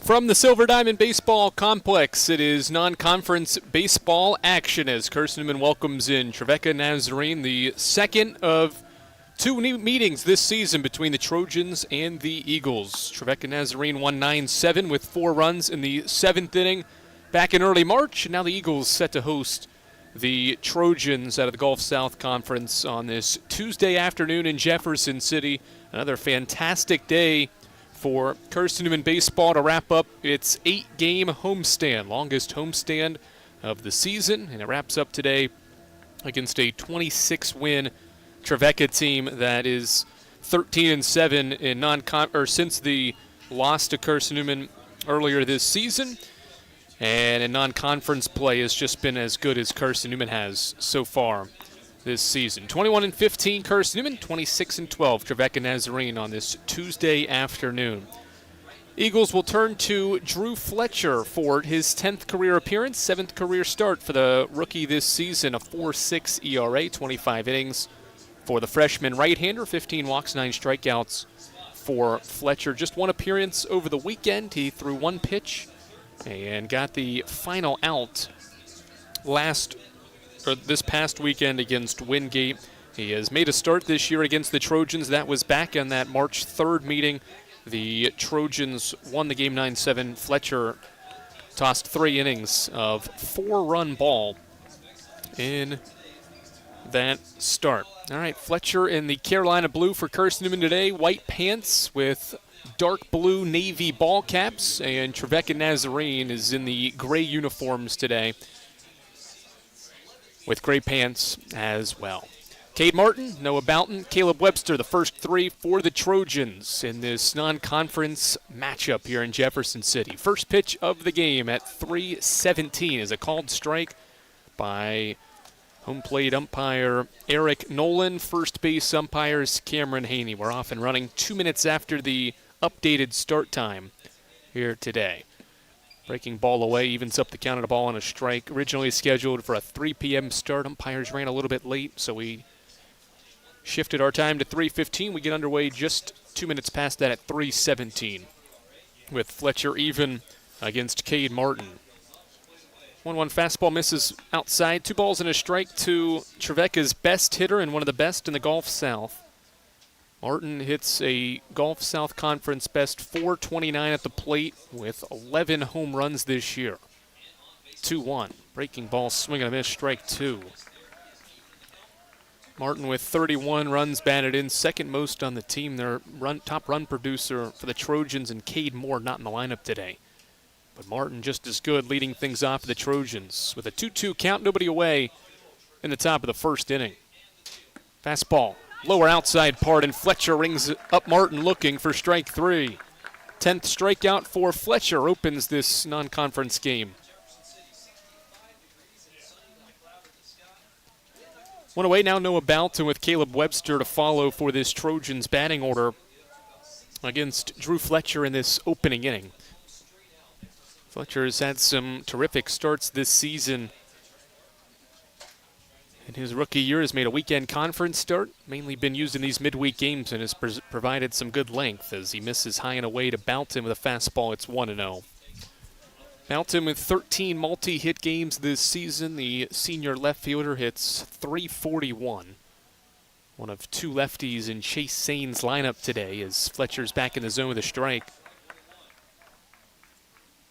From the Silver Diamond Baseball Complex, it is non-conference baseball action as Carson-Newman welcomes in Trevecca, Nazarene, the second of two new meetings this season between the Trojans and the Eagles. Trevecca Nazarene won 9-7 with 4 runs in the 7th inning back in early March. And now the Eagles set to host the Trojans out of the Gulf South Conference on this Tuesday afternoon in Jefferson City. Another fantastic day for Carson-Newman baseball to wrap up its 8-game homestand, longest homestand of the season, and it wraps up today against a 26-win Trevecca team that is 13-7 in since the loss to Carson-Newman earlier this season, and in non-conference play has just been as good as Carson-Newman has so far this season. 21-15 Carson-Newman, 26-12 Trevecca Nazarene on this Tuesday afternoon. Eagles will turn to Drew Fletcher for his 10th career appearance, 7th career start for the rookie this season, a 4.6 ERA, 25 innings for the freshman right-hander, 15 walks, 9 strikeouts for Fletcher. Just one appearance over the weekend. He threw one pitch and got the final out this past weekend against Wingate. He has made a start this year against the Trojans. That was back in that March 3rd meeting. The Trojans won the game 9-7. Fletcher tossed 3 innings of 4-run ball in that start. All right, Fletcher in the Carolina blue for Carson-Newman today. White pants with dark blue navy ball caps, and Trevecca Nazarene is in the gray uniforms today with gray pants as well. Cade Martin, Noah Boughton, Caleb Webster, the first 3 for the Trojans in this non-conference matchup here in Jefferson City. First pitch of the game at 3:17 is a called strike by home plate umpire Eric Nolan. First base umpires Cameron Haney. We're off and running 2 minutes after the updated start time here today. Breaking ball away, evens up the count of the ball on a strike. Originally scheduled for a 3 p.m. start. Umpires ran a little bit late, so we shifted our time to 3:15. We get underway just 2 minutes past that at 3:17 with Fletcher even against Cade Martin. 1-1 fastball misses outside. 2 balls and a strike to Trevecca's best hitter and one of the best in the Gulf South. Martin hits a Gulf South Conference best .429 at the plate with 11 home runs this year. 2-1. Breaking ball, swing and a miss, strike 2. Martin with 31 runs batted in, second most on the team. Their top run producer for the Trojans, and Cade Moore not in the lineup today. But Martin just as good, leading things off for the Trojans with a 2-2 count, nobody away in the top of the first inning. Fastball, lower outside part, and Fletcher rings up Martin looking for strike 3. 10th strikeout for Fletcher opens this non-conference game. One away now, Noah Boughton with Caleb Webster to follow for this Trojans batting order against Drew Fletcher in this opening inning. Fletcher has had some terrific starts this season. In his rookie year, has made a weekend conference start, mainly been used in these midweek games, and has provided some good length as he misses high and away to Boughton with a fastball. It's 1-0. Boughton with 13 multi-hit games this season. The senior left fielder hits .341. One of 2 lefties in Chase Sain's lineup today as Fletcher's back in the zone with a strike.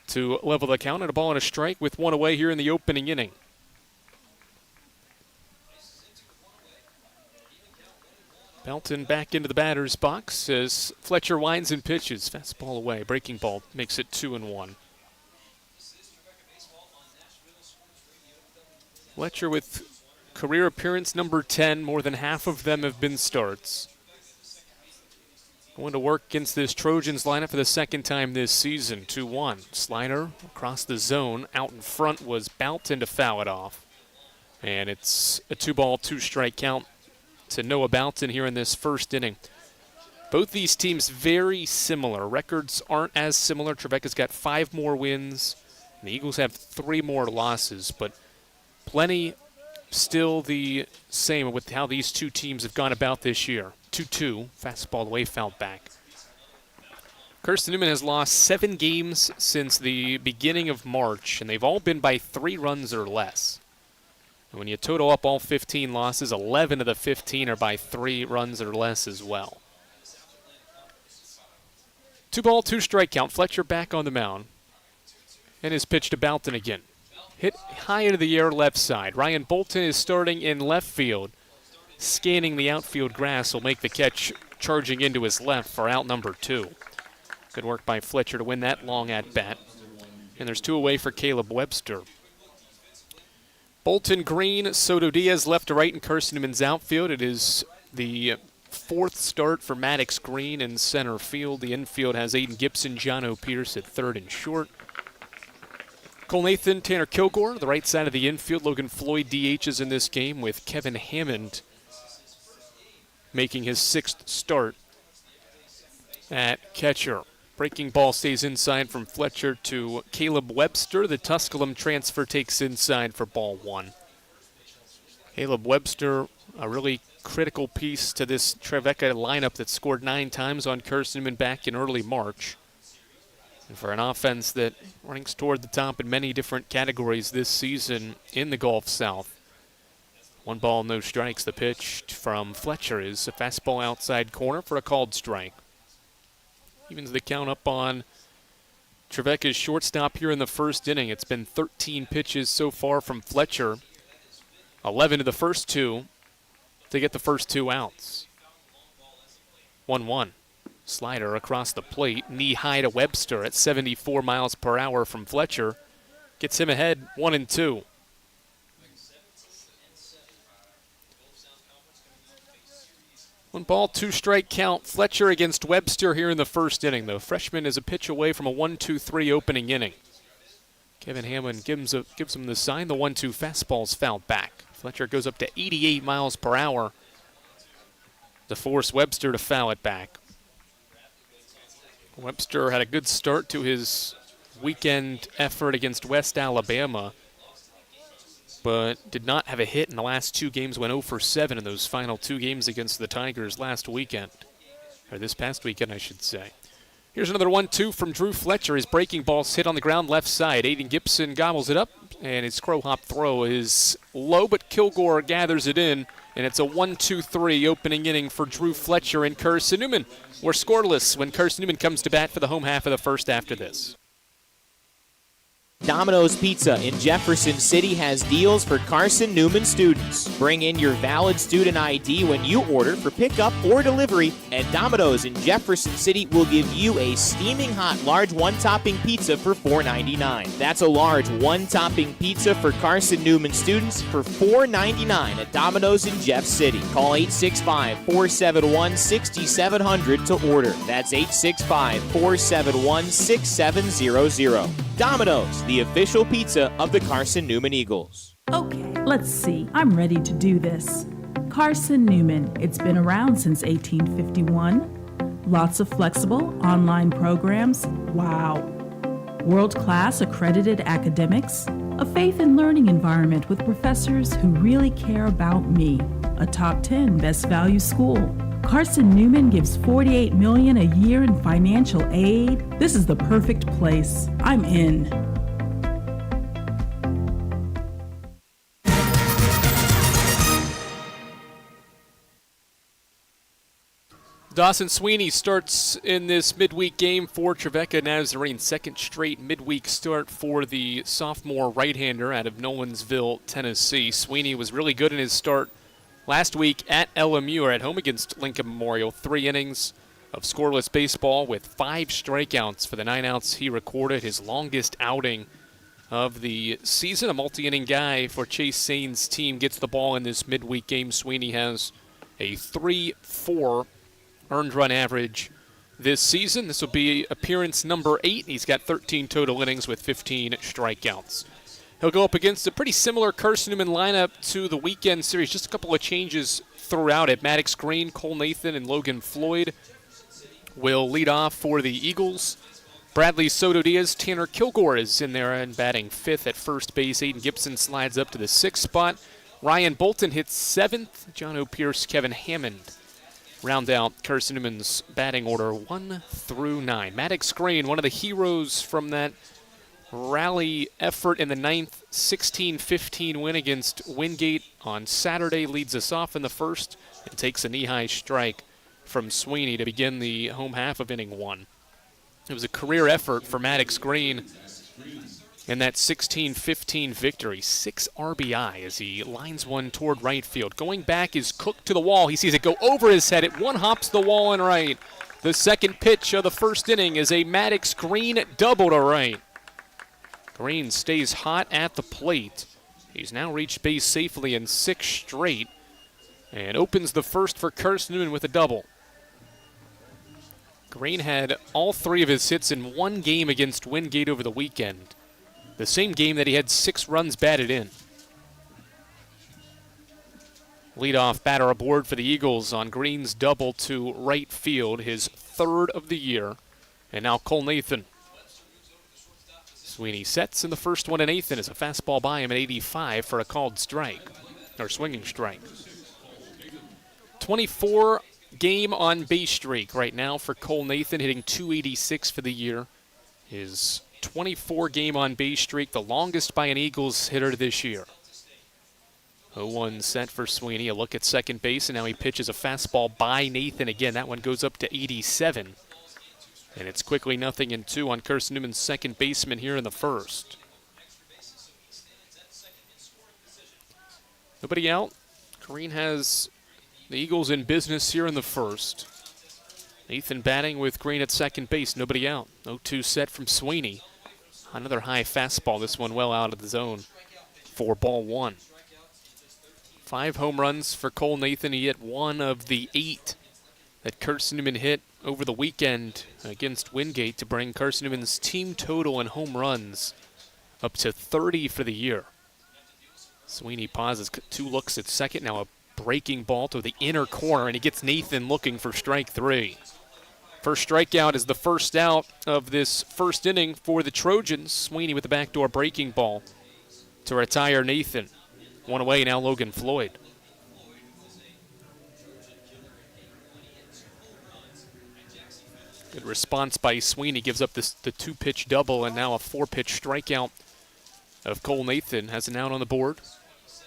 To level the count and a ball and a strike with 1 away here in the opening inning. Boughton back into the batter's box as Fletcher winds and pitches. Fastball away. Breaking ball makes it 2-1. Fletcher with career appearance number 10. More than half of them have been starts. Going to work against this Trojans lineup for the second time this season. 2-1. Slider across the zone. Out in front was Boughton to foul it off. And it's a 2-ball, 2-strike count to Noah Boughton here in this first inning. Both these teams very similar. Records aren't as similar. Trevecca's got 5 more wins, and the Eagles have 3 more losses, but plenty still the same with how these two teams have gone about this year. 2-2, fastball away, fouled back. Carson-Newman has lost 7 games since the beginning of March, and they've all been by 3 runs or less. And when you total up all 15 losses, 11 of the 15 are by 3 runs or less as well. 2-ball, 2-strike count. Fletcher back on the mound. And his pitch to Balton again. Hit high into the air left side. Ryan Bolton is starting in left field. Scanning the outfield grass will make the catch, charging into his left for out number 2. Good work by Fletcher to win that long at bat. And there's 2 away for Caleb Webster. Bolton, Green, Soto Diaz left to right in Carson-Newman's outfield. It is the 4th start for Maddox Green in center field. The infield has Aiden Gibson, John O'Pierce at third and short. Cole Nathan, Tanner Kilgore, the right side of the infield. Logan Floyd DHs in this game with Kevin Hammond making his 6th start at catcher. Breaking ball stays inside from Fletcher to Caleb Webster. The Tusculum transfer takes inside for ball 1. Caleb Webster, a really critical piece to this Trevecca lineup that scored 9 times on Carson-Newman back in early March. And for an offense that ranks toward the top in many different categories this season in the Gulf South. 1 ball, no strikes. The pitch from Fletcher is a fastball outside corner for a called strike. Evens the count up on Trevecca's shortstop here in the first inning. It's been 13 pitches so far from Fletcher. 11 to the first 2 to get the first 2 outs. 1-1. Slider across the plate. Knee high to Webster at 74 miles per hour from Fletcher. Gets him ahead 1-2. 1 ball, 2-strike count. Fletcher against Webster here in the first inning. The freshman is a pitch away from a 1-2-3 opening inning. Kevin Hammond gives him the sign. The 1-2 fastball's fouled back. Fletcher goes up to 88 miles per hour to force Webster to foul it back. Webster had a good start to his weekend effort against West Alabama, but did not have a hit in the last 2 games, went 0 for 7 in those final 2 games against the Tigers last weekend. Or this past weekend, I should say. Here's another 1-2 from Drew Fletcher. His breaking ball's hit on the ground left side. Aiden Gibson gobbles it up, and his crow hop throw is low, but Kilgore gathers it in, and it's a 1-2-3 opening inning for Drew Fletcher and Carson-Newman. We're scoreless when Carson-Newman comes to bat for the home half of the first after this. Domino's Pizza in Jefferson City has deals for Carson-Newman students. Bring in your valid student ID when you order for pickup or delivery, and Domino's in Jefferson City will give you a steaming hot large 1-topping pizza for $4.99. That's a large 1-topping pizza for Carson-Newman students for $4.99 at Domino's in Jeff City. Call 865-471-6700 to order. That's 865-471-6700. Domino's, the official pizza of the Carson-Newman Eagles. Okay, let's see. I'm ready to do this. Carson-Newman. It's been around since 1851. Lots of flexible online programs. Wow. World-class accredited academics. A faith and learning environment with professors who really care about me. A top 10 best value school. Carson-Newman gives $48 million a year in financial aid. This is the perfect place. I'm in. Dawson Sweeney starts in this midweek game for Trevecca Nazarene. 2nd straight midweek start for the sophomore right-hander out of Nolensville, Tennessee. Sweeney was really good in his start last week at LMU, or at home against Lincoln Memorial. 3 innings of scoreless baseball with 5 strikeouts for the 9 outs he recorded. His longest outing of the season. A multi-inning guy for Chase Sain's team gets the ball in this midweek game. Sweeney has a 3.4 earned run average this season. This will be appearance number 8. He's got 13 total innings with 15 strikeouts. He'll go up against a pretty similar Carson-Newman lineup to the weekend series. Just a couple of changes throughout it. Maddox Green, Cole Nathan, and Logan Floyd will lead off for the Eagles. Bradley Soto Diaz, Tanner Kilgore is in there and batting 5th at first base. Aiden Gibson slides up to the 6th spot. Ryan Bolton hits 7th. John O'Pierce, Kevin Hammond round out Carson-Newman's batting order 1 through 9. Maddox Green, one of the heroes from that rally effort in the 9th 16-15 win against Wingate on Saturday, leads us off in the first and takes a knee-high strike from Sweeney to begin the home half of inning 1. It was a career effort for Maddox Green in that 16-15 victory. 6 RBI as he lines one toward right field. Going back is Cook to the wall. He sees it go over his head. It one hops the wall and right. The second pitch of the first inning is a Maddox Green double to right. Green stays hot at the plate. He's now reached base safely in 6 straight and opens the first for Carson-Newman with a double. Green had all 3 of his hits in one game against Wingate over the weekend. The same game that he had 6 runs batted in. Leadoff batter aboard for the Eagles on Green's double to right field, his 3rd of the year. And now Cole Nathan. Sweeney sets in the first one, and Nathan is a fastball by him at 85 for a called strike, or swinging strike. 24 game on base streak right now for Cole Nathan, hitting .286 for the year. His 24 game on base streak, the longest by an Eagles hitter this year. 0-1 set for Sweeney. A look at second base, and now he pitches a fastball by Nathan again. That one goes up to 87. And it's quickly 0-2 on Carson-Newman's second baseman here in the first. Nobody out. Green has the Eagles in business here in the first. Nathan batting with Green at second base. Nobody out. 0-2 set from Sweeney. Another high fastball. This one well out of the zone for ball 1. 5 home runs for Cole Nathan. He hit 1 of the 8 that Carson-Newman hit over the weekend against Wingate to bring Carson-Newman's team total in home runs up to 30 for the year. Sweeney pauses, 2 looks at second. Now a breaking ball to the inner corner, and he gets Nathan looking for strike 3. First strikeout is the first out of this first inning for the Trojans. Sweeney with the backdoor breaking ball to retire Nathan. 1 away now, Logan Floyd. Good response by Sweeney, gives up the 2-pitch double, and now a 4-pitch strikeout of Cole Nathan. Has an out on the board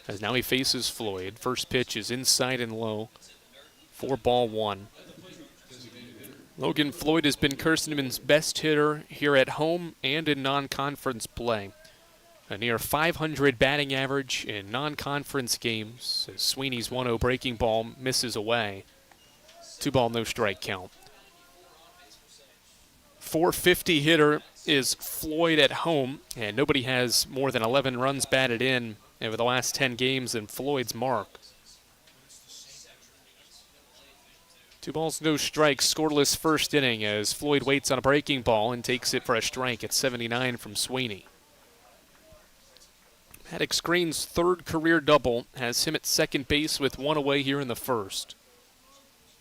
as now he faces Floyd. First pitch is inside and low for ball 1. Logan Floyd has been Carson-Newman's best hitter here at home and in non-conference play. A near 500 batting average in non-conference games as Sweeney's 1-0 breaking ball misses away. 2-ball, no strike count. .450 hitter is Floyd at home, and nobody has more than 11 runs batted in over the last 10 games than Floyd's mark. 2 balls, no strikes, scoreless first inning as Floyd waits on a breaking ball and takes it for a strike at 79 from Sweeney. Maddox Green's 3rd career double has him at second base with 1 away here in the first.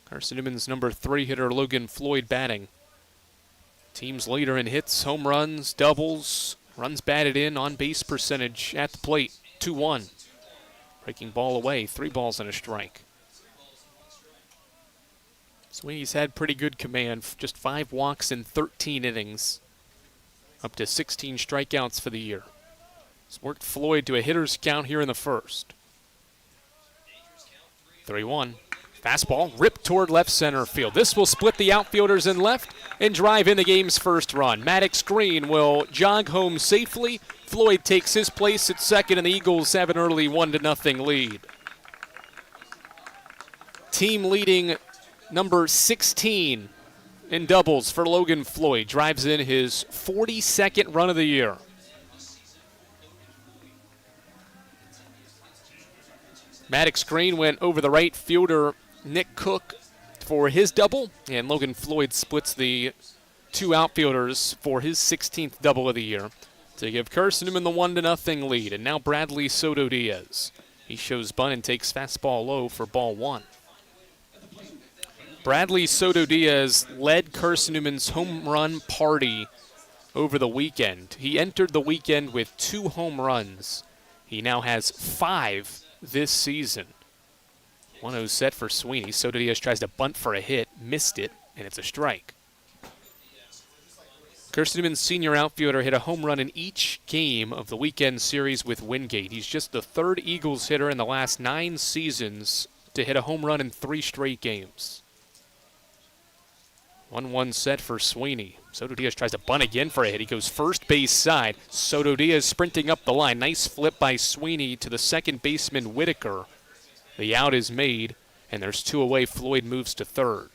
Carson-Newman's number 3 hitter Logan Floyd batting. Team's leader in hits, home runs, doubles, runs batted in, on-base percentage at the plate, 2-1. Breaking ball away, 3 balls and a strike. Sweeney's had pretty good command, just 5 walks in 13 innings, up to 16 strikeouts for the year. He's worked Floyd to a hitter's count here in the first. 3-1. Fastball ripped toward left center field. This will split the outfielders in left and drive in the game's first run. Maddox Green will jog home safely. Floyd takes his place at second, and the Eagles have an early 1-0 lead. Team leading number 16 in doubles for Logan Floyd. Drives in his 42nd run of the year. Maddox Green went over the right fielder Nick Cook for his double, and Logan Floyd splits the 2 outfielders for his 16th double of the year to give Carson-Newman the 1-0 lead. And now Bradley Soto Diaz. He shows bunt and takes fastball low for ball 1. Bradley Soto Diaz led Carson-Newman's home run party over the weekend. He entered the weekend with 2 home runs. He now has 5 this season. 1-0 set for Sweeney. Soto Diaz tries to bunt for a hit, missed it, and it's a strike. Carson-Newman's senior outfielder hit a home run in each game of the weekend series with Wingate. He's just the third Eagles hitter in the last 9 seasons to hit a home run in 3 straight games. 1-1 set for Sweeney. Soto Diaz tries to bunt again for a hit. He goes first base side. Soto Diaz sprinting up the line. Nice flip by Sweeney to the second baseman, Whitaker. The out is made, and there's 2 away. Floyd moves to third.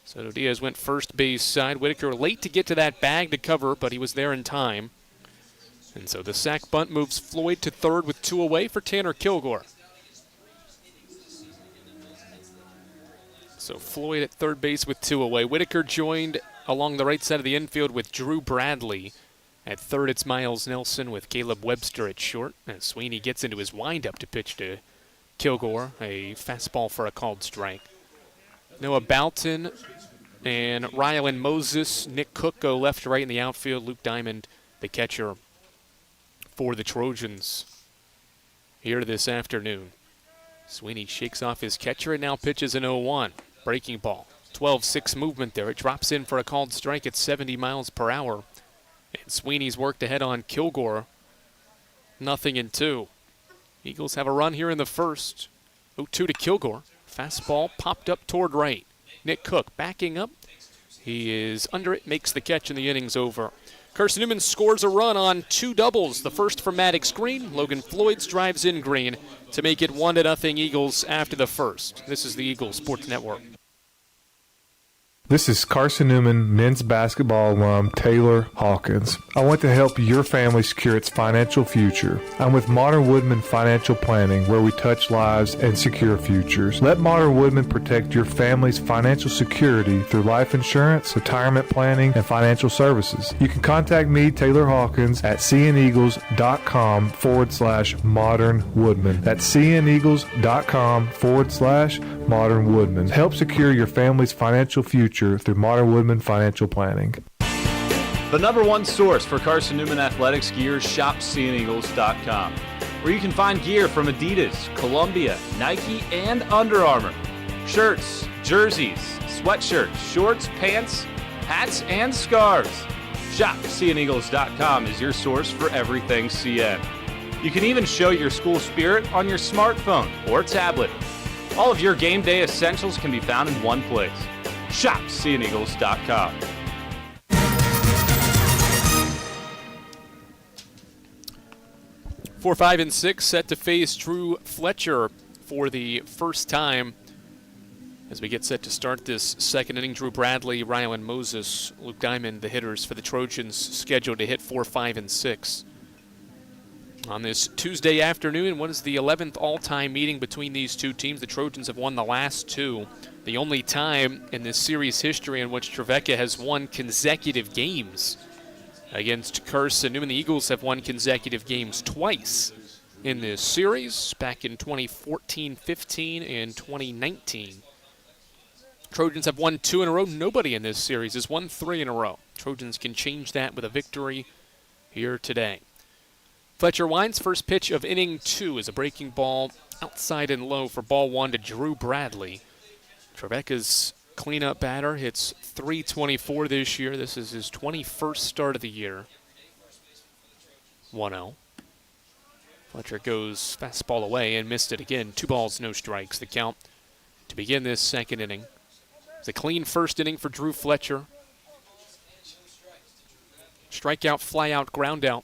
Soto Diaz went first base side. Whitaker late to get to that bag to cover, but he was there in time. And so the sac bunt moves Floyd to third with 2 away for Tanner Kilgore. So Floyd at third base with 2 away. Whitaker joined along the right side of the infield with Drew Bradley. At third, it's Miles Nelson with Caleb Webster at short. And Sweeney gets into his windup to pitch to Kilgore, a fastball for a called strike. Noah Boughton and Rylan Moses. Nick Cook go left to right in the outfield. Luke Diamond, the catcher for the Trojans here this afternoon. Sweeney shakes off his catcher and now pitches an 0-1. Breaking ball. 12-6 movement there. It drops in for a called strike at 70 miles per hour. And Sweeney's worked ahead on Kilgore. 0-2. Eagles have a run here in the first. 0-2 to Kilgore. Fastball popped up toward right. Nick Cook backing up. He is under it, makes the catch, and the inning's over. Carson-Newman scores a run on 2 doubles. The first from Maddox Green. Logan Floyd drives in Green to make it 1-0 Eagles after the first. This is the Eagles Sports Network. This is Carson-Newman men's basketball alum Taylor Hawkins. I want to help your family secure its financial future. I'm with Modern Woodman Financial Planning, where we touch lives and secure futures. Let Modern Woodman protect your family's financial security through life insurance, retirement planning, and financial services. You can contact me, Taylor Hawkins, at cneagles.com/Modern Woodman. That's cneagles.com/Modern Woodman. Help secure your family's financial future through Modern Woodman Financial Planning. The #1 source for Carson-Newman athletics gear is shopseeandeagles.com, where you can find gear from Adidas, Columbia, Nike, and Under Armour. Shirts, jerseys, sweatshirts, shorts, pants, hats, and scarves. Shopseeandeagles.com is your source for everything CN. You can even show your school spirit on your smartphone or tablet. All of your game day essentials can be found in one place. ShopSeeAndEagles.com. 4, 5, and 6 set to face Drew Fletcher for the first time as we get set to start this second inning. Drew Bradley, Rylan Moses, Luke Diamond, the hitters for the Trojans, scheduled to hit 4, 5, and 6. On this Tuesday afternoon, what is the 11th all-time meeting between these two teams? The Trojans have won the last 2. The only time in this series history in which Trevecca has won consecutive games against Carson-Newman. The Eagles have won consecutive games twice in this series, back in 2014-15 and 2019. Trojans have won 2 in a row. Nobody in this series has won 3 in a row. Trojans can change that with a victory here today. Fletcher winds. First pitch of inning 2 is a breaking ball outside and low for ball 1 to Drew Bradley. Trevecca's cleanup batter hits .324 this year. This is his 21st start of the year. 1-0. Fletcher goes fastball away and missed it again. 2 balls, no strikes. The count to begin this second inning. It's a clean first inning for Drew Fletcher. Strikeout, fly out, ground out.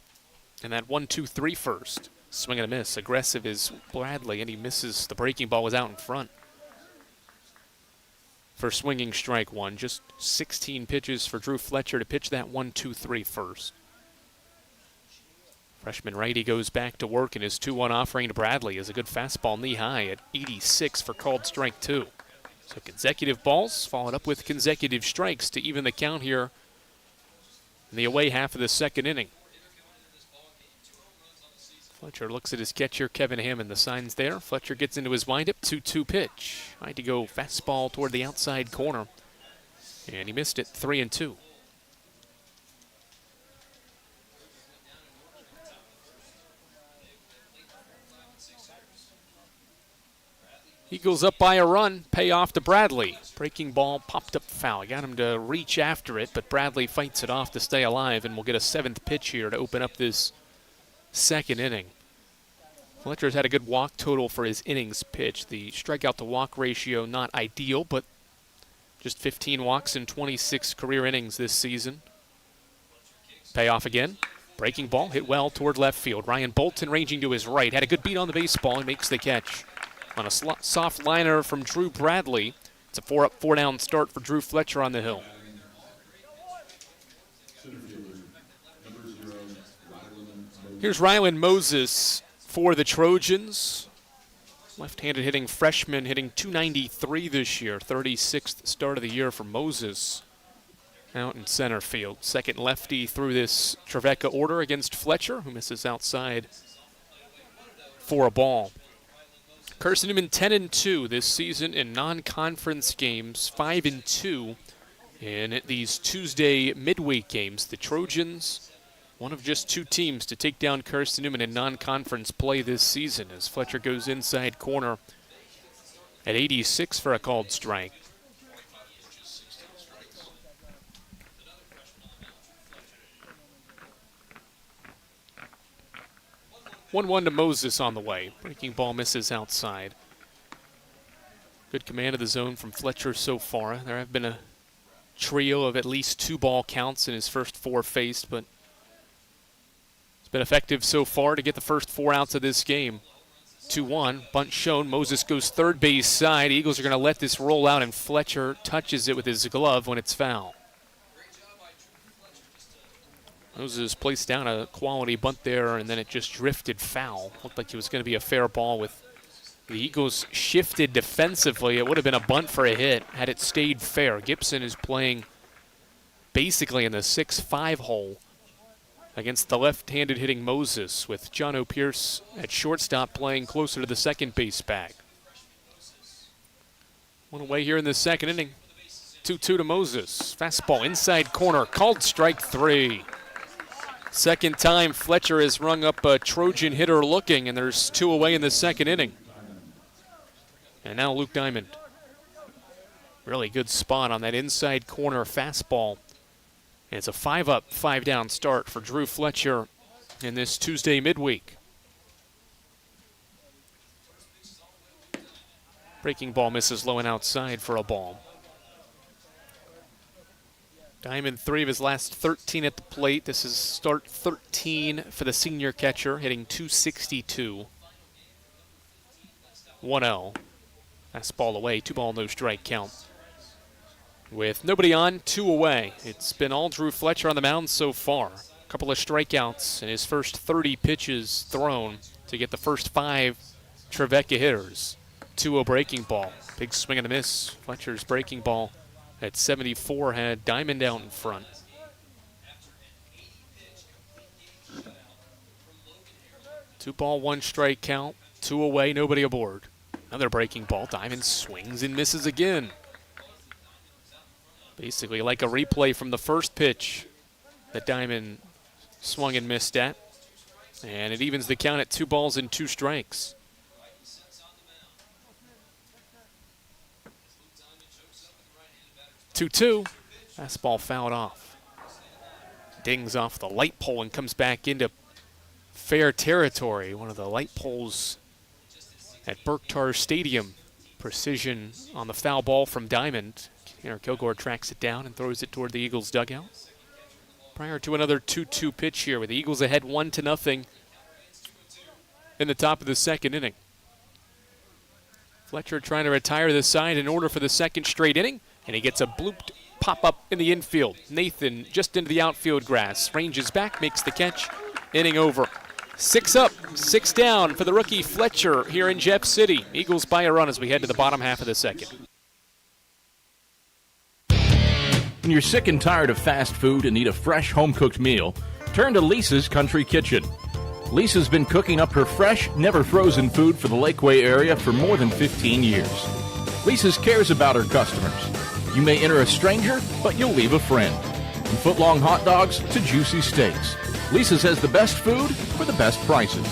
And that 1-2-3 first. Swing and a miss. Aggressive is Bradley, and he misses. The breaking ball was out in front. For swinging strike 1. Just 16 pitches for Drew Fletcher to pitch that 1-2-3 first. Freshman righty goes back to work, and his 2-1 offering to Bradley is a good fastball knee high at 86 for called strike 2. So consecutive balls followed up with consecutive strikes to even the count here in the away half of the second inning. Fletcher looks at his catcher, Kevin Hammond. The sign's there. Fletcher gets into his windup. 2-2 pitch. Tried to go fastball toward the outside corner, and he missed it. 3-2. Eagles up by a run, payoff to Bradley. Breaking ball, popped up foul. Got him to reach after it, but Bradley fights it off to stay alive, and we'll get a 7th pitch here to open up this second inning. Fletcher's had a good walk total for his innings pitched. The strikeout to walk ratio not ideal, but just 15 walks in 26 career innings this season. Payoff again. Breaking ball hit well toward left field. Ryan Bolton ranging to his right. Had a good beat on the baseball and makes the catch. On a soft liner from Drew Bradley. It's a 4-up, 4-down start for Drew Fletcher on the hill. Here's Rylan Moses for the Trojans. Left-handed hitting freshman, hitting .293 this year. 36th start of the year for Moses. Out in center field. Second lefty through this Trevecca order against Fletcher, who misses outside for a ball. Carson-Newman 10-2 this season in non-conference games, 5-2 in these Tuesday midweek games. The Trojans, one of just 2 teams to take down Carson-Newman in non-conference play this season, as Fletcher goes inside corner at 86 for a called strike. One to Moses on the way. Breaking ball misses outside. Good command of the zone from Fletcher so far. There have been a trio of at least 2 ball counts in his first 4 faced, but it's been effective so far to get the first 4 outs of this game. 2-1, bunt shown. Moses goes third base side. Eagles are going to let this roll out, and Fletcher touches it with his glove when it's foul. Moses placed down a quality bunt there, and then it just drifted foul. Looked like it was going to be a fair ball with the Eagles shifted defensively. It would have been a bunt for a hit had it stayed fair. Gibson is playing basically in the 6-5 hole against the left-handed hitting Moses, with John O'Pierce at shortstop playing closer to the second base bag. One away here in the second inning. 2-2 to Moses. Fastball inside corner, called strike 3. Second time Fletcher has rung up a Trojan hitter looking, and there's 2 away in the second inning. And now Luke Diamond. Really good spot on that inside corner fastball. And it's a 5-up, 5-down start for Drew Fletcher in this Tuesday midweek. Breaking ball misses low and outside for a ball. Diamond 3 of his last 13 at the plate. This is start 13 for the senior catcher, hitting .262. 1-0. Fastball away, 2-ball, no strike count. With nobody on, 2 away. It's been all Drew Fletcher on the mound so far. A couple of strikeouts in his first 30 pitches thrown to get the first 5 Trevecca hitters. 2-0 breaking ball. Big swing and a miss. Fletcher's breaking ball at 74 had Diamond out in front. Two ball, 1 strike count. 2 away, nobody aboard. Another breaking ball. Diamond swings and misses again. Basically like a replay from the first pitch that Diamond swung and missed at. And it evens the count at 2 balls and 2 strikes. Two. Fastball fouled off. Dings off the light pole and comes back into fair territory. One of the light poles at Berktar Stadium. Precision on the foul ball from Diamond. Eric Kilgore tracks it down and throws it toward the Eagles' dugout. Prior to another 2-2 pitch here, with the Eagles ahead 1-0 in the top of the second inning. Fletcher trying to retire the side in order for the second straight inning, and he gets a blooped pop-up in the infield. Nathan just into the outfield grass, ranges back, makes the catch, inning over. 6 up, 6 down for the rookie Fletcher here in Jeff City. Eagles by a run as we head to the bottom half of the second. When you're sick and tired of fast food and need a fresh home-cooked meal, turn to Lisa's Country Kitchen. Lisa's been cooking up her fresh, never-frozen food for the Lakeway area for more than 15 years. Lisa's cares about her customers. You may enter a stranger, but you'll leave a friend. From foot-long hot dogs to juicy steaks, Lisa's has the best food for the best prices.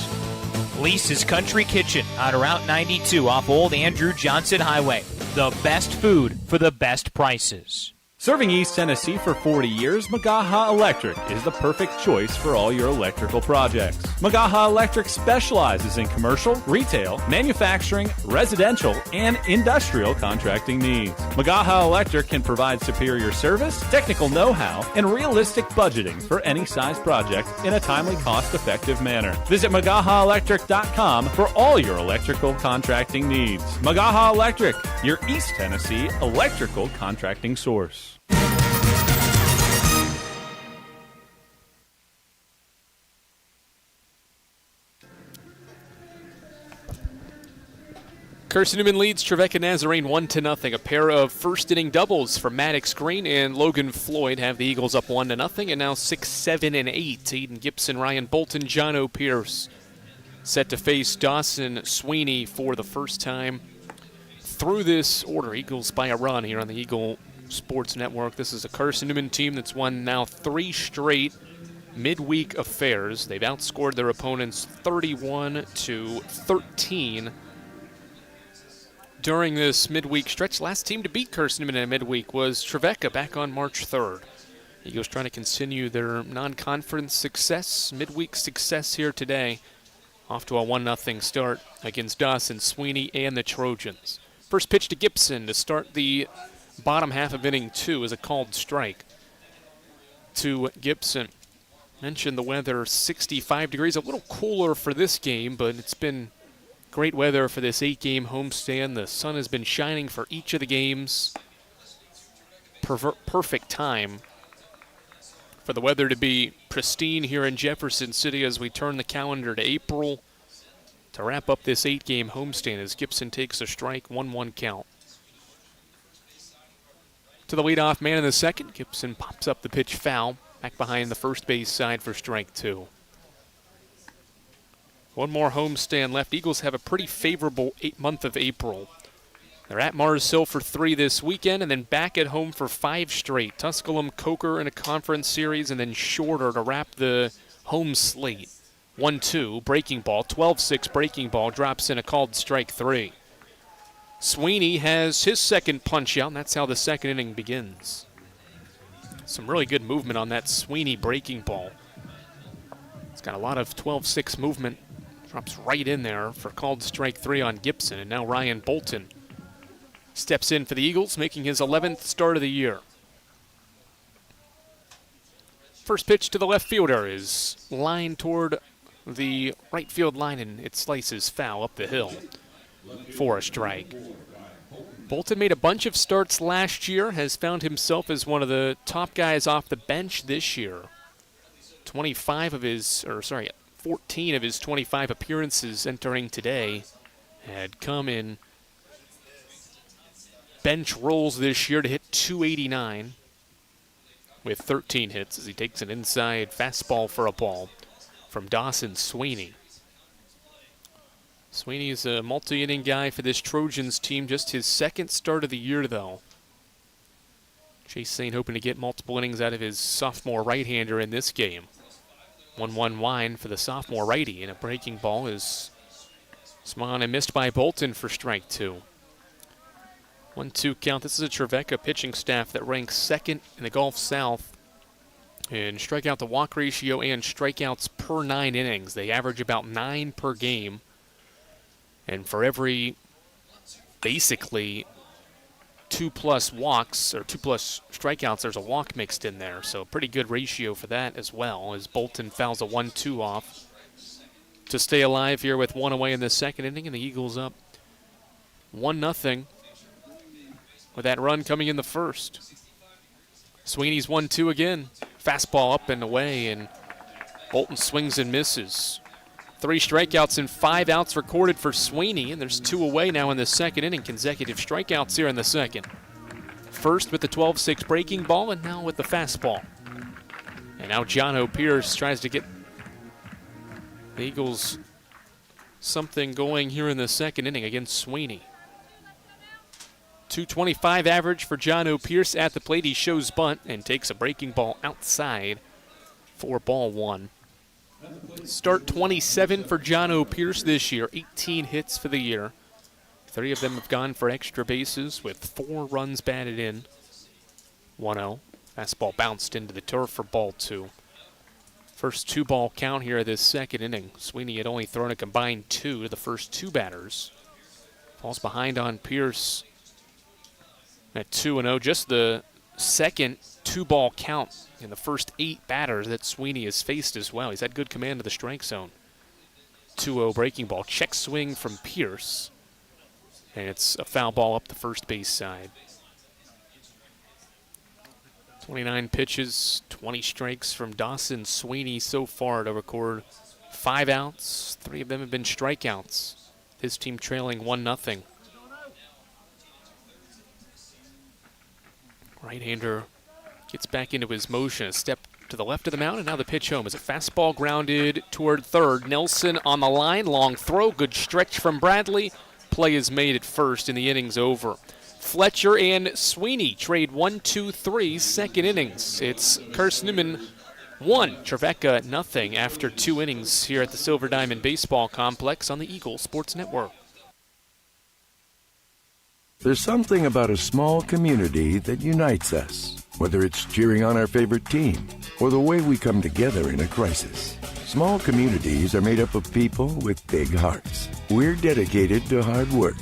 Lisa's Country Kitchen on Route 92 off Old Andrew Johnson Highway. The best food for the best prices. Serving East Tennessee for 40 years, Magaha Electric is the perfect choice for all your electrical projects. Magaha Electric specializes in commercial, retail, manufacturing, residential, and industrial contracting needs. Magaha Electric can provide superior service, technical know-how, and realistic budgeting for any size project in a timely, cost-effective manner. Visit MagahaElectric.com for all your electrical contracting needs. Magaha Electric, your East Tennessee electrical contracting source. Carson-Newman leads Trevecca Nazarene 1-0. A pair of first-inning doubles from Maddox Green and Logan Floyd have the Eagles up 1-0, and now 6, 7, and 8. Aiden Gibson, Ryan Bolton, John O'Pierce set to face Dawson Sweeney for the first time through this order. Eagles by a run here on the Eagle Sports Network. This is a Carson-Newman team that's won now 3 straight midweek affairs. They've outscored their opponents 31-13 during this midweek stretch. Last team to beat Carson-Newman in a midweek was Trevecca back on March 3rd. Eagles trying to continue their non-conference success, midweek success here today. Off to a 1-0 start against Dawson Sweeney and the Trojans. First pitch to Gibson to start the bottom half of inning 2 is a called strike to Gibson. Mentioned the weather, 65 degrees, a little cooler for this game, but it's been great weather for this 8-game homestand. The sun has been shining for each of the games. Perfect time for the weather to be pristine here in Jefferson City as we turn the calendar to April to wrap up this 8-game homestand as Gibson takes a strike, 1-1 count. To the leadoff man in the second, Gibson pops up the pitch foul, back behind the first base side for strike 2. One more homestand left. Eagles have a pretty favorable month of April. They're at Mars Hill for 3 this weekend and then back at home for 5 straight. Tusculum, Coker in a conference series, and then Shorter to wrap the home slate. 1-2, breaking ball, 12-6 breaking ball, drops in a called strike 3. Sweeney has his second punch out, and that's how the second inning begins. Some really good movement on that Sweeney breaking ball. It's got a lot of 12-6 movement. Drops right in there for called strike 3 on Gibson, and now Ryan Bolton steps in for the Eagles, making his 11th start of the year. First pitch to the left fielder is lined toward the right field line, and it slices foul up the hill for a strike. Bolton made a bunch of starts last year, has found himself as one of the top guys off the bench this year. 14 of his 25 appearances entering today had come in bench roles this year to hit .289 with 13 hits as he takes an inside fastball for a ball from Dawson Sweeney. Sweeney is a multi-inning guy for this Trojans team, just his second start of the year though. Chase Sain hoping to get multiple innings out of his sophomore right-hander in this game. 1-1 wind for the sophomore righty, and a breaking ball is swung on and missed by Bolton for strike 2. 1-2 count. This is a Trevecca pitching staff that ranks second in the Gulf South in strikeout to walk ratio and strikeouts per 9 innings. They average about 9 per game, and for every basically 2+ walks or 2+ strikeouts, there's a walk mixed in there. So pretty good ratio for that as well, as Bolton fouls a 1-2 off to stay alive here with 1 away in the second inning, and the Eagles up 1-0 with that run coming in the first. Sweeney's 1-2 again. Fastball up and away, and Bolton swings and misses. 3 strikeouts and 5 outs recorded for Sweeney, and there's 2 away now in the second inning. Consecutive strikeouts here in the second. First with the 12-6 breaking ball, and now with the fastball. And now John O'Pierce tries to get the Eagles something going here in the second inning against Sweeney. .225 average for John O'Pierce at the plate. He shows bunt and takes a breaking ball outside for ball 1. Start 27 for John O. Pierce this year, 18 hits for the year. 3 of them have gone for extra bases with 4 runs batted in. 1-0. Fastball bounced into the turf for ball 2. First 2-ball count here this second inning. Sweeney had only thrown a combined 2 to the first 2 batters. Falls behind on Pierce at 2-0. Just the second 2-ball count in the first 8 batters that Sweeney has faced as well. He's had good command of the strike zone. 2-0 breaking ball. Check swing from Pierce. And it's a foul ball up the first base side. 29 pitches, 20 strikes from Dawson Sweeney so far to record 5 outs. 3 of them have been strikeouts. His team trailing 1-0. Right-hander gets back into his motion, a step to the left of the mound, and now the pitch home is a fastball grounded toward third. Nelson on the line, long throw, good stretch from Bradley. Play is made at first and the inning's over. Fletcher and Sweeney trade 1-2-3 second innings. It's Carson-Newman 1, Trevecca 0 after 2 innings here at the Silver Diamond Baseball Complex on the Eagle Sports Network. There's something about a small community that unites us, whether it's cheering on our favorite team or the way we come together in a crisis. Small communities are made up of people with big hearts. We're dedicated to hard work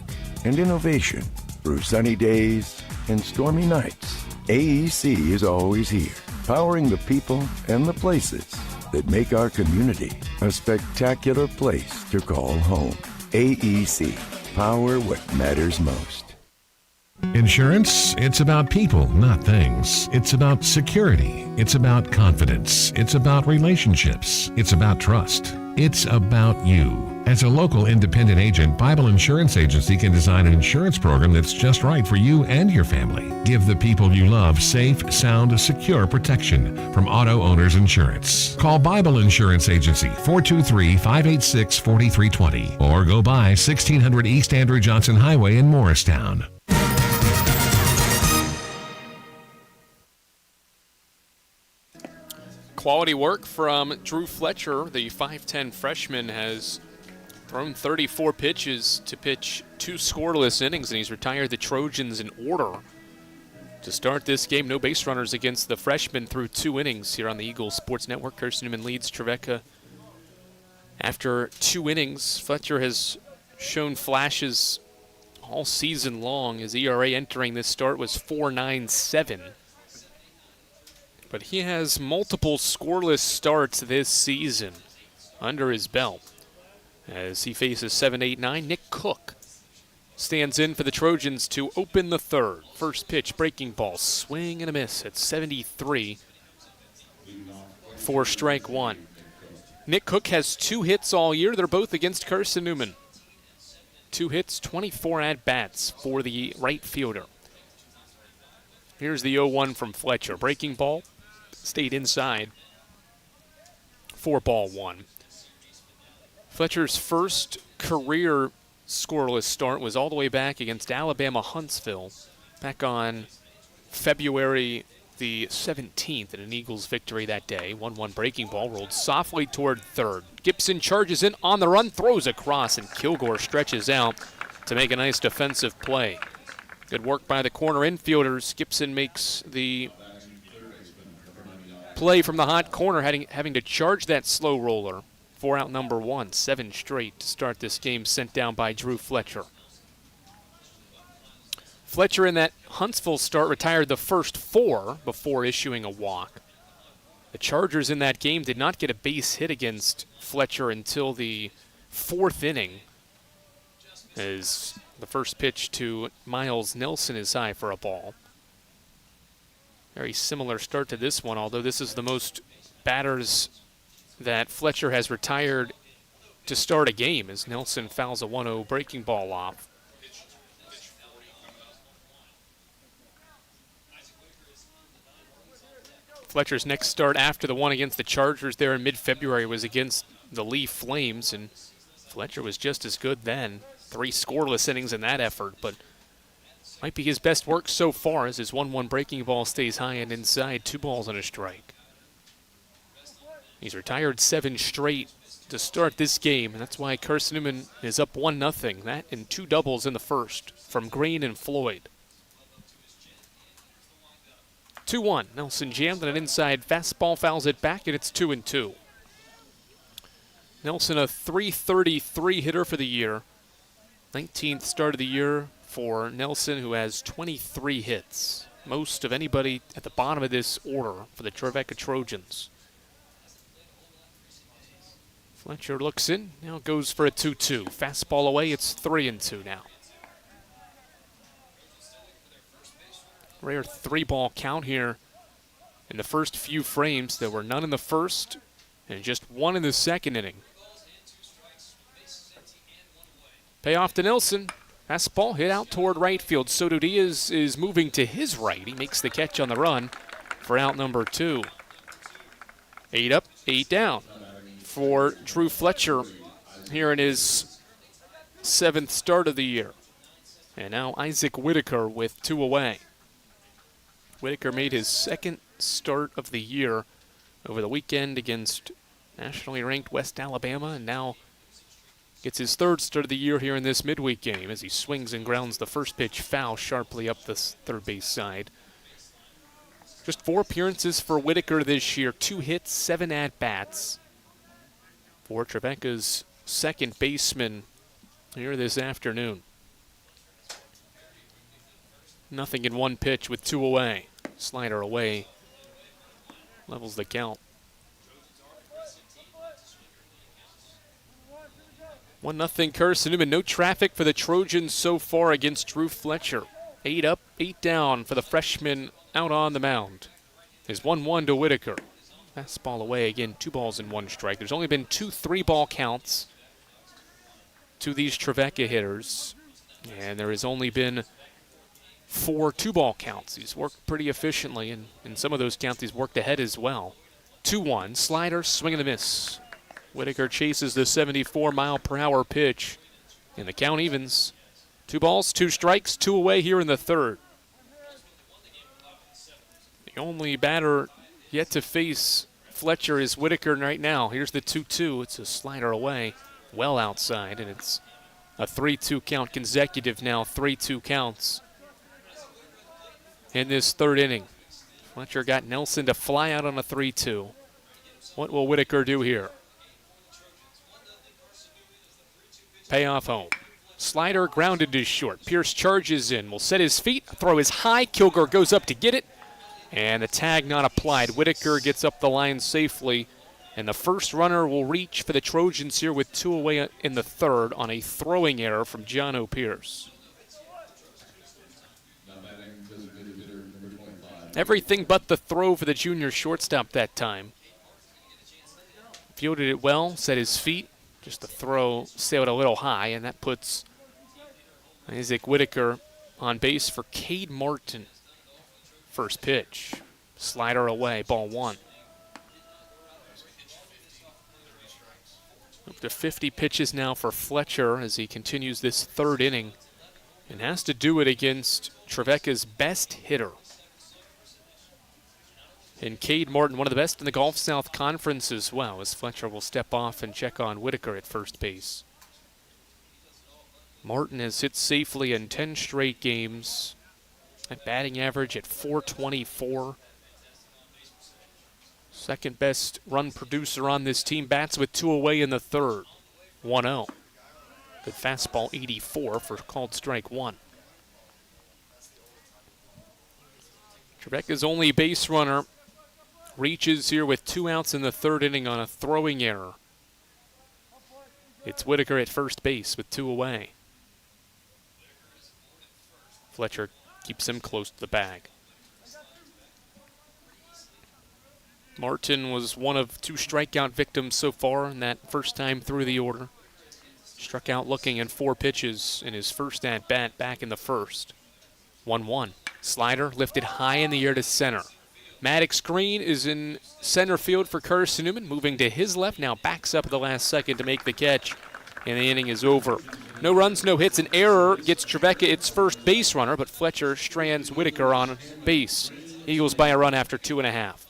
and innovation through sunny days and stormy nights. AEC is always here, powering the people and the places that make our community a spectacular place to call home. AEC, power what matters most. Insurance, it's about people, not things. It's about security. It's about confidence. It's about relationships. It's about trust. It's about you. As a local independent agent, Bible Insurance Agency can design an insurance program that's just right for you and your family. Give the people you love safe, sound, secure protection from Auto Owners Insurance. Call Bible Insurance Agency 423-586-4320 or go by 1600 East Andrew Johnson Highway in Morristown. Quality work from Drew Fletcher. The 5'10 freshman has thrown 34 pitches to pitch 2 scoreless innings, and he's retired the Trojans in order. To start this game, no base runners against the freshman through 2 innings here on the Eagles Sports Network. Carson-Newman leads Trevecca after 2 innings. Fletcher has shown flashes all season long. His ERA entering this start was 4.97. But he has multiple scoreless starts this season under his belt as he faces 7-8-9. Nick Cook stands in for the Trojans to open the third. First pitch, breaking ball, swing and a miss at 73 for strike 1. Nick Cook has 2 hits all year. They're both against Carson-Newman. 2 hits, 24 at-bats for the right fielder. Here's the 0-1 from Fletcher. Breaking ball. Stayed inside. 4-1. Fletcher's first career scoreless start was all the way back against Alabama Huntsville back on February the 17th in an Eagles victory that day. 1-1 breaking ball rolled softly toward third. Gibson charges in on the run, throws across, and Kilgore stretches out to make a nice defensive play. Good work by the corner infielders. Gibson makes the play from the hot corner, having to charge that slow roller. 4-out number 1, 7 straight to start this game, sent down by Drew Fletcher. Fletcher in that Huntsville start retired the first 4 before issuing a walk. The Chargers in that game did not get a base hit against Fletcher until the 4th inning, as the first pitch to Miles Nelson is high for a ball. Very similar start to this one, although this is the most batters that Fletcher has retired to start a game, as Nelson fouls a 1-0 breaking ball off. Fletcher's next start after the one against the Chargers there in mid-February was against the Lee Flames, and Fletcher was just as good then. 3 scoreless innings in that effort, but might be his best work so far as his 1-1 breaking ball stays high and inside. 2 balls and a strike. He's retired 7 straight to start this game, and that's why Carson-Newman is up 1-0. That and 2 doubles in the first from Green and Floyd. 2-1. Nelson jammed on an inside fastball, fouls it back, and it's 2-2. Nelson, a .333 hitter for the year. 19th start of the year for Nelson, who has 23 hits. Most of anybody at the bottom of this order for the Trevecca Trojans. Fletcher looks in, now goes for a 2-2. Fastball away, it's 3-2 now. Rare 3-ball count here in the first few frames. There were none in the first and just 1 in the second inning. Payoff to Nelson. Fastball hit out toward right field. Soto Diaz is moving to his right. He makes the catch on the run for out number 2. 8 up, 8 down for Drew Fletcher here in his 7th start of the year. And now Isaac Whitaker with 2 away. Whitaker made his 2nd start of the year over the weekend against nationally ranked West Alabama, and now gets his 3rd start of the year here in this midweek game as he swings and grounds the first pitch foul sharply up the third base side. Just 4 appearances for Whitaker this year, 2 hits, 7 at-bats for Trevecca's second baseman here this afternoon. Nothing in 1 pitch with 2 away. Slider away, levels the count. 1-0 Carson-Newman. No traffic for the Trojans so far against Drew Fletcher. 8 up, 8 down for the freshman out on the mound. Is 1-1 to Whitaker. Fastball away again, 2 balls and 1 strike. There's only been 2 3-ball counts to these Trevecca hitters, and there has only been 4 2-ball counts. He's worked pretty efficiently, and in some of those counts he's worked ahead as well. 2-1, slider, swing and a miss. Whitaker chases the 74-mile-per-hour pitch, and the count evens. 2 balls, 2 strikes, 2 away here in the 3rd. The only batter yet to face Fletcher is Whitaker right now. Here's the 2-2. It's a slider away, well outside, and it's a 3-2 count consecutive now, 3-2 counts in this 3rd inning. Fletcher got Nelson to fly out on a 3-2. What will Whitaker do here? Payoff home. Slider grounded to short. Pierce charges in, will set his feet, throw is high. Kilgore goes up to get it, and the tag not applied. Whitaker gets up the line safely, and the first runner will reach for the Trojans here with 2 away in the 3rd on a throwing error from John O'Pierce. Everything but the throw for the junior shortstop that time. Fielded it well, set his feet. Just the throw sailed a little high, and that puts Isaac Whitaker on base for Cade Martin. First pitch. Slider away, ball 1. Up to 50 pitches now for Fletcher as he continues this 3rd inning and has to do it against Trevecca's best hitter. And Cade Martin, one of the best in the Gulf South Conference as well, as Fletcher will step off and check on Whitaker at first base. Martin has hit safely in 10 straight games. At batting average at .424. Second best run producer on this team. Bats with 2 away in the 3rd. 1-0. Good fastball, 84 for called strike 1. Trevecca's only base runner reaches here with 2 outs in the 3rd inning on a throwing error. It's Whitaker at first base with 2 away. Fletcher keeps him close to the bag. Martin was one of 2 strikeout victims so far in that first time through the order. Struck out looking at 4 pitches in his first at-bat back in the 1st. 1-1. Slider lifted high in the air to center. Maddox Green is in center field for Carson-Newman, moving to his left, now backs up at the last second to make the catch, and the inning is over. No runs, no hits. An error gets Trevecca its first base runner, but Fletcher strands Whitaker on base. Eagles by a run after 2.5.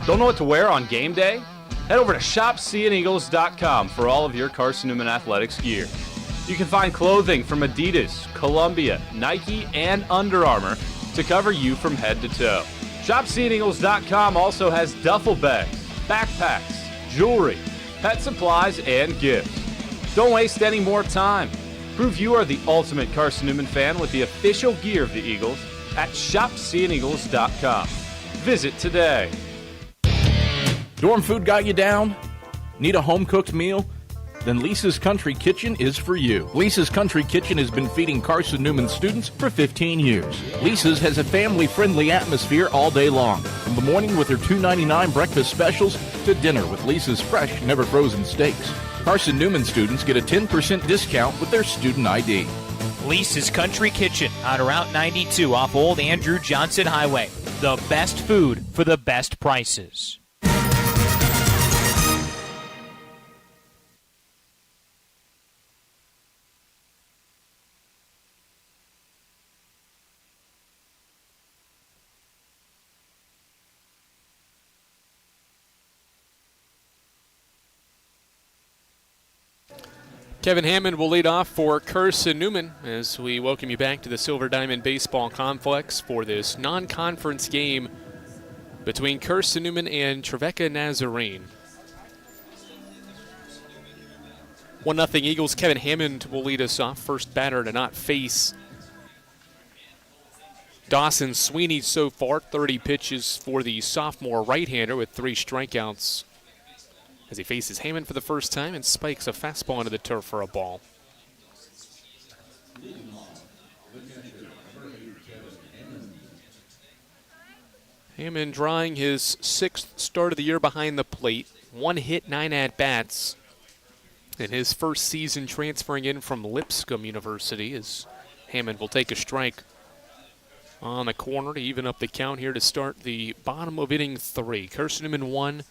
Don't know what to wear on game day? Head over to shopseeandeagles.com for all of your Carson-Newman athletics gear. You can find clothing from Adidas, Columbia, Nike, and Under Armour to cover you from head to toe. ShopSeeingEagles.com also has duffel bags, backpacks, jewelry, pet supplies, and gifts. Don't waste any more time. Prove you are the ultimate Carson-Newman fan with the official gear of the Eagles at ShopSeeingEagles.com. Visit today. Dorm food got you down? Need a home-cooked meal? Then Lisa's Country Kitchen is for you. Lisa's Country Kitchen has been feeding Carson-Newman students for 15 years. Lisa's has a family-friendly atmosphere all day long, from the morning with their $2.99 breakfast specials to dinner with Lisa's fresh, never-frozen steaks. Carson-Newman students get a 10% discount with their student ID. Lisa's Country Kitchen on Route 92 off Old Andrew Johnson Highway. The best food for the best prices. Kevin Hammond will lead off for Carson-Newman as we welcome you back to the Silver Diamond Baseball Complex for this non-conference game between Carson-Newman and Trevecca Nazarene. 1-0 Eagles. Kevin Hammond will lead us off. First batter to not face Dawson Sweeney so far. 30 pitches for the sophomore right-hander with 3 strikeouts as he faces Hammond for the first time and spikes a fastball into the turf for a ball. Hammond drawing his 6th start of the year behind the plate. 1 hit, 9 at-bats. In his first season transferring in from Lipscomb University, as Hammond will take a strike on the corner to even up the count here to start the bottom of inning 3. Carson-Newman 1.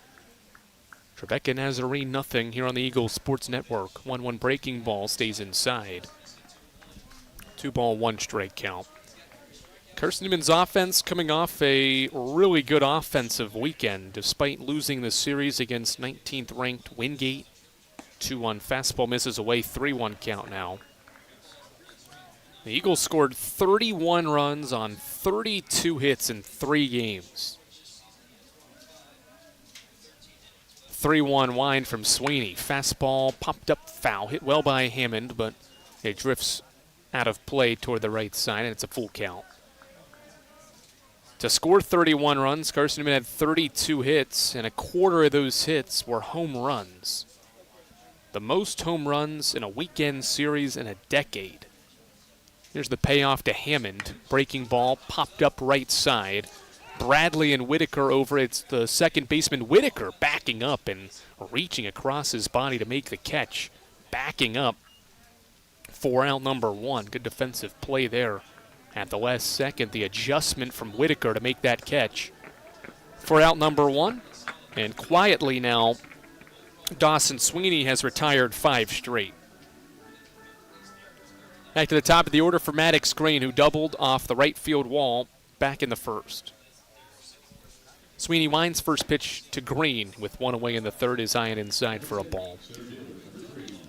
Trevecca Nazarene nothing here on the Eagles Sports Network. 1-1 breaking ball stays inside. 2-ball, 1 strike count. Carson-Newman's offense coming off a really good offensive weekend despite losing the series against 19th ranked Wingate. 2-1 fastball misses away, 3-1 count now. The Eagles scored 31 runs on 32 hits in 3 games. 3-1 wind from Sweeney. Fastball popped up foul. Hit well by Hammond, but it drifts out of play toward the right side, and it's a full count. To score 31 runs, Carson-Newman had 32 hits, and a quarter of those hits were home runs. The most home runs in a weekend series in a decade. Here's the payoff to Hammond. Breaking ball popped up right side. Bradley and Whitaker over. It's the second baseman Whitaker backing up and reaching across his body to make the catch. Backing up for out number 1. Good defensive play there at the last second. The adjustment from Whitaker to make that catch for out number 1. And quietly now, Dawson Sweeney has retired 5 straight. Back to the top of the order for Maddox Green, who doubled off the right field wall back in the first. Sweeney winds first pitch to Green with 1 away in the third, is eyeing inside for a ball.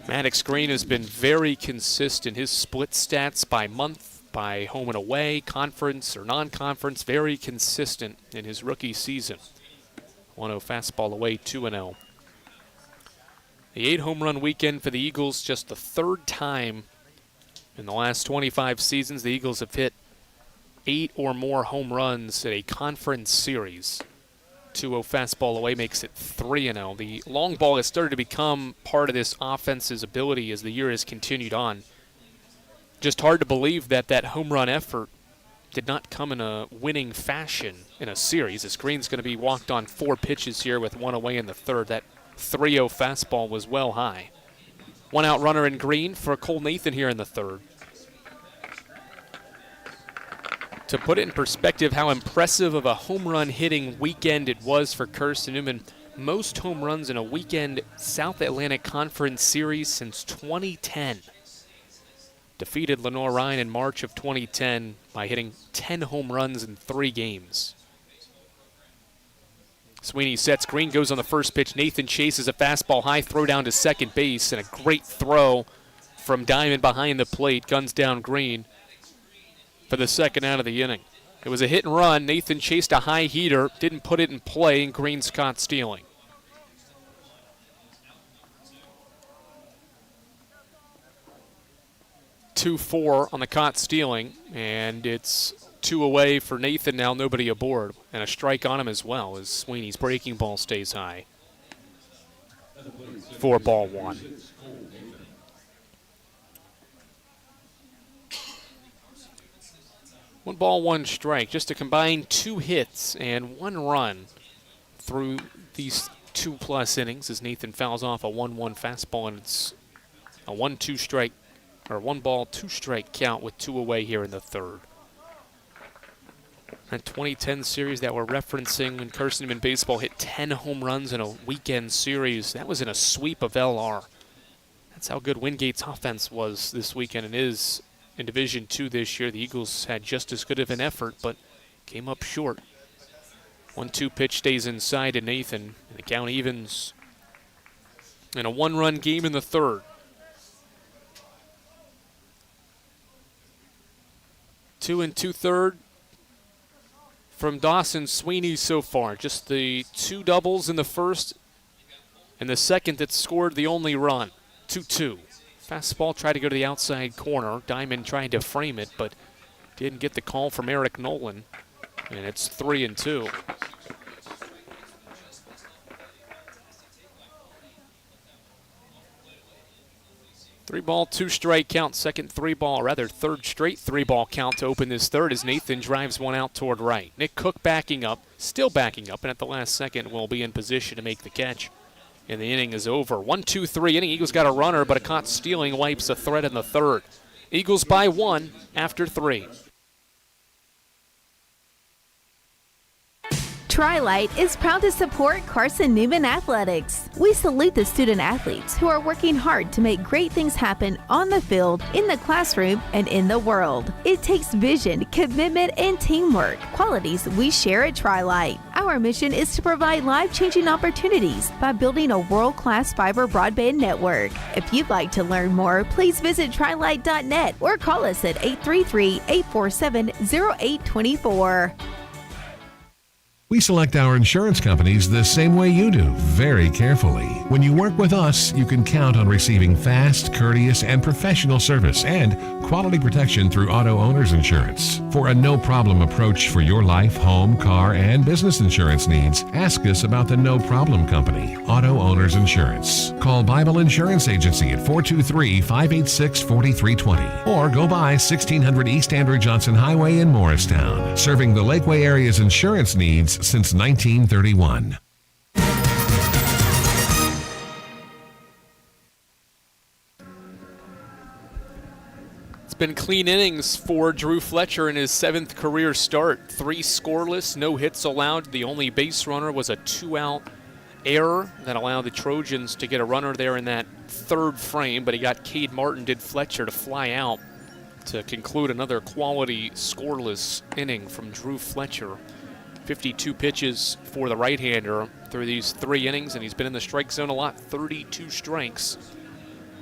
Maddox Green has been very consistent. His split stats by month, by home and away, conference or non-conference, very consistent in his rookie season. 1-0 fastball away, 2-0. The 8 home run weekend for the Eagles, just the 3rd time in the last 25 seasons the Eagles have hit 8 or more home runs in a conference series. 2-0 fastball away makes it 3-0. The long ball has started to become part of this offense's ability as the year has continued on. Just hard to believe that that home run effort did not come in a winning fashion in a series. As Green's going to be walked on 4 pitches here with 1 away in the third. That 3-0 fastball was well high. 1 out runner in Green for Cole Nathan here in the third. To put it in perspective how impressive of a home run hitting weekend it was for Carson-Newman, most home runs in a weekend South Atlantic Conference series since 2010. Defeated Lenore Ryan in March of 2010 by hitting 10 home runs in 3 games. Sweeney sets. Green goes on the first pitch. Nathan chases a fastball high, throw down to second base, and a great throw from Diamond behind the plate. Guns down Green for the second out of the inning. It was a hit and run. Nathan chased a high heater, didn't put it in play, and Green's caught stealing. 2-4 on the caught stealing, and it's 2 away for Nathan now, nobody aboard. And a strike on him as well as Sweeney's breaking ball stays high. 4-1. One ball, one strike, just to combine 2 hits and 1 run through these 2+ innings as Nathan fouls off a 1-1 fastball, and it's a 1-2 strike, or 1 ball, 2 strike count with 2 away here in the third. That 2010 series that we're referencing when Carson-Newman baseball hit 10 home runs in a weekend series, that was in a sweep of LR. That's how good Wingate's offense was this weekend and is in Division II this year. The Eagles had just as good of an effort, but came up short. 1-2 pitch stays inside to Nathan, and the count evens in a 1-run game in the third. 2 2/3 from Dawson Sweeney so far. Just the 2 doubles in the first, and the second that scored the only run. 2-2. Fastball tried to go to the outside corner. Diamond tried to frame it, but didn't get the call from Eric Nolan. And it's 3-2. Three ball, 2 strike count, third straight 3-ball count to open this third as Nathan drives one out toward right. Nick Cook backing up, still backing up, and at the last second will be in position to make the catch. And the inning is over. 1-2-3 inning. Eagles got a runner, but a caught stealing wipes a threat in the third. Eagles by 1 after 3. Tri-Light is proud to support Carson-Newman Athletics. We salute the student athletes who are working hard to make great things happen on the field, in the classroom, and in the world. It takes vision, commitment, and teamwork, qualities we share at Tri-Light. Our mission is to provide life-changing opportunities by building a world-class fiber broadband network. If you'd like to learn more, please visit trilight.net or call us at 833-847-0824. We select our insurance companies the same way you do, very carefully. When you work with us, you can count on receiving fast, courteous, and professional service and quality protection through Auto Owners Insurance. For a no-problem approach for your life, home, car, and business insurance needs, ask us about the No Problem Company, Auto Owners Insurance. Call Bible Insurance Agency at 423-586-4320 or go by 1600 East Andrew Johnson Highway in Morristown, serving the Lakeway area's insurance needs since 1931. It's been clean innings for Drew Fletcher in his 7th career start. 3 scoreless, no hits allowed. The only base runner was a 2-out error that allowed the Trojans to get a runner there in that 3rd frame, but he got Cade Martin, did Fletcher, to fly out to conclude another quality scoreless inning from Drew Fletcher. 52 pitches for the right-hander through these 3 innings, and he's been in the strike zone a lot, 32 strikes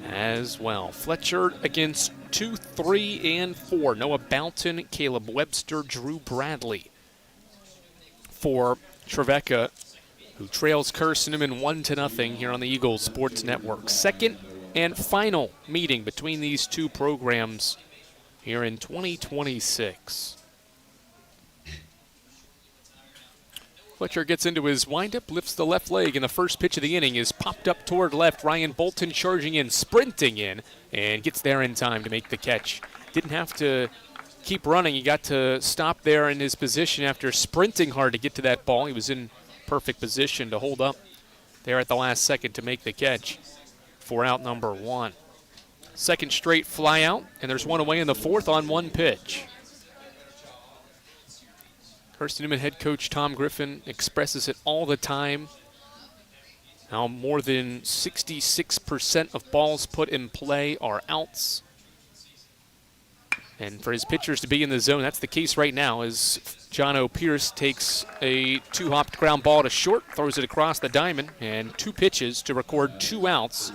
as well. Fletcher against 2, 3, and 4. Noah Bounton, Caleb Webster, Drew Bradley for Trevecca, who trails Carson-Newman 1-0 here on the Eagles Sports Network. Second and final meeting between these 2 programs here in 2026. Fletcher gets into his windup, lifts the left leg, and the first pitch of the inning is popped up toward left. Ryan Bolton charging in, sprinting in, and gets there in time to make the catch. Didn't have to keep running. He got to stop there in his position after sprinting hard to get to that ball. He was in perfect position to hold up there at the last second to make the catch for out number 1. Second straight fly out, and there's one away in the 4th on 1 pitch. Carson-Newman head coach Tom Griffin expresses it all the time, how more than 66% of balls put in play are outs. And for his pitchers to be in the zone, that's the case right now as John O'Pierce takes a 2-hopped ground ball to short, throws it across the diamond, and 2 pitches to record 2 outs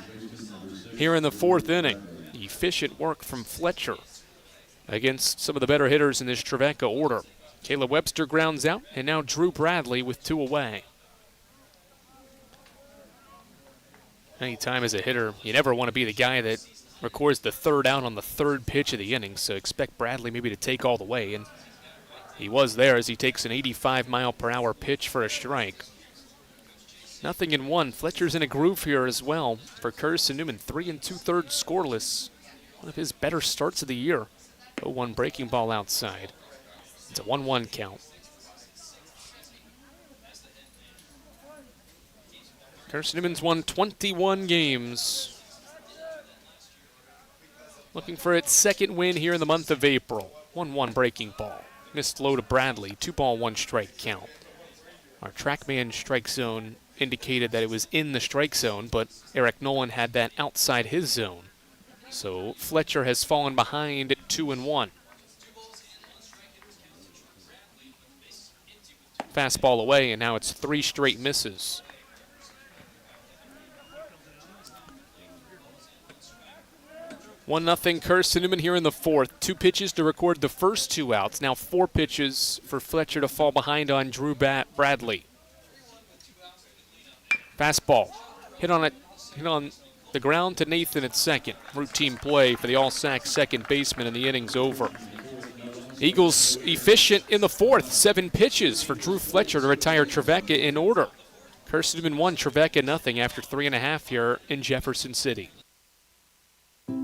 here in the 4th inning. Efficient work from Fletcher against some of the better hitters in this Trevecca order. Caleb Webster grounds out, and now Drew Bradley with 2 away. Anytime as a hitter, you never want to be the guy that records the 3rd out on the 3rd pitch of the inning, so expect Bradley maybe to take all the way, and he was there as he takes an 85-mile-per-hour pitch for a strike. 0-1. Fletcher's in a groove here as well for Carson-Newman. 3 2/3 scoreless. One of his better starts of the year. 0-1 breaking ball outside. It's a 1-1 count. Carson-Newman's won 21 games. Looking for its 2nd win here in the month of April. 1-1 breaking ball. Missed low to Bradley. 2-ball, 1-strike count. Our TrackMan strike zone indicated that it was in the strike zone, but Eric Nolan had that outside his zone. So Fletcher has fallen behind at 2-1. Fastball away, and now it's 3 straight misses. 1-0 Carson-Newman here in the 4th. 2 pitches to record the first 2 outs. Now 4 pitches for Fletcher to fall behind on Drew Bradley. Fastball. Hit on the ground to Nathan at second. Routine play for the all-sack second baseman, and the inning's over. Eagles efficient in the 4th. 7 pitches for Drew Fletcher to retire Trevecca in order. Carson-Newman 1, Trevecca 0 after 3.5 here in Jefferson City.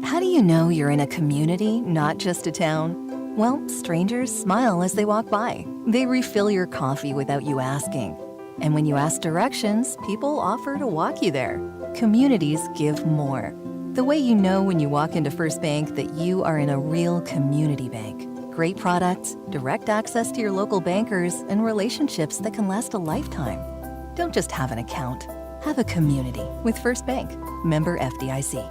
How do you know you're in a community, not just a town? Well, strangers smile as they walk by. They refill your coffee without you asking. And when you ask directions, people offer to walk you there. Communities give more. The way you know when you walk into First Bank that you are in a real community bank. Great products, direct access to your local bankers, and relationships that can last a lifetime. Don't just have an account. Have a community with First Bank. Member FDIC.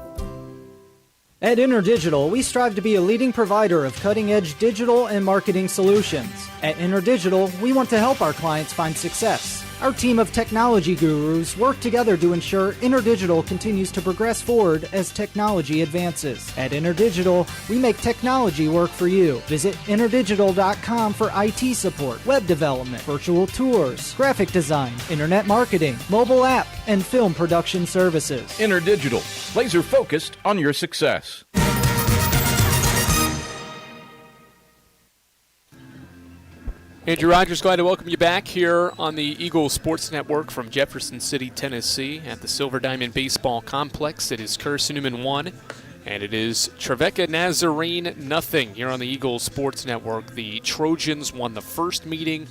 At InterDigital, we strive to be a leading provider of cutting-edge digital and marketing solutions. At InterDigital, we want to help our clients find success. Our team of technology gurus work together to ensure InterDigital continues to progress forward as technology advances. At InterDigital, we make technology work for you. Visit interdigital.com for IT support, web development, virtual tours, graphic design, internet marketing, mobile app, and film production services. InterDigital, laser focused on your success. Andrew Rogers, glad to welcome you back here on the Eagles Sports Network from Jefferson City, Tennessee at the Silver Diamond Baseball Complex. It is Carson-Newman 1, and it is Trevecca Nazarene 0 here on the Eagles Sports Network. The Trojans won the first meeting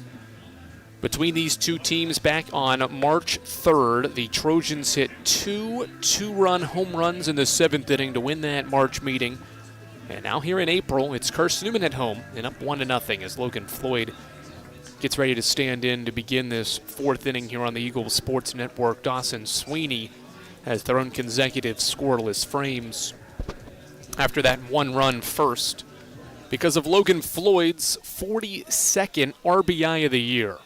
between these two teams back on March 3rd. The Trojans hit 2 two-run home runs in the 7th inning to win that March meeting. And now here in April, it's Carson-Newman at home and up 1-0 as Logan Floyd gets ready to stand in to begin this 4th inning here on the Eagles Sports Network. Dawson Sweeney has thrown consecutive scoreless frames after that 1-run first because of Logan Floyd's 42nd RBI of the year.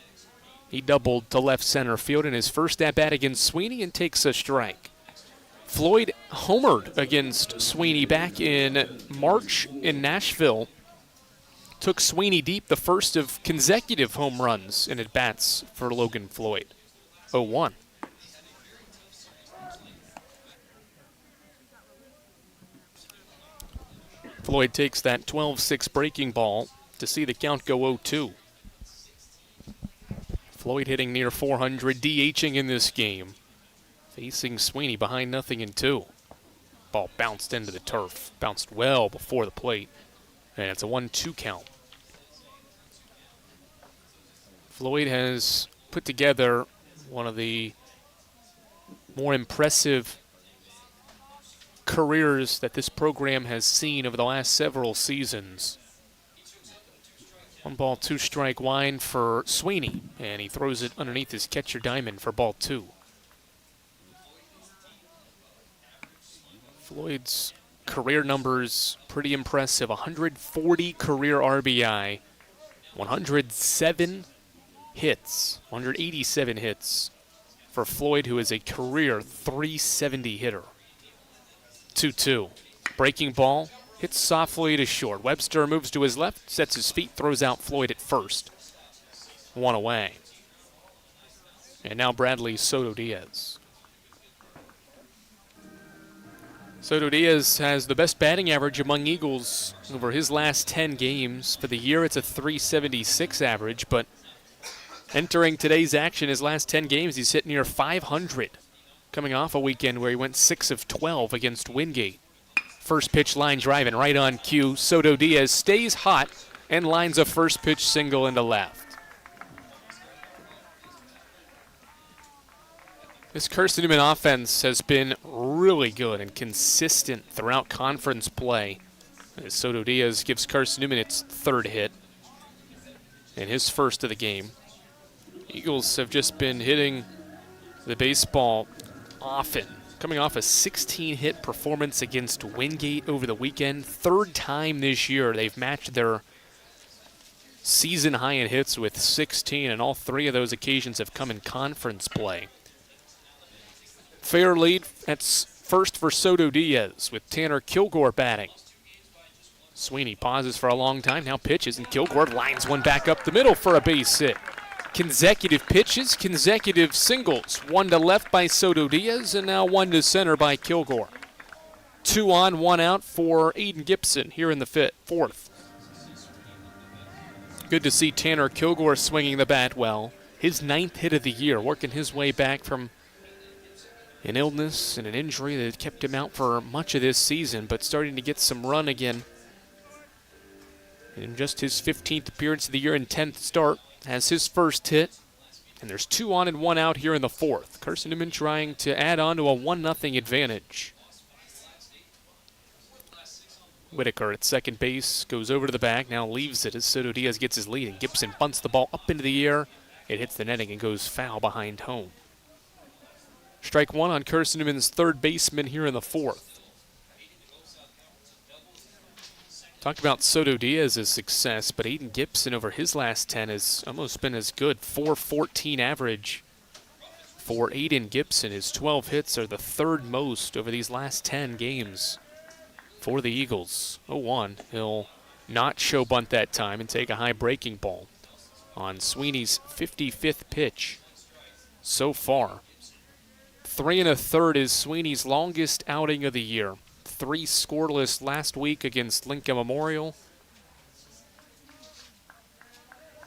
He doubled to left center field in his first at-bat against Sweeney and takes a strike. Floyd homered against Sweeney back in March in Nashville. Took Sweeney deep, the first of consecutive home runs in at-bats for Logan Floyd. 0-1. Floyd takes that 12-6 breaking ball to see the count go 0-2. Floyd hitting near 400, DHing in this game. Facing Sweeney behind 0-2. Ball bounced into the turf. Bounced well before the plate. And it's a 1-2 count. Floyd has put together one of the more impressive careers that this program has seen over the last several seasons. 1 ball, 2 strike line for Sweeney, and he throws it underneath his catcher diamond for ball 2. Floyd's career numbers pretty impressive. 140 career RBI, 107 hits, 187 hits for Floyd, who is a career 370 hitter. 2-2. Breaking ball, hits softly to short. Webster moves to his left, sets his feet, throws out Floyd at first. One away. And now Bradley Soto Diaz. Soto Diaz has the best batting average among Eagles over his last 10 games. For the year, it's a 376 average, but entering today's action, his last 10 games, he's hit near 500, coming off a weekend where he went 6 of 12 against Wingate. First pitch line drive and right on cue. Soto Diaz stays hot and lines a first pitch single into left. This Carson-Newman offense has been really good and consistent throughout conference play. As Soto Diaz gives Carson-Newman its third hit and his first of the game. Eagles have just been hitting the baseball often. Coming off a 16-hit performance against Wingate over the weekend. Third time this year they've matched their season high in hits with 16, and all three of those occasions have come in conference play. Fair lead at first for Soto Diaz with Tanner Kilgore batting. Sweeney pauses for a long time, now pitches, and Kilgore lines one back up the middle for a base hit. Consecutive pitches, consecutive singles. One to left by Soto Diaz, and now one to center by Kilgore. 2 on, 1 out for Aiden Gibson here in the fourth. Good to see Tanner Kilgore swinging the bat well. His 9th hit of the year, working his way back from an illness and an injury that kept him out for much of this season, but starting to get some run again. In just his 15th appearance of the year and 10th start, has his first hit, and there's 2 on and 1 out here in the fourth. Carson-Newman trying to add on to a 1-0 advantage. Whitaker at second base goes over to the bag, now leaves it as Soto Diaz gets his lead, and Gibson bunts the ball up into the air. It hits the netting and goes foul behind home. Strike one on Carson-Newman's third baseman here in the fourth. Talked about Soto Diaz's success, but Aiden Gibson over his last 10 has almost been as good. 4.14 average for Aiden Gibson. His 12 hits are the third most over these last 10 games for the Eagles. 0-1. He'll not show bunt that time and take a high breaking ball on Sweeney's 55th pitch so far. 3 1/3 is Sweeney's longest outing of the year. 3 scoreless last week against Lincoln Memorial.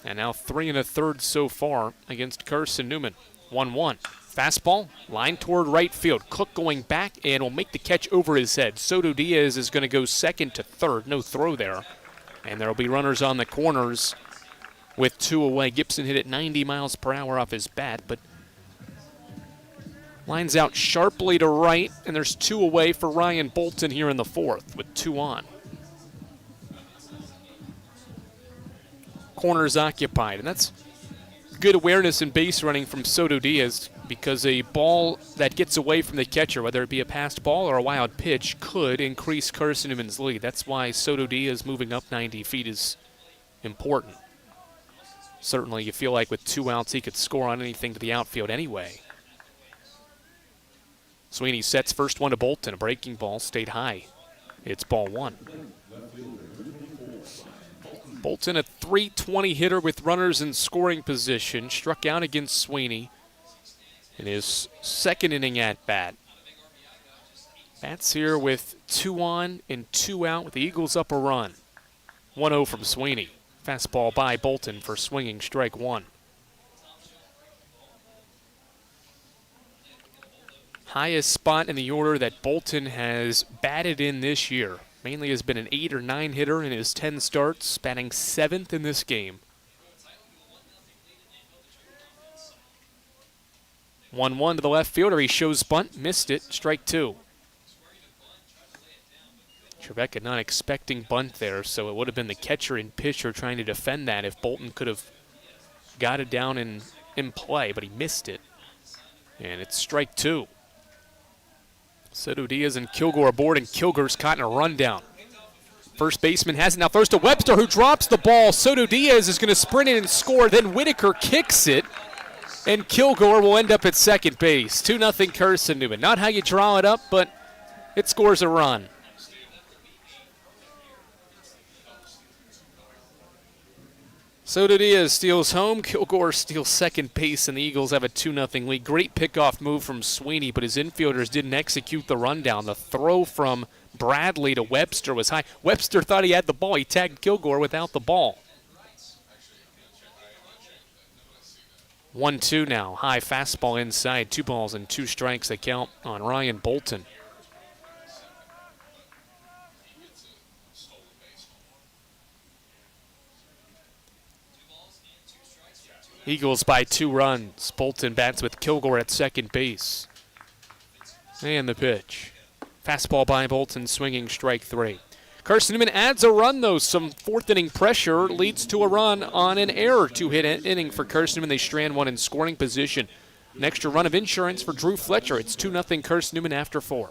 And now 3 1/3 so far against Carson-Newman. 1-1. Fastball, line toward right field. Cook going back and will make the catch over his head. Soto Diaz is going to go second to third. No throw there. And there will be runners on the corners with 2 away. Gibson hit it 90 miles per hour off his bat, but lines out sharply to right, and there's 2 away for Ryan Bolton here in the fourth with 2 on. Corners occupied, and that's good awareness and base running from Soto Diaz, because a ball that gets away from the catcher, whether it be a passed ball or a wild pitch, could increase Carson-Newman's lead. That's why Soto Diaz moving up 90 feet is important. Certainly you feel like with 2 outs he could score on anything to the outfield anyway. Sweeney sets first one to Bolton. A breaking ball stayed high. It's ball 1. Bolton, a .320 hitter with runners in scoring position, struck out against Sweeney in his second inning at bat. Bats here with 2 on and 2 out with the Eagles up a run. 1-0 from Sweeney. Fastball by Bolton for swinging strike 1. Highest spot in the order that Bolton has batted in this year. Mainly has been an 8 or 9 hitter in his 10 starts, batting 7th in this game. 1-1 to the left fielder. He shows bunt, missed it, strike 2. Trevecca not expecting bunt there, so it would have been the catcher and pitcher trying to defend that if Bolton could have got it down in play, but he missed it. And it's strike 2. Soto Diaz and Kilgore aboard, and Kilgore's caught in a rundown. First baseman has it now, throws to Webster, who drops the ball. Soto Diaz is going to sprint in and score, then Whitaker kicks it, and Kilgore will end up at second base. 2-0 Carson-Newman. Not how you draw it up, but it scores a run. Soto Diaz steals home. Kilgore steals second base, and the Eagles have a 2-0 lead. Great pickoff move from Sweeney, but his infielders didn't execute the rundown. The throw from Bradley to Webster was high. Webster thought he had the ball. He tagged Kilgore without the ball. 1-2 now. High fastball inside. 2 balls and 2 strikes that count on Ryan Bolton. Eagles by 2 runs. Bolton bats with Kilgore at second base. And the pitch. Fastball by Bolton, swinging, strike 3. Carson-Newman adds a run, though. Some fourth-inning pressure leads to a run on an error. 2-hit inning for Carson-Newman. They strand one in scoring position. An extra run of insurance for Drew Fletcher. It's 2-0 Carson-Newman after 4.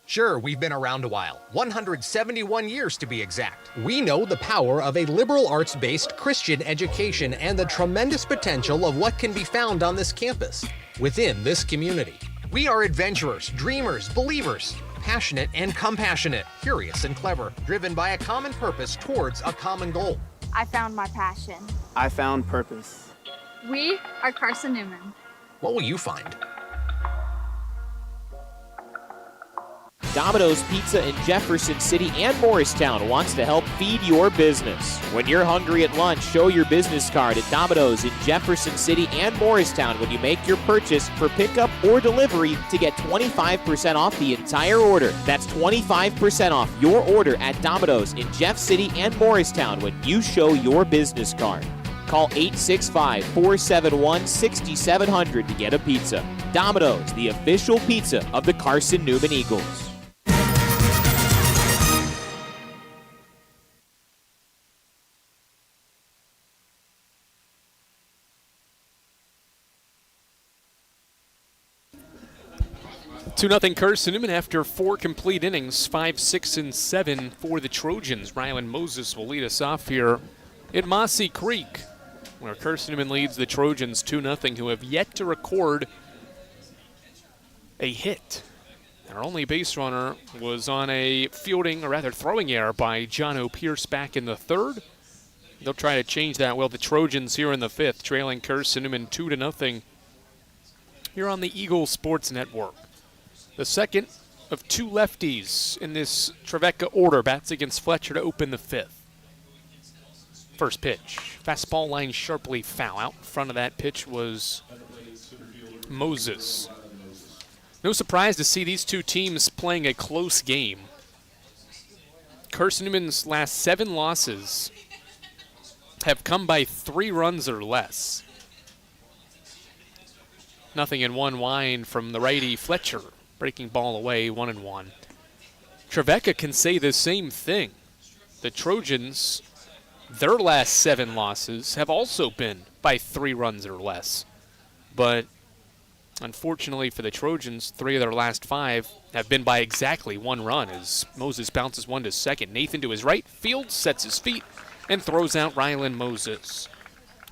Sure, we've been around a while, 171 years to be exact. We know the power of a liberal arts-based Christian education and the tremendous potential of what can be found on this campus, within this community. We are adventurers, dreamers, believers, passionate and compassionate, curious and clever, driven by a common purpose towards a common goal. I found my passion. I found purpose. We are Carson-Newman. What will you find? Domino's Pizza in Jefferson City and Morristown wants to help feed your business. When you're hungry at lunch, show your business card at Domino's in Jefferson City and Morristown when you make your purchase for pickup or delivery to get 25% off the entire order. That's 25% off your order at Domino's in Jeff City and Morristown when you show your business card. Call 865-471-6700 to get a pizza. Domino's, the official pizza of the Carson-Newman Eagles. Two 2-0 Carson-Newman after 4 complete innings, 5, 6, and 7 for the Trojans. Rylan Moses will lead us off here at Mossy Creek, where Carson-Newman leads the Trojans 2-0, who have yet to record a hit. Their only base runner was on a throwing error by John O'Pierce back in the 3rd. They'll try to change that. Well, the Trojans here in the 5th, trailing Carson-Newman 2-0 here on the Eagle Sports Network. The second of 2 lefties in this Trevecca order bats against Fletcher to open the 5th. First pitch, fastball line sharply foul. Out in front of that pitch was Moses. No surprise to see these 2 teams playing a close game. Carson-Newman's last 7 losses have come by 3 runs or less. Nothing in 1 wide from the righty Fletcher. Breaking ball away, 1-1. Trevecca can say the same thing. The Trojans, their last 7 losses have also been by 3 runs or less. But unfortunately for the Trojans, 3 of their last 5 have been by exactly 1 run as Moses bounces one to second. Nathan to his right, Field sets his feet and throws out Rylan Moses.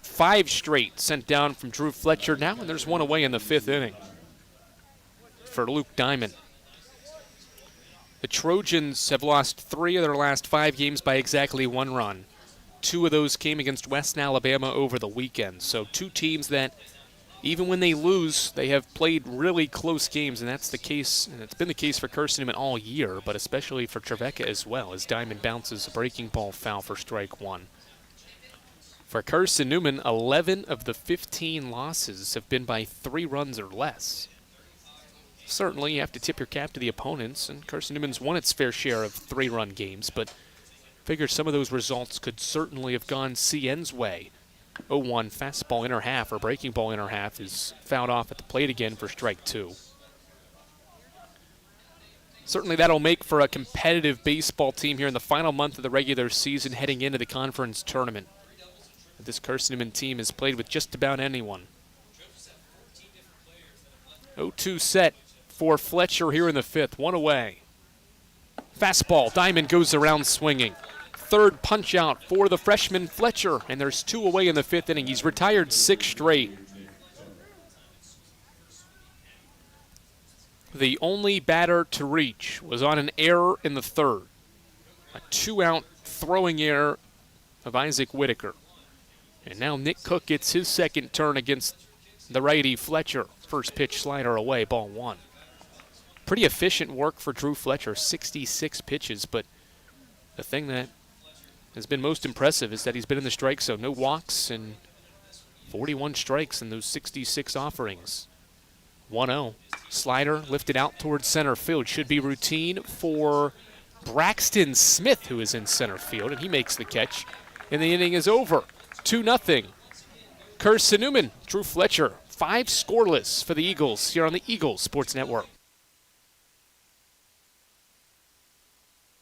5 straight sent down from Drew Fletcher now, and there's 1 away in the 5th inning for Luke Diamond. The Trojans have lost 3 of their last 5 games by exactly 1 run. 2 of those came against Western Alabama over the weekend. So 2 teams that, even when they lose, they have played really close games, and that's the case, and it's been the case for Carson-Newman all year, but especially for Trevecca as well, as Diamond bounces a breaking ball foul for strike 1. For Carson-Newman, 11 of the 15 losses have been by 3 runs or less. Certainly, you have to tip your cap to the opponents, and Carson-Newman's won its fair share of 3-run games, but figure some of those results could certainly have gone CN's way. 0-1 fastball inner half, or breaking ball inner half, is fouled off at the plate again for strike 2. Certainly that'll make for a competitive baseball team here in the final month of the regular season heading into the conference tournament. This Carson-Newman team has played with just about anyone. 0-2 set for Fletcher here in the fifth. One away. Fastball. Diamond goes around swinging. Third punch out for the freshman Fletcher, and there's 2 away in the fifth inning. He's retired 6 straight. The only batter to reach was on an error in the third. A 2-out throwing error of Isaac Whitaker. And now Nick Cook gets his second turn against the righty Fletcher. First pitch slider away, ball 1. Pretty efficient work for Drew Fletcher, 66 pitches, but the thing that has been most impressive is that he's been in the strike zone. No walks and 41 strikes in those 66 offerings. 1-0. Slider lifted out towards center field. Should be routine for Braxton Smith, who is in center field, and he makes the catch. And the inning is over. 2-0. Carson-Newman, Drew Fletcher, 5 scoreless for the Eagles here on the Eagles Sports Network.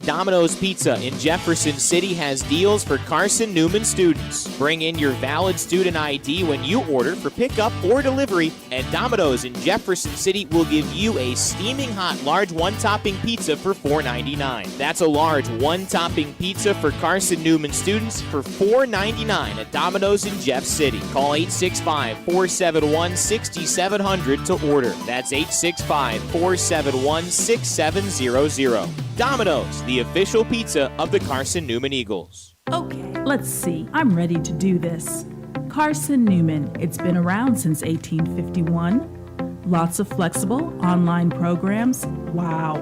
Domino's Pizza in Jefferson City has deals for Carson-Newman students. Bring in your valid student ID when you order for pickup or delivery, and Domino's in Jefferson City will give you a steaming hot large one-topping pizza for $4.99. That's a large one-topping pizza for Carson-Newman students for $4.99 at Domino's in Jeff City. Call 865-471-6700 to order. That's 865-471-6700. Domino's, the official pizza of the Carson-Newman Eagles. Okay, let's see. I'm ready to do this. Carson-Newman. It's been around since 1851. Lots of flexible online programs. Wow.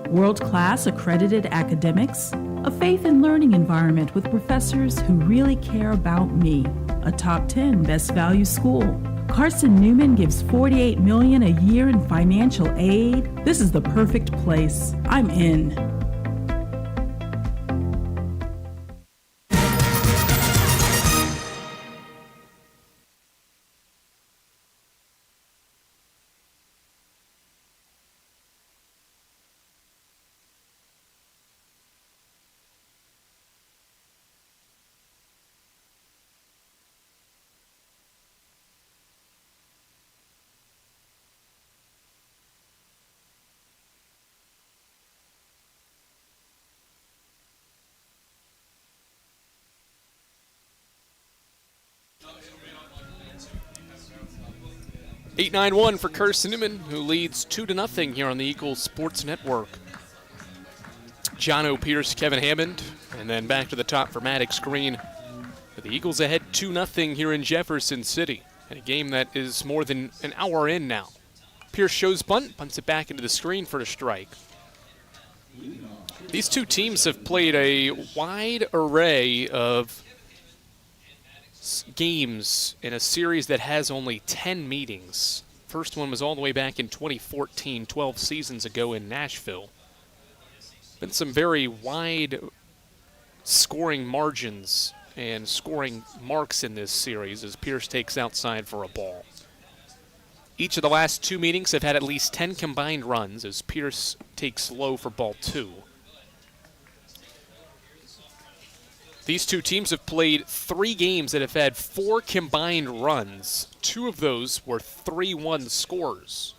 World-class accredited academics. A faith and learning environment with professors who really care about me. A top 10 best value school. Carson-Newman gives $48 million a year in financial aid. This is the perfect place. I'm in. (8-9-1) for Carson-Newman, who leads 2-0 here on the Eagles Sports Network. John O'Pierce, Kevin Hammond, and then back to the top for Maddox Green. The Eagles ahead 2-0 here in Jefferson City, in a game that is more than an hour in now. Pierce shows bunt, punts it back into the screen for a strike. These two teams have played a wide array of games in a series that has only 10 meetings. First one was all the way back in 2014, 12 seasons ago in Nashville. Been some very wide scoring margins and scoring marks in this series as Pierce takes outside for a ball. Each of the last 2 meetings have had at least 10 combined runs as Pierce takes low for ball 2. These two teams have played 3 games that have had 4 combined runs. 2 of those were 3-1 scores.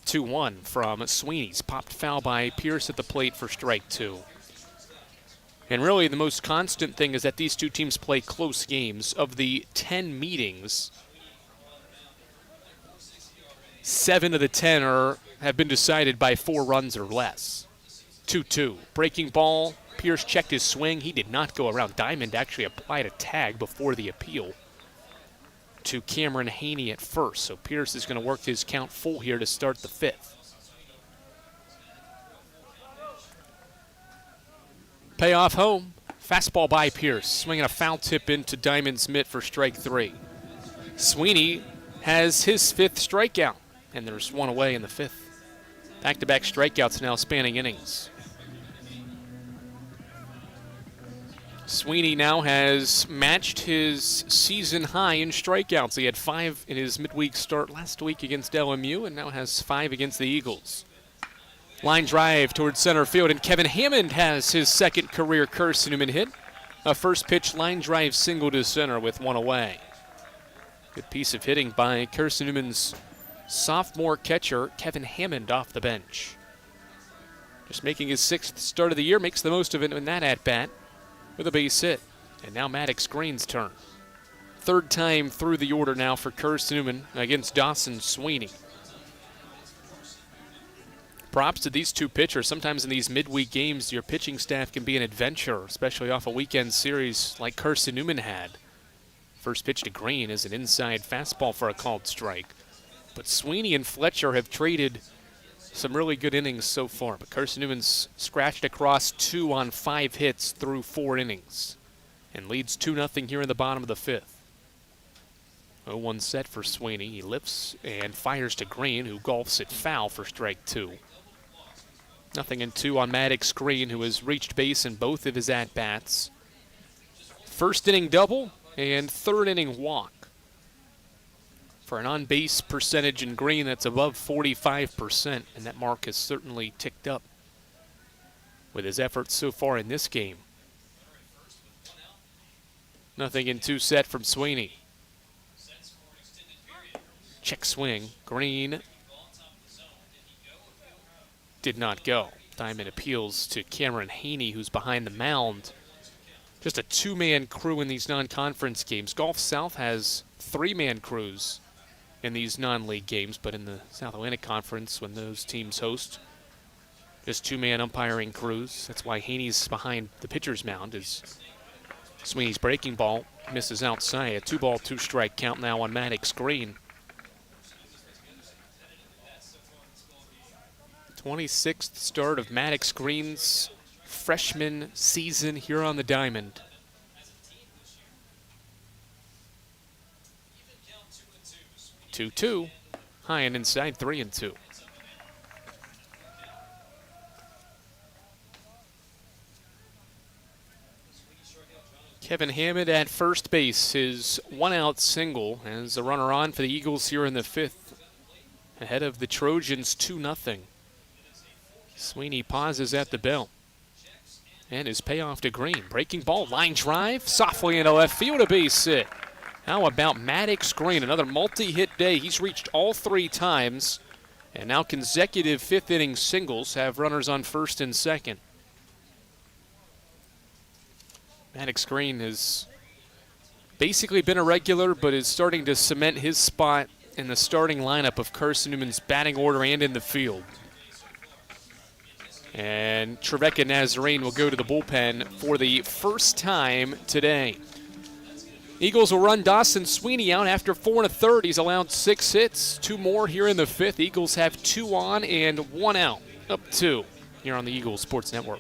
2-1 from Sweeney's popped foul by Pierce at the plate for strike 2. And really the most constant thing is that these two teams play close games. Of the 10 meetings, 7 of the 10 have been decided by 4 runs or less. 2-2. Breaking ball. Pierce checked his swing. He did not go around. Diamond actually applied a tag before the appeal to Cameron Haney at first. So Pierce is going to work his count full here to start the 5th. Payoff home. Fastball by Pierce. Swinging a foul tip into Diamond's mitt for strike 3. Sweeney has his 5th strikeout, and there's 1 away in the 5th. Back-to-back strikeouts now spanning innings. Sweeney now has matched his season high in strikeouts. He had 5 in his midweek start last week against LMU and now has 5 against the Eagles. Line drive towards center field, and Kevin Hammond has his 2nd career Carson-Newman hit. A first pitch line drive single to center with 1 away. Good piece of hitting by Carson-Newman's sophomore catcher Kevin Hammond off the bench. Just making his 6th start of the year, makes the most of it in that at-bat with a base hit. And now Maddox Green's turn. 3rd time through the order now for Carson-Newman against Dawson Sweeney. Props to these two pitchers. Sometimes in these midweek games, your pitching staff can be an adventure, especially off a weekend series like Carson-Newman had. First pitch to Green is an inside fastball for a called strike. But Sweeney and Fletcher have traded some really good innings so far. But Carson-Newman's scratched across 2 on 5 hits through 4 innings and leads 2-0 here in the bottom of the 5th. 0-1 set for Sweeney. He lifts and fires to Green, who golfs it foul for strike 2. 0-2 on Maddox Green, who has reached base in both of his at-bats. 1st inning double and 3rd inning walk. For an on-base percentage in Green, that's above 45%, and that mark has certainly ticked up with his efforts so far in this game. 0-2 set from Sweeney. Check swing. Green did not go. Diamond appeals to Cameron Haney, who's behind the mound. Just a 2-man crew in these non-conference games. Gulf South has 3-man crews in these non-league games, but in the South Atlantic Conference, when those teams host, just 2-man umpiring crews. That's why Haney's behind the pitcher's mound, as Sweeney's breaking ball misses outside. A 2-ball, 2-strike count now on Maddox Green. 26th start of Maddox Green's freshman season here on the diamond. Two, high and inside, 3-2. Kevin Hammond at first base, his 1-out single as a runner on for the Eagles here in the 5th, ahead of the Trojans 2-0. Sweeney pauses at the bell. And his payoff to Green. Breaking ball, line drive, softly into left field, a base hit. How about Maddox Green? Another multi-hit day. He's reached all 3 times. And now consecutive 5th inning singles have runners on 1st and 2nd. Maddox Green has basically been a regular, but is starting to cement his spot in the starting lineup of Carson-Newman's batting order and in the field. And Trevecca Nazarene will go to the bullpen for the first time today. Eagles will run Dawson Sweeney out after 4 1/3. He's allowed 6 hits, 2 more here in the 5th. Eagles have 2 on and 1 out. Up 2 here on the Eagles Sports Network.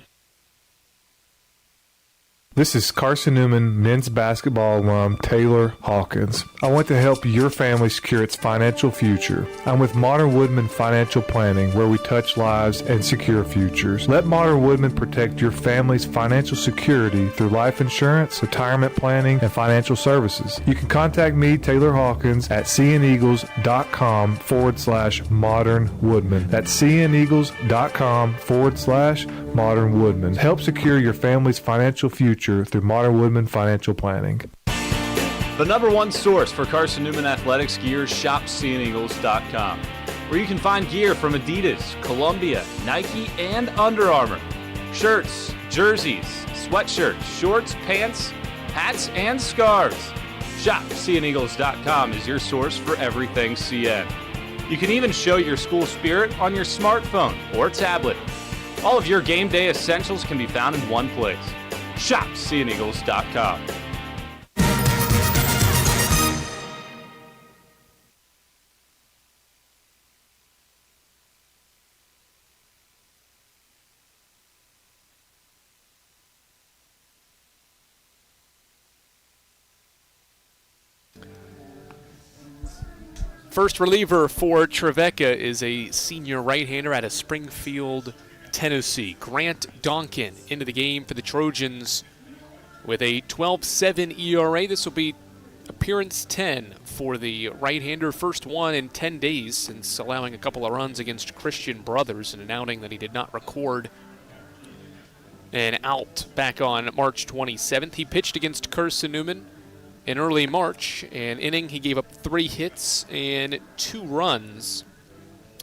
This is Carson-Newman men's basketball alum Taylor Hawkins. I want to help your family secure its financial future. I'm with Modern Woodman Financial Planning, where we touch lives and secure futures. Let Modern Woodman protect your family's financial security through life insurance, retirement planning, and financial services. You can contact me, Taylor Hawkins, at cneagles.com/Modern Woodman. That's cneagles.com/Modern Woodman. Help secure your family's financial future through Modern Woodman Financial Planning. The #1 source for Carson-Newman athletics gear, shopseeandeagles.com, where you can find gear from Adidas, Columbia, Nike, and Under Armour. Shirts, jerseys, sweatshirts, shorts, pants, hats, and scarves. Shopseeandeagles.com is your source for everything CN. You can even show your school spirit on your smartphone or tablet. All of your game day essentials can be found in one place. ShopSeeAndEagles.com. First reliever for Trevecca is a senior right-hander out of Springfield, Tennessee. Grant Donkin into the game for the Trojans with a 12-7 ERA. This will be appearance 10 for the right-hander. First one in 10 days since allowing a couple of runs against Christian Brothers in an outing that he did not record an out back on March 27th. He pitched against Carson-Newman in early March. An inning, he gave up 3 hits and 2 runs.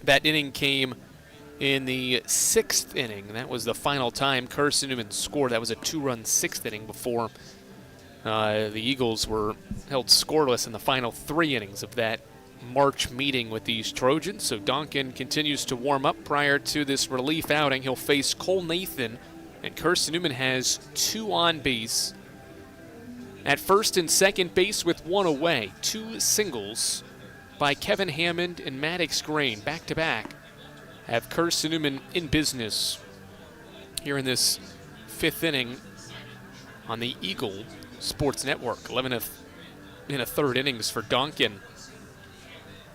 That inning came in the 6th inning. That was the final time Carson-Newman scored. That was a 2-run 6th inning before the Eagles were held scoreless in the final 3 innings of that March meeting with these Trojans. So Donkin continues to warm up prior to this relief outing. He'll face Cole Nathan, and Carson-Newman has 2 on base. At first and second base with 1 away, 2 singles by Kevin Hammond and Maddox Grain back-to-back have Carson-Newman in business here in this 5th inning on the Eagle Sports Network. 11 and a third innings for Donkin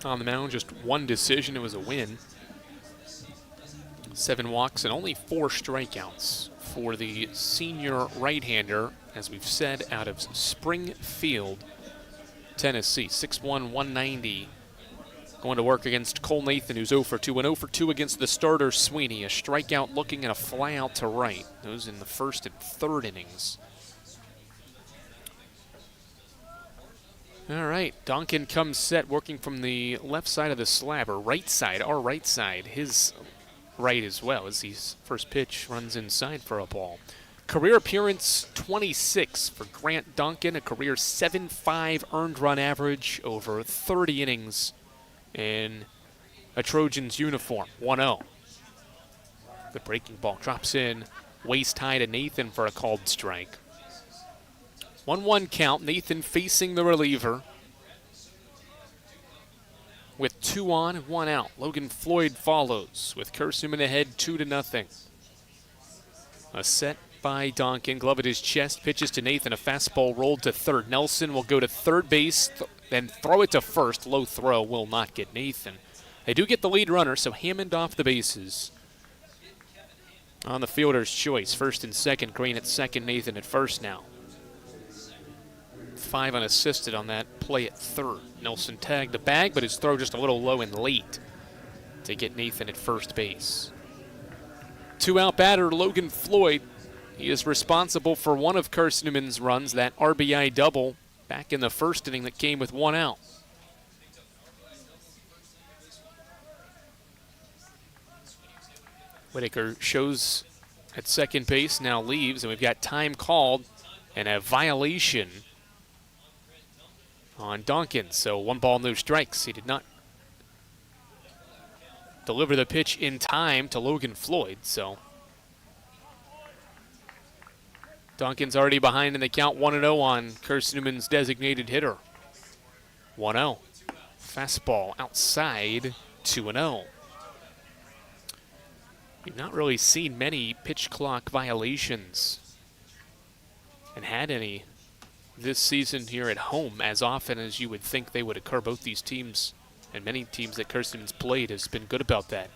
on the mound. Just 1 decision. It was a win. 7 walks and only 4 strikeouts for the senior right-hander, as we've said, out of Springfield, Tennessee. 6'1", 190. Going to work against Cole Nathan, who's 0 for 2, and 0 for 2 against the starter, Sweeney. A strikeout looking and a fly out to right. Those in the 1st and 3rd innings. All right, Donkin comes set, working from the left side of the slab, or right side, our right side. His right as well, as his first pitch runs inside for a ball. Career appearance 26 for Grant Donkin, a career 7.5 earned run average over 30 innings in a Trojans uniform. 1-0. The breaking ball drops in waist high to Nathan for a called strike. 1-1 count. Nathan facing the reliever with 2 on and 1 out. Logan Floyd follows with Carson-Newman ahead 2-0. A set by Donkin. Glove at his chest. Pitches to Nathan. A fastball rolled to third. Nelson will go to third base, then throw it to first. Low throw will not get Nathan. They do get the lead runner, so Hammond off the bases. On the fielder's choice. First and second. Green at second. Nathan at first now. 5 unassisted on that play at third. Nelson tagged the bag, but his throw just a little low and late to get Nathan at first base. 2 out batter, Logan Floyd. He is responsible for one of Carson-Newman's runs, that RBI double back in the 1st inning that came with 1 out. Whitaker shows at second base, now leaves, and we've got time called and a violation on Donkin. So 1 ball, no strikes. He did not deliver the pitch in time to Logan Floyd. So Donkin's already behind in the count. 1-0 on Carson-Newman's designated hitter. 1-0. Fastball outside. 2-0. We've not really seen many pitch clock violations and had any this season here at home as often as you would think they would occur. Both these teams and many teams that Carson-Newman's played has been good about that.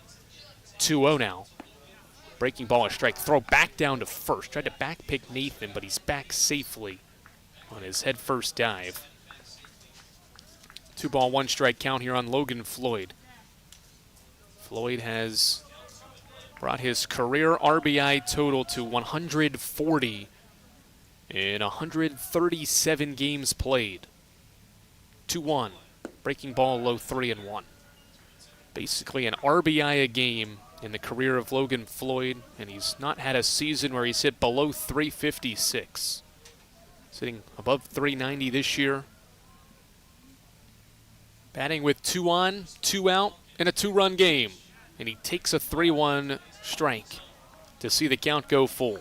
2-0 now. Breaking ball, a strike. Throw back down to first. Tried to back pick Nathan, but he's back safely on his head first dive. 2 ball, 1 strike count here on Logan Floyd. Floyd has brought his career RBI total to 140 in 137 games played. 2-1. Breaking ball, low 3-1. Basically an RBI a game in the career of Logan Floyd, and he's not had a season where he's hit below 356. Sitting above 390 this year. Batting with 2 on, 2 out, in a 2-run game. And he takes a 3-1 strike to see the count go full.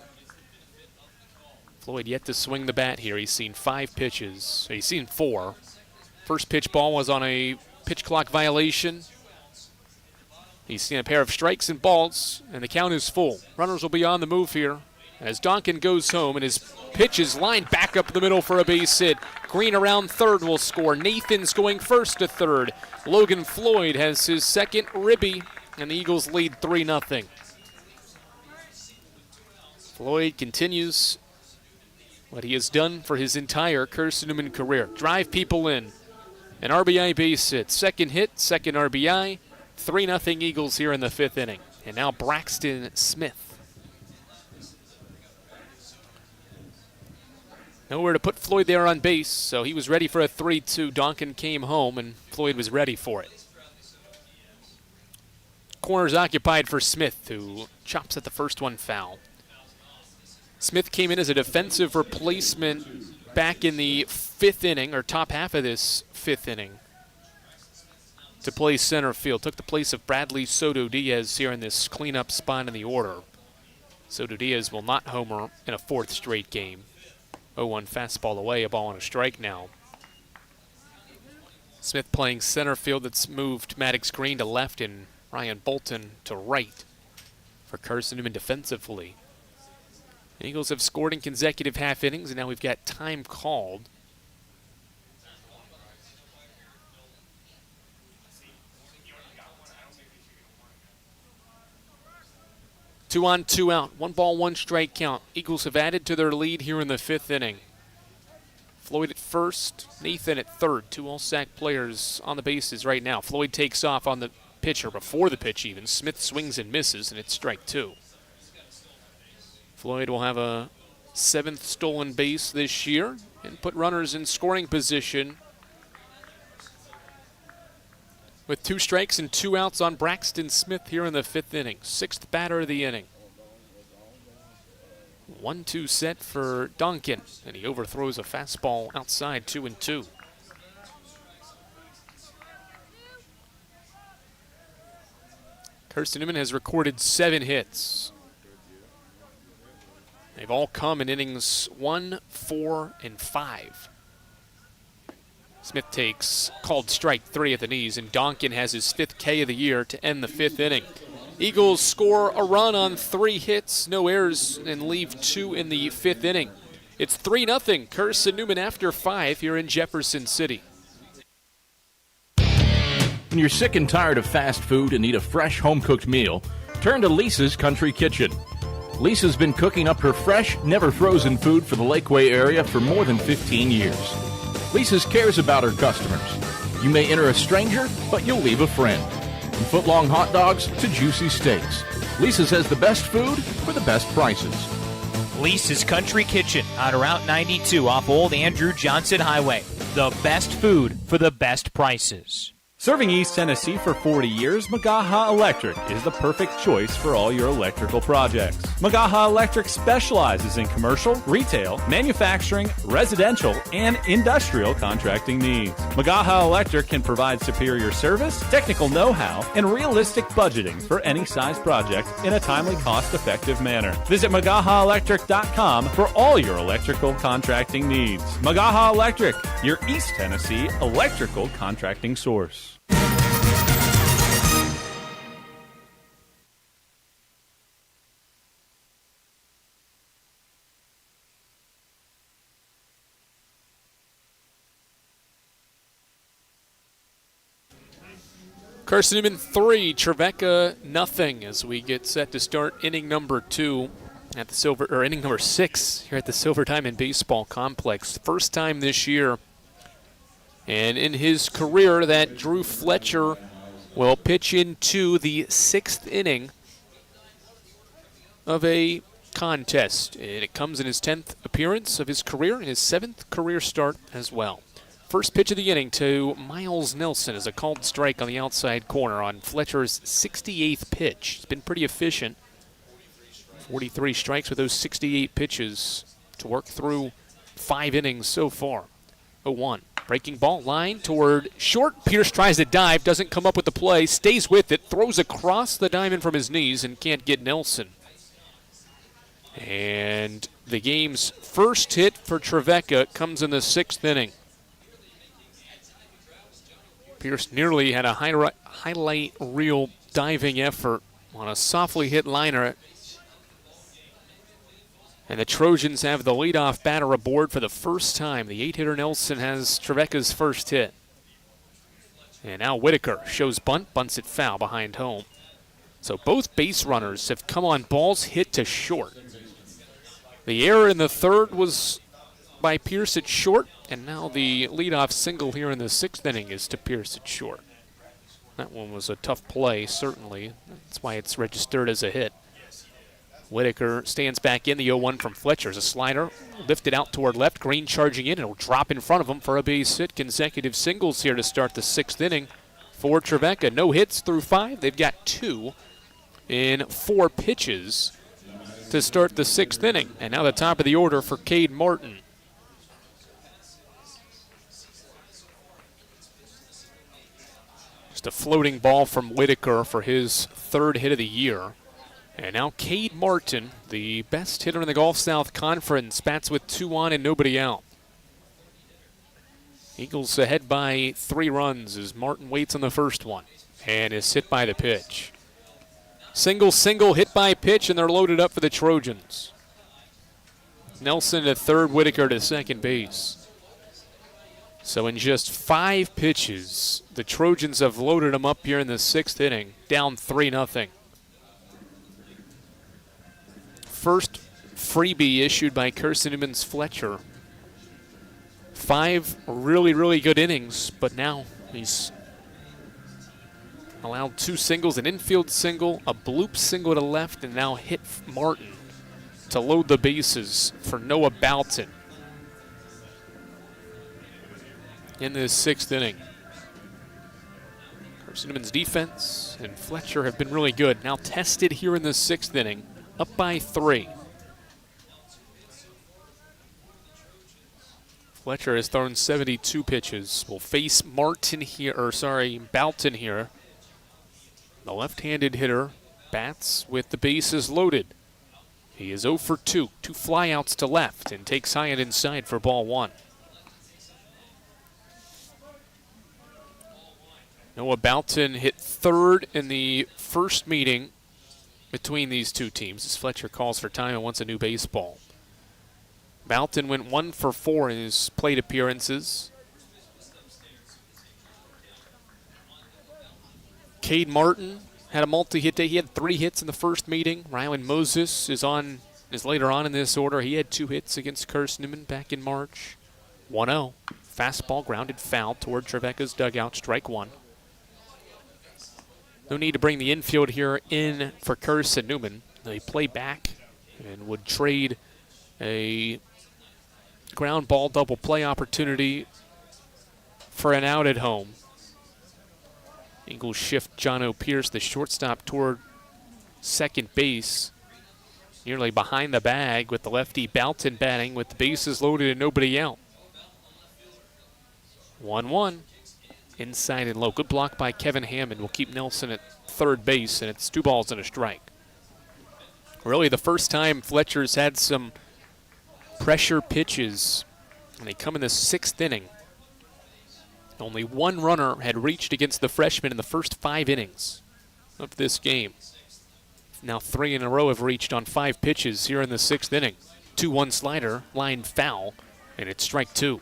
Floyd yet to swing the bat here. He's seen 5 pitches. He's seen 4. First pitch ball was on a pitch clock violation. He's seen a pair of strikes and balls, and the count is full. Runners will be on the move here as Donkin goes home, and his pitch is lined back up the middle for a base hit. Green around third will score. Nathan's going first to third. Logan Floyd has his second ribby, and the Eagles lead 3-0. Floyd continues what he has done for his entire Carson-Newman career. Drive people in. An RBI base hit. Second hit, second RBI. 3-0 Eagles here in the 5th inning. And now Braxton Smith. Nowhere to put Floyd there on base, so he was ready for a 3-2. Donkin came home, and Floyd was ready for it. Corner's occupied for Smith, who chops at the first one foul. Smith came in as a defensive replacement back in the fifth inning, or top half of this fifth inning, to play center field. Took the place of Bradley Soto Diaz here in this cleanup spot in the order. Soto Diaz will not homer in a fourth straight game. 0-1 fastball away, a ball and a strike now. Smith playing center field. That's moved Maddox Green to left and Ryan Bolton to right for Carson-Newman defensively. The Eagles have scored in consecutive half innings, and now we've got time called. Two on, two out. 1 ball, 1 strike count. Eagles have added to their lead here in the fifth inning. Floyd at first, Nathan at third. 2 all-sack players on the bases right now. Floyd takes off on the pitcher before the pitch even. Smith swings and misses, and it's strike 2. Floyd will have a 7th stolen base this year and put runners in scoring position with 2 strikes and 2 outs on Braxton Smith here in the fifth inning. 6th batter of the inning. 1-2 set for Donkin, and he overthrows a fastball outside 2-2. Carson-Newman has recorded 7 hits. They've all come in innings 1, 4, and 5. Smith takes called strike 3 at the knees, and Donkin has his 5th K of the year to end the fifth inning. Eagles score a run on 3 hits, no errors, and leave 2 in the fifth inning. It's 3-0 Carson-Newman after 5 here in Jefferson City. When you're sick and tired of fast food and need a fresh home-cooked meal, turn to Lisa's Country Kitchen. Lisa's been cooking up her fresh, never-frozen food for the Lakeway area for more than 15 years. Lisa's cares about her customers. You may enter a stranger, but you'll leave a friend. From foot-long hot dogs to juicy steaks, Lisa's has the best food for the best prices. Lisa's Country Kitchen on Route 92 off Old Andrew Johnson Highway. The best food for the best prices. Serving East Tennessee for 40 years, Magaha Electric is the perfect choice for all your electrical projects. Magaha Electric specializes in commercial, retail, manufacturing, residential, and industrial contracting needs. Magaha Electric can provide superior service, technical know-how, and realistic budgeting for any size project in a timely, cost-effective manner. Visit MagahaElectric.com for all your electrical contracting needs. Magaha Electric, your East Tennessee electrical contracting source. Carson-Newman 3, Trevecca nothing as we get set to start inning number 2 at the inning number 6 here at the Silver Diamond Baseball Complex. First time this year, and in his career, that Drew Fletcher will pitch into the 6th inning of a contest, and it comes in his 10th appearance of his career and his 7th career start as well. First pitch of the inning to Miles Nelson is a called strike on the outside corner on Fletcher's 68th pitch. He's been pretty efficient. 43 strikes with those 68 pitches to work through 5 innings so far. 0-1. Breaking ball line toward short. Pierce tries to dive, doesn't come up with the play, stays with it, throws across the diamond from his knees and can't get Nelson. And the game's first hit for Trevecca comes in the 6th inning. Pierce nearly had a highlight reel diving effort on a softly hit liner. And the Trojans have the leadoff batter aboard for the first time. The 8-hitter Nelson has Trevecca's first hit. And now Whitaker shows bunt, bunts it foul behind home. So both base runners have come on balls hit to short. The error in the 3rd was by Pierce at short, and now the leadoff single here in the 6th inning is to Pierce at short. That one was a tough play, certainly. That's why it's registered as a hit. Whitaker stands back in. The 0-1 from Fletcher's a slider. Lifted out toward left. Green charging in. It'll drop in front of him for a base hit. Consecutive singles here to start the 6th inning for Trevecca. No hits through 5. They've got 2 in 4 pitches to start the 6th inning. And now the top of the order for Cade Martin. Just a floating ball from Whitaker for his 3rd hit of the year. And now Cade Martin, the best hitter in the Gulf South Conference, bats with 2 on and nobody out. Eagles ahead by 3 runs as Martin waits on the first one and is hit by the pitch. Single, hit by pitch, and they're loaded up for the Trojans. Nelson to third, Whitaker to second base. So in just 5 pitches, the Trojans have loaded them up here in the 6th inning, down 3-0. First freebie issued by Carson-Newman's Fletcher. 5 really, really good innings, but now he's allowed 2 singles, an infield single, a bloop single to left, and now hit Martin to load the bases for Noah Boughton in this 6th inning. Carson-Newman's defense and Fletcher have been really good. Now tested here in the 6th inning, up by 3. Fletcher has thrown 72 pitches. Will face Boughton here. The left-handed hitter bats with the bases loaded. He is 0 for 2. 2 flyouts to left and takes high and inside for ball 1. Noah Boughton hit 3rd in the first meeting between these 2 teams as Fletcher calls for time and wants a new baseball. Boughton went 1 for 4 in his plate appearances. Cade Martin had a multi-hit day. He had 3 hits in the first meeting. Rylan Moses is later on in this order. He had 2 hits against Carson-Newman back in March. 1-0. Fastball grounded foul toward Trevecca's dugout. Strike 1. No need to bring the infield here in for Carson-Newman. They play back and would trade a ground ball double play opportunity for an out at home. Eagles shift John O'Pierce, the shortstop, toward second base, nearly behind the bag with the lefty Boughton batting with the bases loaded and nobody out. 1-1. Inside and low. Good block by Kevin Hammond. Will keep Nelson at third base, and it's 2 balls and a strike. Really the first time Fletcher's had some pressure pitches, and they come in the 6th inning. Only 1 runner had reached against the freshman in the first 5 innings of this game. Now 3 in a row have reached on 5 pitches here in the 6th inning. 2-1 slider, line foul, and it's strike 2.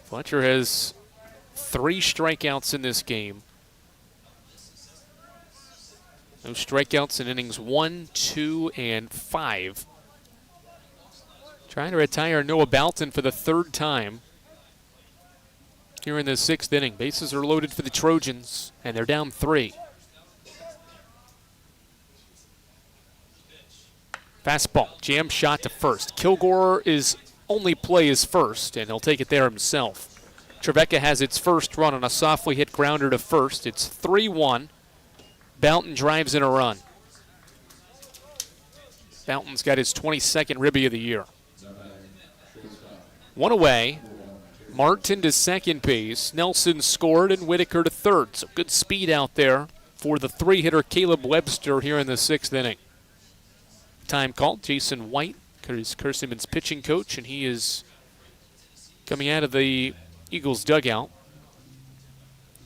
Fletcher has 3 strikeouts in this game. No strikeouts in innings 1, 2, and 5. Trying to retire Noah Boughton for the 3rd time here in the 6th inning. Bases are loaded for the Trojans, and they're down 3. Fastball, jam shot to first. Kilgore is only play is first, and he'll take it there himself. Trevecca has its first run on a softly hit grounder to first. It's 3-1. Boughton drives in a run. Boughton's got his 22nd ribby of the year. 1 away. Martin to second base. Nelson scored and Whitaker to third. So good speed out there for the 3-hitter Caleb Webster here in the 6th inning. Time called. Jason White is Carson-Newman's pitching coach, and he is coming out of the Eagles dugout.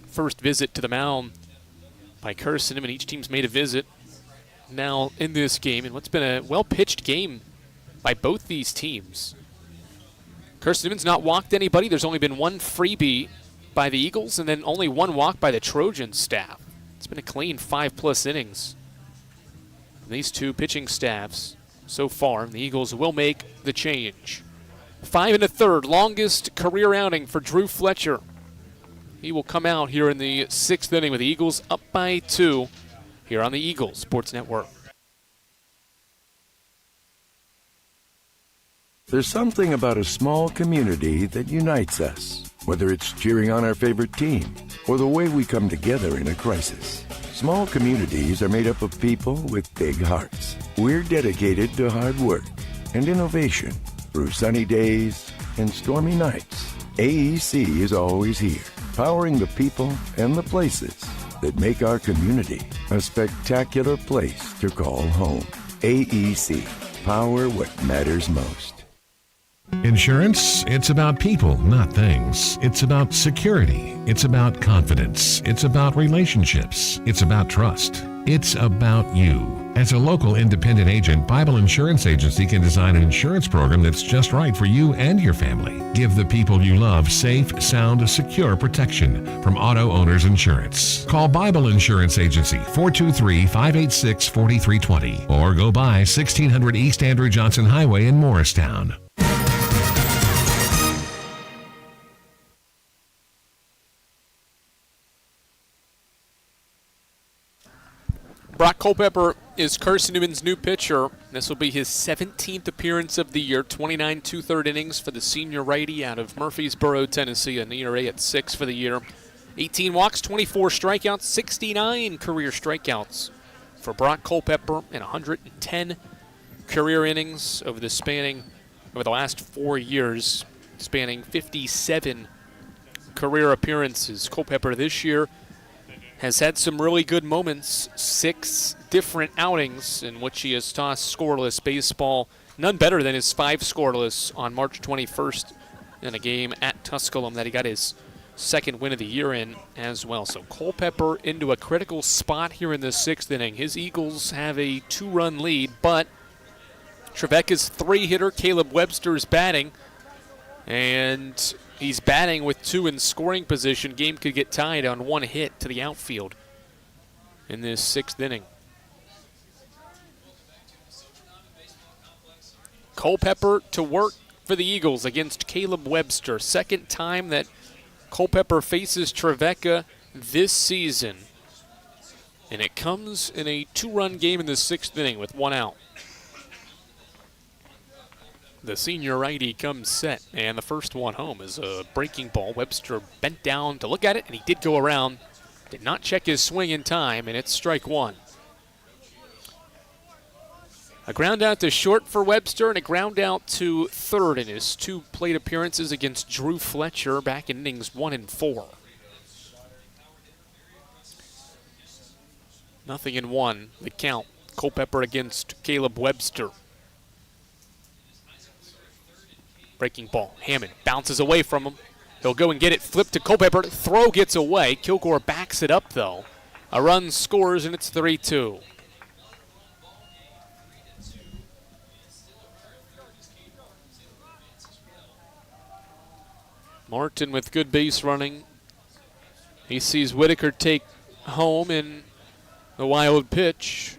First visit to the mound by Carson-Newman. Each team's made a visit now in this game, and what's been a well-pitched game by both these teams. Carson-Newman's not walked anybody. There's only been 1 freebie by the Eagles, and then only 1 walk by the Trojan staff. It's been a clean 5+ innings. These 2 pitching staffs so far, and the Eagles will make the change. 5 1/3, longest career outing for Drew Fletcher. He will come out here in the 6th inning with the Eagles up by 2 here on the Eagles Sports Network. There's something about a small community that unites us, whether it's cheering on our favorite team or the way we come together in a crisis. Small communities are made up of people with big hearts. We're dedicated to hard work and innovation through sunny days and stormy nights. AEC is always here, powering the people and the places that make our community a spectacular place to call home. AEC, power what matters most. Insurance, it's about people, not things. It's about security. It's about confidence. It's about relationships. It's about trust. It's about you. As a local independent agent, Bible Insurance Agency can design an insurance program that's just right for you and your family. Give the people you love safe, sound, secure protection from Auto Owners Insurance. Call Bible Insurance Agency 423-586-4320 or go by 1600 East Andrew Johnson Highway in Morristown. Brock Culpepper is Carson-Newman's new pitcher. This will be his 17th appearance of the year, 29 2/3 innings for the senior righty out of Murfreesboro, Tennessee, an ERA at 6 for the year. 18 walks, 24 strikeouts, 69 career strikeouts for Brock Culpepper and 110 career innings over the last 4 years, spanning 57 career appearances. Culpepper this year has had some really good moments, 6 different outings in which he has tossed scoreless baseball, none better than his 5 scoreless on March 21st in a game at Tusculum that he got his 2nd win of the year in as well. So Culpepper into a critical spot here in the 6th inning. His Eagles have a 2-run lead, but Trevecca's 3-hitter Caleb Webster is batting, and he's batting with 2 in scoring position. Game could get tied on 1 hit to the outfield in this 6th inning. Culpepper to work for the Eagles against Caleb Webster. 2nd time that Culpepper faces Trevecca this season. And it comes in a 2-run game in the 6th inning with 1 out. The senior righty comes set, and the first one home is a breaking ball. Webster bent down to look at it, and he did go around. Did not check his swing in time, and it's strike 1. A ground out to short for Webster, and a ground out to third in his 2 plate appearances against Drew Fletcher back in innings 1 and 4. 0-1, the count. Culpepper against Caleb Webster. Breaking ball. Hammond bounces away from him. He'll go and get it. Flip to Culpepper. Throw gets away. Kilgore backs it up, though. A run scores, and it's 3-2. Martin with good base running. He sees Whitaker take home in the wild pitch.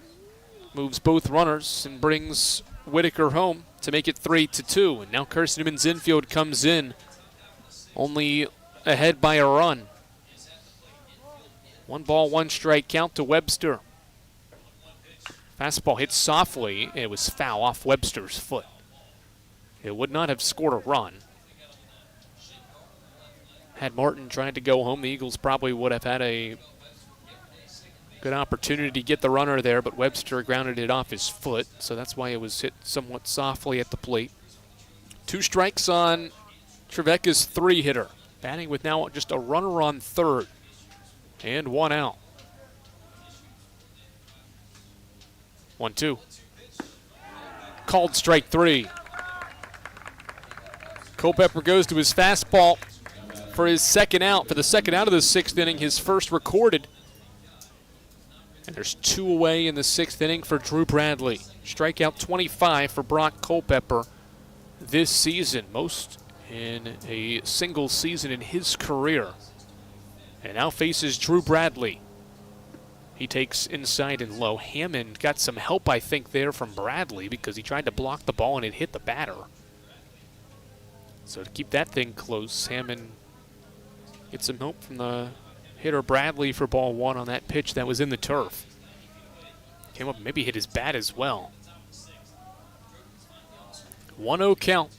Moves both runners and brings Whitaker home to make it 3-2. And now Carson-Newman's infield comes in, only ahead by a run. 1 ball, 1 strike count to Webster. Fastball hit softly. It was foul off Webster's foot. It would not have scored a run. Had Martin tried to go home, the Eagles probably would have had a good opportunity to get the runner there, but Webster grounded it off his foot, so that's why it was hit somewhat softly at the plate. 2 strikes on Trevecca's 3-hitter, batting with now just a runner on third and 1 out. 1-2. Called strike 3. Culpepper goes to his fastball for his 2nd out. For the 2nd out of the 6th inning, his first recorded. And there's 2 away in the 6th inning for Drew Bradley. Strikeout 25 for Brock Culpepper this season, most in a single season in his career. And now faces Drew Bradley. He takes inside and low. Hammond got some help, I think, there from Bradley because he tried to block the ball and it hit the batter. So to keep that thing close, Hammond Get some help from the hitter Bradley for ball one on that pitch that was in the turf. Came up, maybe hit his bat as well. 1-0 count.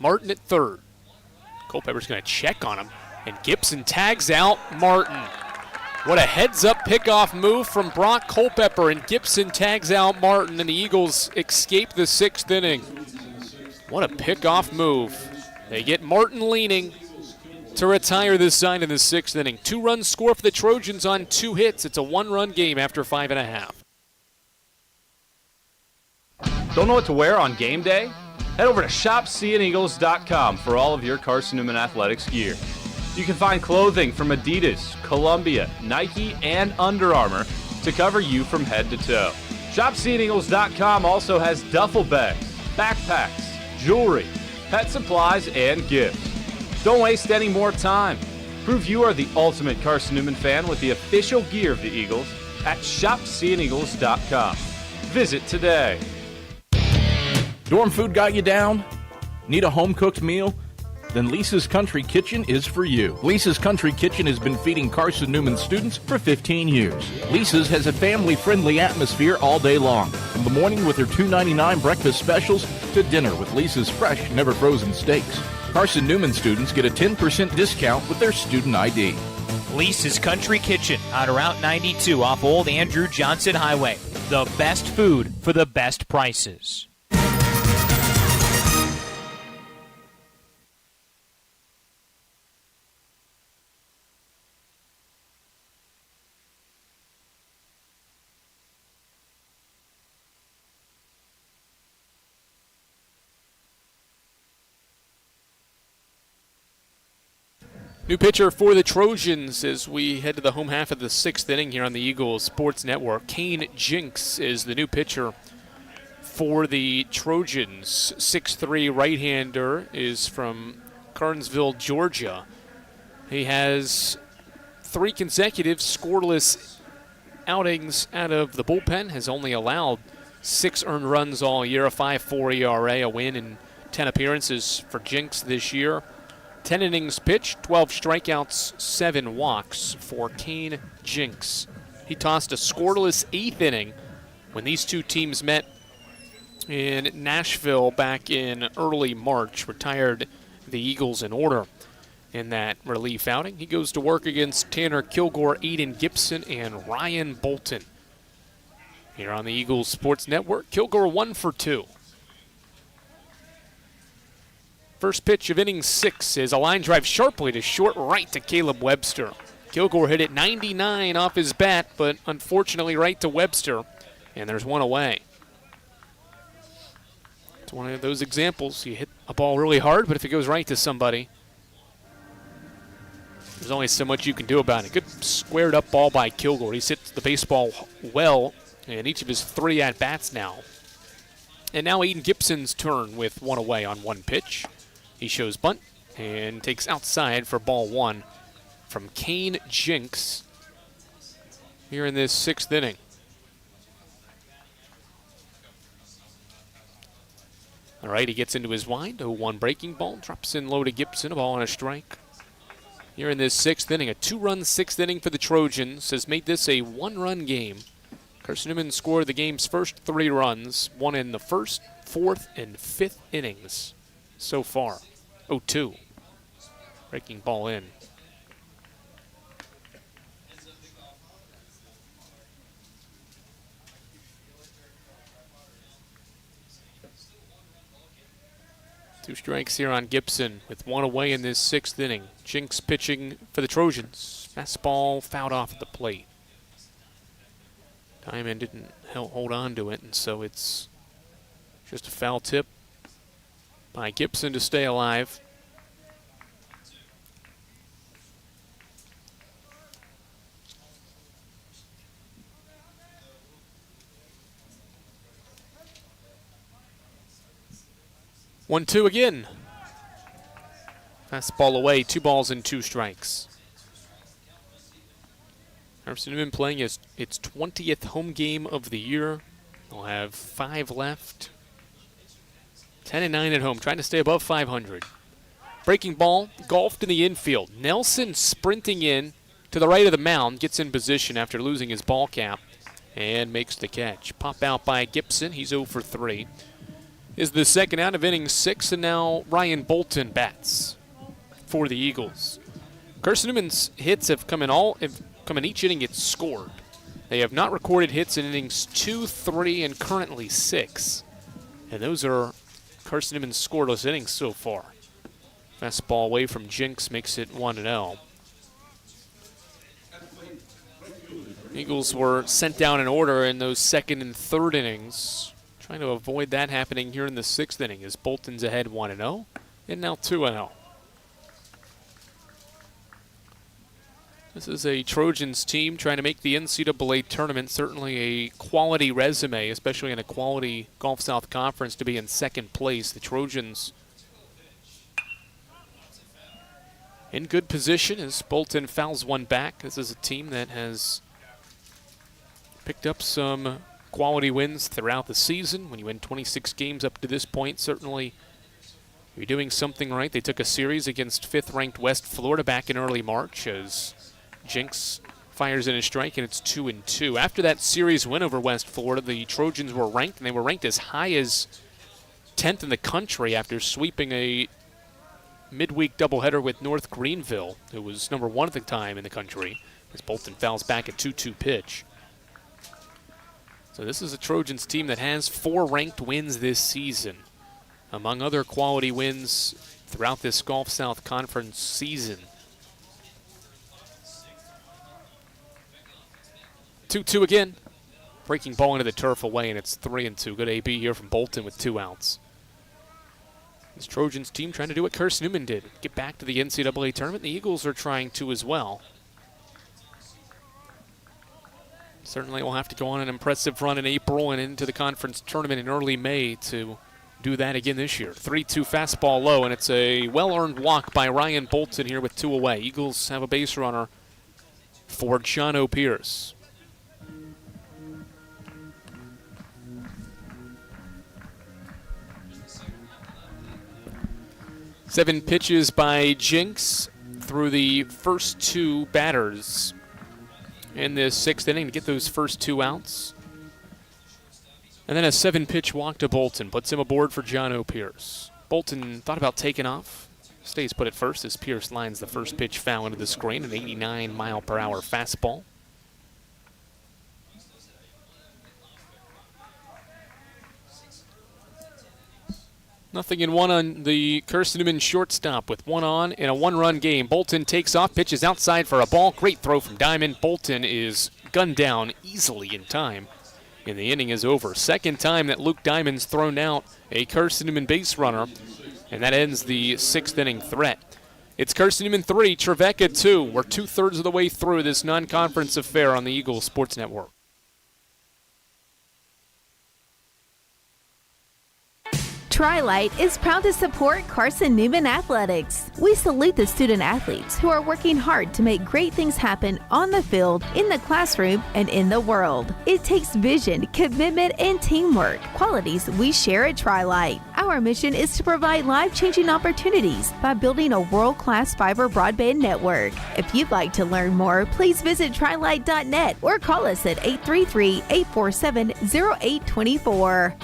Martin at third. Culpepper's going to check on him, and Gibson tags out Martin. What a heads-up pickoff move from Brock Culpepper, and Gibson tags out Martin, and the Eagles escape the sixth inning. What a pickoff move. They get Martin leaning to retire this side in the sixth inning. 2-run score for the Trojans on 2 hits. It's a 1-run game after 5.5. Don't know what to wear on game day? Head over to shopseeandeagles.com for all of your Carson-Newman athletics gear. You can find clothing from Adidas, Columbia, Nike, and Under Armour to cover you from head to toe. Shopseeandeagles.com also has duffel bags, backpacks, jewelry, pet supplies, and gifts. Don't waste any more time. Prove you are the ultimate Carson-Newman fan with the official gear of the Eagles at shopseeandeagles.com. Visit today. Dorm food got you down? Need a home-cooked meal? Then Lisa's Country Kitchen is for you. Lisa's Country Kitchen has been feeding Carson-Newman students for 15 years. Lisa's has a family-friendly atmosphere all day long, from the morning with their $2.99 breakfast specials to dinner with Lisa's fresh, never-frozen steaks. Carson-Newman students get a 10% discount with their student ID. Lisa's Country Kitchen on Route 92 off Old Andrew Johnson Highway. The best food for the best prices. New pitcher for the Trojans as we head to the home half of the sixth inning here on the Eagles Sports Network. Kane Jinks is the new pitcher for the Trojans. 6'3" right-hander is from Carnesville, Georgia. He has 3 consecutive scoreless outings out of the bullpen, has only allowed 6 earned runs all year, a 5.4 ERA, a win in 10 appearances for Jinks this year. 10 innings pitched, 12 strikeouts, 7 walks for Kane Jinks. He tossed a scoreless 8th inning when these two teams met in Nashville back in early March, retired the Eagles in order in that relief outing. He goes to work against Tanner Kilgore, Aiden Gibson, and Ryan Bolton. Here on the Eagles Sports Network, Kilgore 1 for 2. First pitch of inning 6 is a line drive sharply to short right to Caleb Webster. Kilgore hit it 99 off his bat, but unfortunately right to Webster, and there's one away. It's one of those examples. You hit a ball really hard, but if it goes right to somebody, there's only so much you can do about it. Good squared up ball by Kilgore. He's hit the baseball well in each of his 3 at-bats now. And now Aiden Gibson's turn with one away on one pitch. He shows bunt and takes outside for ball 1 from Kane Jinks here in this 6th inning. All right, he gets into his wind. 0-1 breaking ball. Drops in low to Gibson. A ball and a strike. Here in this 6th inning, a 2-run 6th inning for the Trojans has made this a 1-run game. Carson-Newman scored the game's first 3 runs, one in the 1st, 4th, and 5th innings so far. 0-2. Breaking ball in. Two strikes here on Gibson with one away in this 6th inning. Jinks pitching for the Trojans. Fastball fouled off at the plate. Diamond didn't hold on to it, and so it's just a foul tip by Gibson to stay alive. One, two again. Fastball away, 2 balls and 2 strikes. Carson-Newman playing its 20th home game of the year. They'll have 5 left. 10-9 at home, trying to stay above 500. Breaking ball, golfed in the infield. Nelson sprinting in to the right of the mound, gets in position after losing his ball cap and makes the catch. Pop out by Gibson. He's 0 for 3. Is the second out of inning 6, and now Ryan Bolton bats for the Eagles. Carson-Newman's hits have come in each inning it's scored. They have not recorded hits in innings 2, 3, and currently 6. And those are Carson-Newman's scoreless innings so far. Fastball away from Jinx makes it 1-0. Eagles were sent down in order in those second and third innings. Trying to avoid that happening here in the sixth inning as Bolton's ahead 1-0 and now 2-0. This is a Trojans team trying to make the NCAA tournament. Certainly a quality resume, especially in a quality Gulf South Conference, to be in second place. The Trojans in good position as Bolton fouls one back. This is a team that has picked up some quality wins throughout the season. When you win 26 games up to this point, certainly you're doing something right. They took a series against 5th-ranked West Florida back in early March as Jinx fires in a strike, and it's 2-2. After that series win over West Florida, the Trojans were ranked, and they were ranked as high as 10th in the country after sweeping a midweek doubleheader with North Greenville, who was number 1 at the time in the country, as Bolton fouls back a 2-2 pitch. So this is a Trojans team that has 4 ranked wins this season, among other quality wins throughout this Gulf South Conference season. 2-2 again. Breaking ball into the turf away, and it's 3-2. Good AB here from Bolton with 2 outs. This Trojans team trying to do what Carson-Newman did, get back to the NCAA tournament. The Eagles are trying to as well. Certainly will have to go on an impressive run in April and into the conference tournament in early May to do that again this year. 3-2 fastball low, and it's a well-earned walk by Ryan Bolton here with 2 away. Eagles have a base runner for Jono Pierce. Seven pitches by Jinx through the first 2 batters in this 6th inning to get those first 2 outs. And then a 7-pitch walk to Bolton puts him aboard for Jono Pierce. Bolton thought about taking off. Stays put at first as Pierce lines the first pitch foul into the screen, an 89-mile-per-hour fastball. Nothing in 1 on the Carson-Newman shortstop with 1 on in a 1-run game. Bolton takes off, pitches outside for a ball. Great throw from Diamond. Bolton is gunned down easily in time, and the inning is over. Second time that Luke Diamond's thrown out a Carson-Newman base runner, and that ends the 6th inning threat. It's Carson-Newman 3, Trevecca 2. We're 2/3 of the way through this non-conference affair on the Eagles Sports Network. Tri-Light is proud to support Carson-Newman Athletics. We salute the student athletes who are working hard to make great things happen on the field, in the classroom, and in the world. It takes vision, commitment, and teamwork, qualities we share at Tri-Light. Our mission is to provide life-changing opportunities by building a world-class fiber broadband network. If you'd like to learn more, please visit trilight.net or call us at 833-847-0824.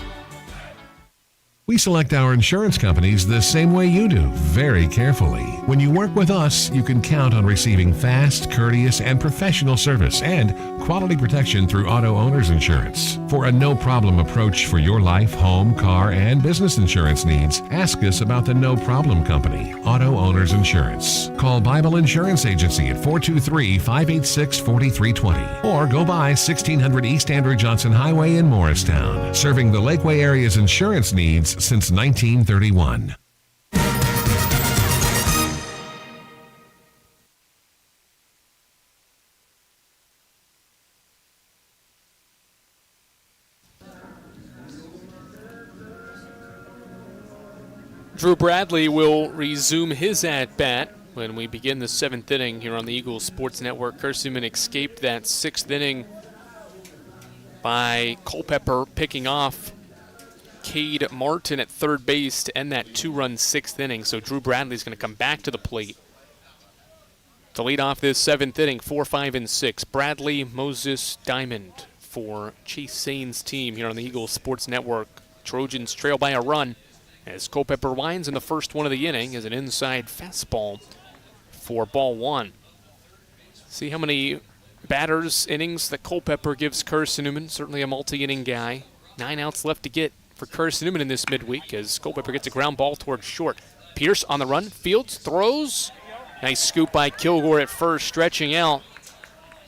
We select our insurance companies the same way you do, very carefully. When you work with us, you can count on receiving fast, courteous, and professional service and quality protection through Auto Owners Insurance. For a no-problem approach for your life, home, car, and business insurance needs, ask us about the No Problem Company, Auto Owners Insurance. Call Bible Insurance Agency at 423-586-4320 or go by 1600 East Andrew Johnson Highway in Morristown, serving the Lakeway area's insurance needs since 1931. Drew Bradley will resume his at-bat when we begin the 7th inning here on the Eagles Sports Network. Carson-Newman escaped that 6th inning by Culpepper picking off Cade Martin at third base to end that two-run sixth inning. So Drew Bradley's going to come back to the plate to lead off this seventh inning, 4, 5, and 6. Bradley, Moses, Diamond for Chase Sain's team here on the Eagles Sports Network. Trojans trail by a run as Culpeper winds in the first one of the inning as an inside fastball for ball one. See how many batters, innings that Culpeper gives Carson-Newman. Certainly a multi-inning guy. 9 outs left to get for Carson-Newman in this midweek as Culpeper gets a ground ball towards short. Pierce on the run, fields, throws. Nice scoop by Kilgore at first, stretching out.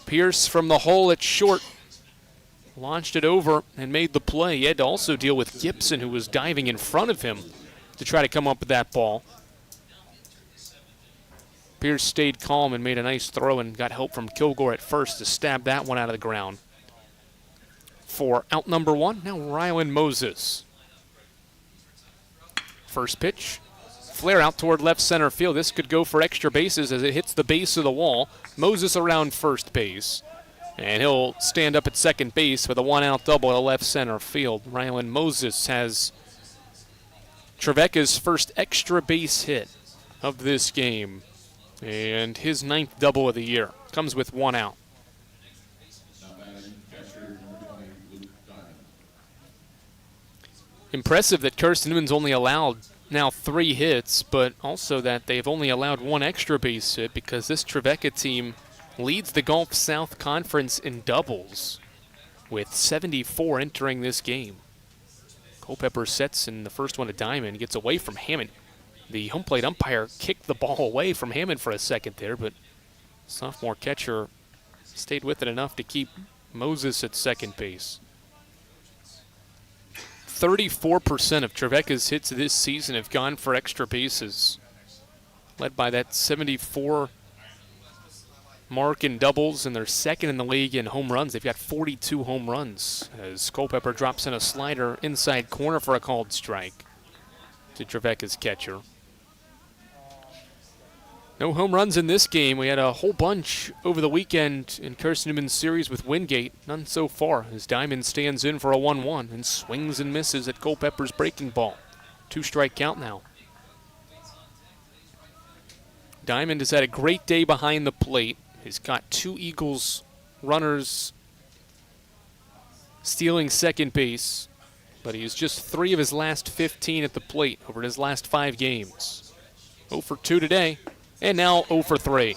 Pierce from the hole at short. Launched it over and made the play. He had to also deal with Gibson, who was diving in front of him to try to come up with that ball. Pierce stayed calm and made a nice throw and got help from Kilgore at first to stab that one out of the ground. For out number one, now Rylan Moses. First pitch, flare out toward left center field. This could go for extra bases as it hits the base of the wall. Moses around first base. And he'll stand up at second base with a one-out double to left center field. Rylan Moses has Trevecca's first extra base hit of this game. And his 9th double of the year. Comes with 1 out. Impressive that Carson-Newman's only allowed now 3 hits, but also that they've only allowed 1 extra base hit because this Trevecca team leads the Gulf South Conference in doubles with 74 entering this game. Culpeper sets in the first one to Diamond, gets away from Hammond. The home plate umpire kicked the ball away from Hammond for a second there, but sophomore catcher stayed with it enough to keep Moses at second base. 34% of Trevecca's hits this season have gone for extra bases, led by that 74 mark in doubles, and they're second in the league in home runs. They've got 42 home runs as Culpeper drops in a slider inside corner for a called strike to Trevecca's catcher. No home runs in this game. We had a whole bunch over the weekend in Carson-Newman's series with Wingate. None so far as Diamond stands in for a 1-1 and swings and misses at Culpeper's breaking ball. 2-strike count now. Diamond has had a great day behind the plate. He's got 2 Eagles runners stealing second base, but he's just 3 of his last 15 at the plate over his last 5 games. 0 for 2 today, and now 0 for 3.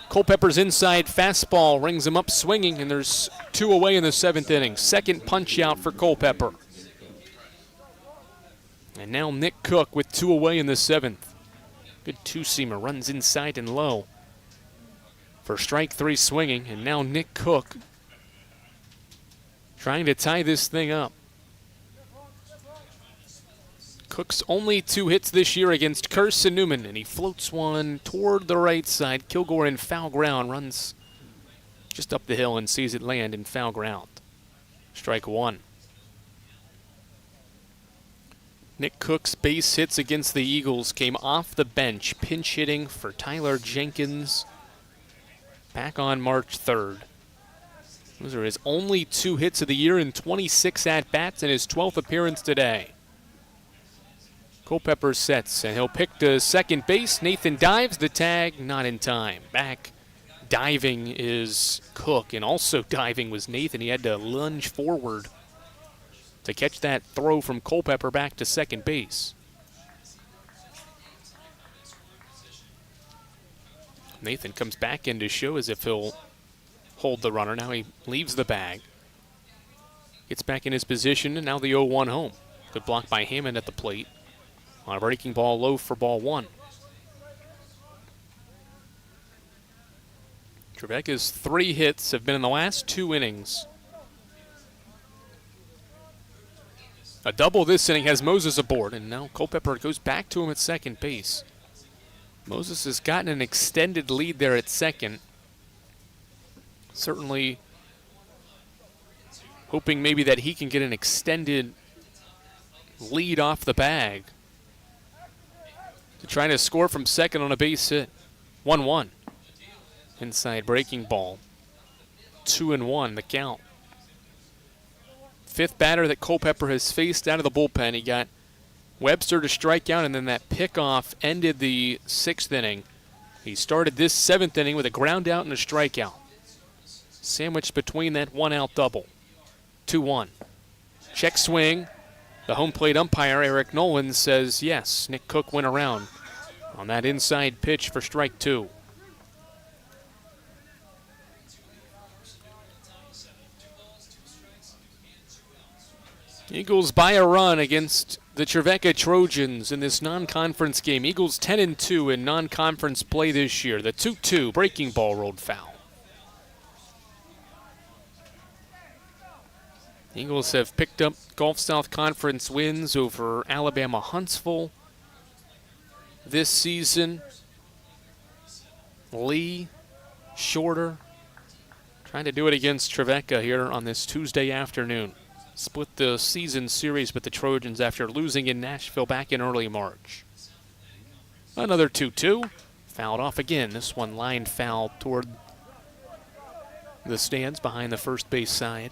Culpeper's inside fastball rings him up swinging, and there's 2 away in the 7th inning. Second punch out for Culpeper. And now Nick Cook with 2 away in the 7th. Good two-seamer, runs inside and low for strike 3 swinging, and now Nick Cook trying to tie this thing up. Cook's only 2 hits this year against Carson-Newman, and he floats one toward the right side. Kilgore in foul ground, runs just up the hill and sees it land in foul ground. Strike 1. Nick Cook's base hits against the Eagles came off the bench, pinch hitting for Tyler Jenkins back on March 3rd. Those are his only 2 hits of the year in 26 at-bats in his 12th appearance today. Culpeper sets, and he'll pick to second base. Nathan dives, the tag, not in time. Back diving is Cook, and also diving was Nathan. He had to lunge forward to catch that throw from Culpeper back to second base. Nathan comes back in to show as if he'll hold the runner. Now he leaves the bag. Gets back in his position, and now the 0-1 home. Good block by Hammond at the plate. On a breaking ball low for ball 1. Trevecca's 3 hits have been in the last 2 innings. A double this inning has Moses aboard, and now Culpeper goes back to him at second base. Moses has gotten an extended lead there at second. Certainly hoping maybe that he can get an extended lead off the bag to try to score from second on a base hit. 1-1. Inside breaking ball. 2-1 the count. fifth batter that Culpeper has faced out of the bullpen. He got Webster to strike out, and then that pickoff ended the sixth inning. He started this seventh inning with a ground out and a strikeout. Sandwiched between that one-out double. 2-1. Check swing. The home plate umpire, Eric Nolan, says yes. Nick Cook went around on that inside pitch for strike two. Eagles by a run against the Trevecca Trojans in this non-conference game. Eagles 10-2 in non-conference play this year. The 2-2 breaking ball rolled foul. Eagles have picked up Gulf South Conference wins over Alabama Huntsville this season. Lee, Shorter, trying to do it against Trevecca here on this Tuesday afternoon. Split the season series with the Trojans after losing in Nashville back in early March. Another 2-2. Fouled off again. This one lined foul toward the stands behind the first base side.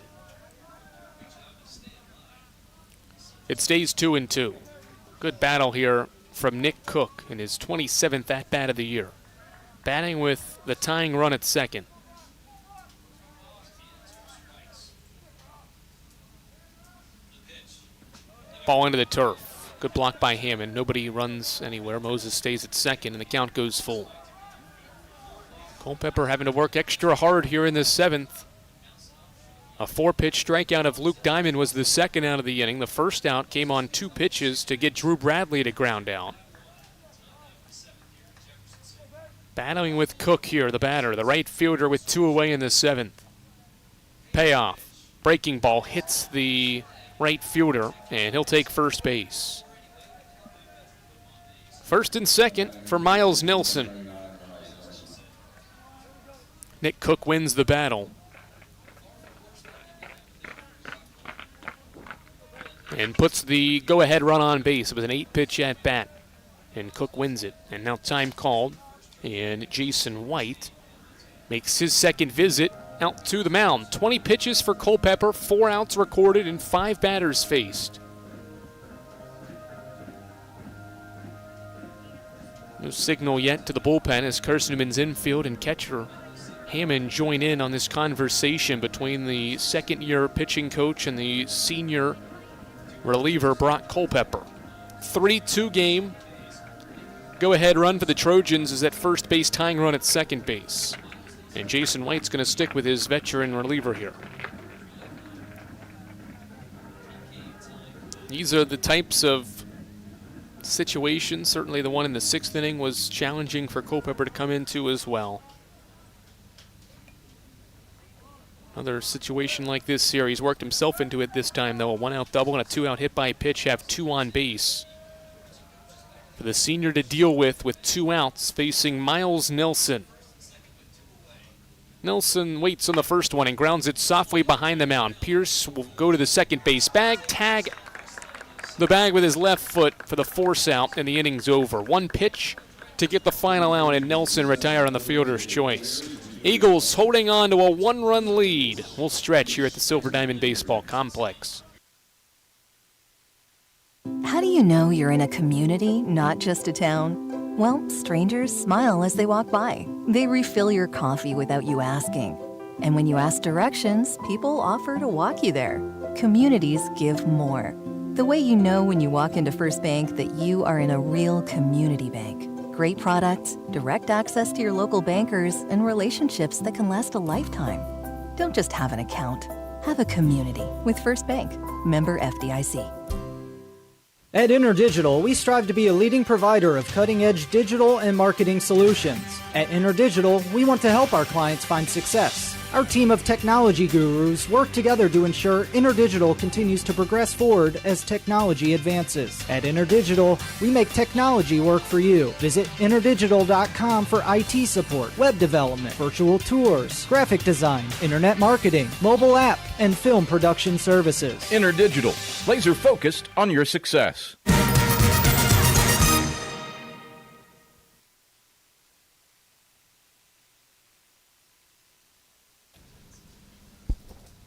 It stays 2-2. Good battle here from Nick Cook in his 27th at-bat of the year. Batting with the tying run at second. Ball into the turf. Good block by Hammond. Nobody runs anywhere. Moses stays at second, and the count goes full. Culpeper having to work extra hard here in the seventh. A 4-pitch strikeout of Luke Diamond was the second out of the inning. The first out came on 2 pitches to get Drew Bradley to ground out. Battling with Cook here, the batter, the right fielder with 2 away in the seventh. Payoff. Breaking ball hits the right fielder, and he'll take first base. First and second for Miles Nelson. Nick Cook wins the battle. And puts the go-ahead run on base. It was an 8-pitch at-bat, and Cook wins it. And now time called, and Jason White makes his second visit out to the mound. 20 pitches for Culpeper, 4 outs recorded, and 5 batters faced. No signal yet to the bullpen as Carson-Newman's infield and catcher Hammond join in on this conversation between the second-year pitching coach and the senior reliever Brock Culpeper. 3-2 game. Go-ahead run for the Trojans is at first base, tying run at second base. And Jason White's going to stick with his veteran reliever here. These are the types of situations. Certainly the one in the 6th inning was challenging for Culpeper to come into as well. Another situation like this here. He's worked himself into it this time, though. A 1-out double and a 2-out hit by pitch have 2 on base. For the senior to deal with 2 outs, facing Miles Nelson. Nelson waits on the first one and grounds it softly behind the mound. Pierce will go to the second base bag, tag the bag with his left foot for the force out, and the inning's over. 1 pitch to get the final out, and Nelson retired on the fielder's choice. Eagles holding on to a 1-run lead. We'll stretch here at the Silver Diamond Baseball Complex. How do you know you're in a community, not just a town? Well, strangers smile as they walk by. They refill your coffee without you asking. And when you ask directions, people offer to walk you there. Communities give more. The way you know when you walk into First Bank that you are in a real community bank. Great products, direct access to your local bankers, and relationships that can last a lifetime. Don't just have an account. Have a community with First Bank. Member FDIC. At InterDigital, we strive to be a leading provider of cutting-edge digital and marketing solutions. At InterDigital, we want to help our clients find success. Our team of technology gurus work together to ensure InterDigital continues to progress forward as technology advances. At InterDigital, we make technology work for you. Visit interdigital.com for IT support, web development, virtual tours, graphic design, internet marketing, mobile app, and film production services. InterDigital, laser focused on your success.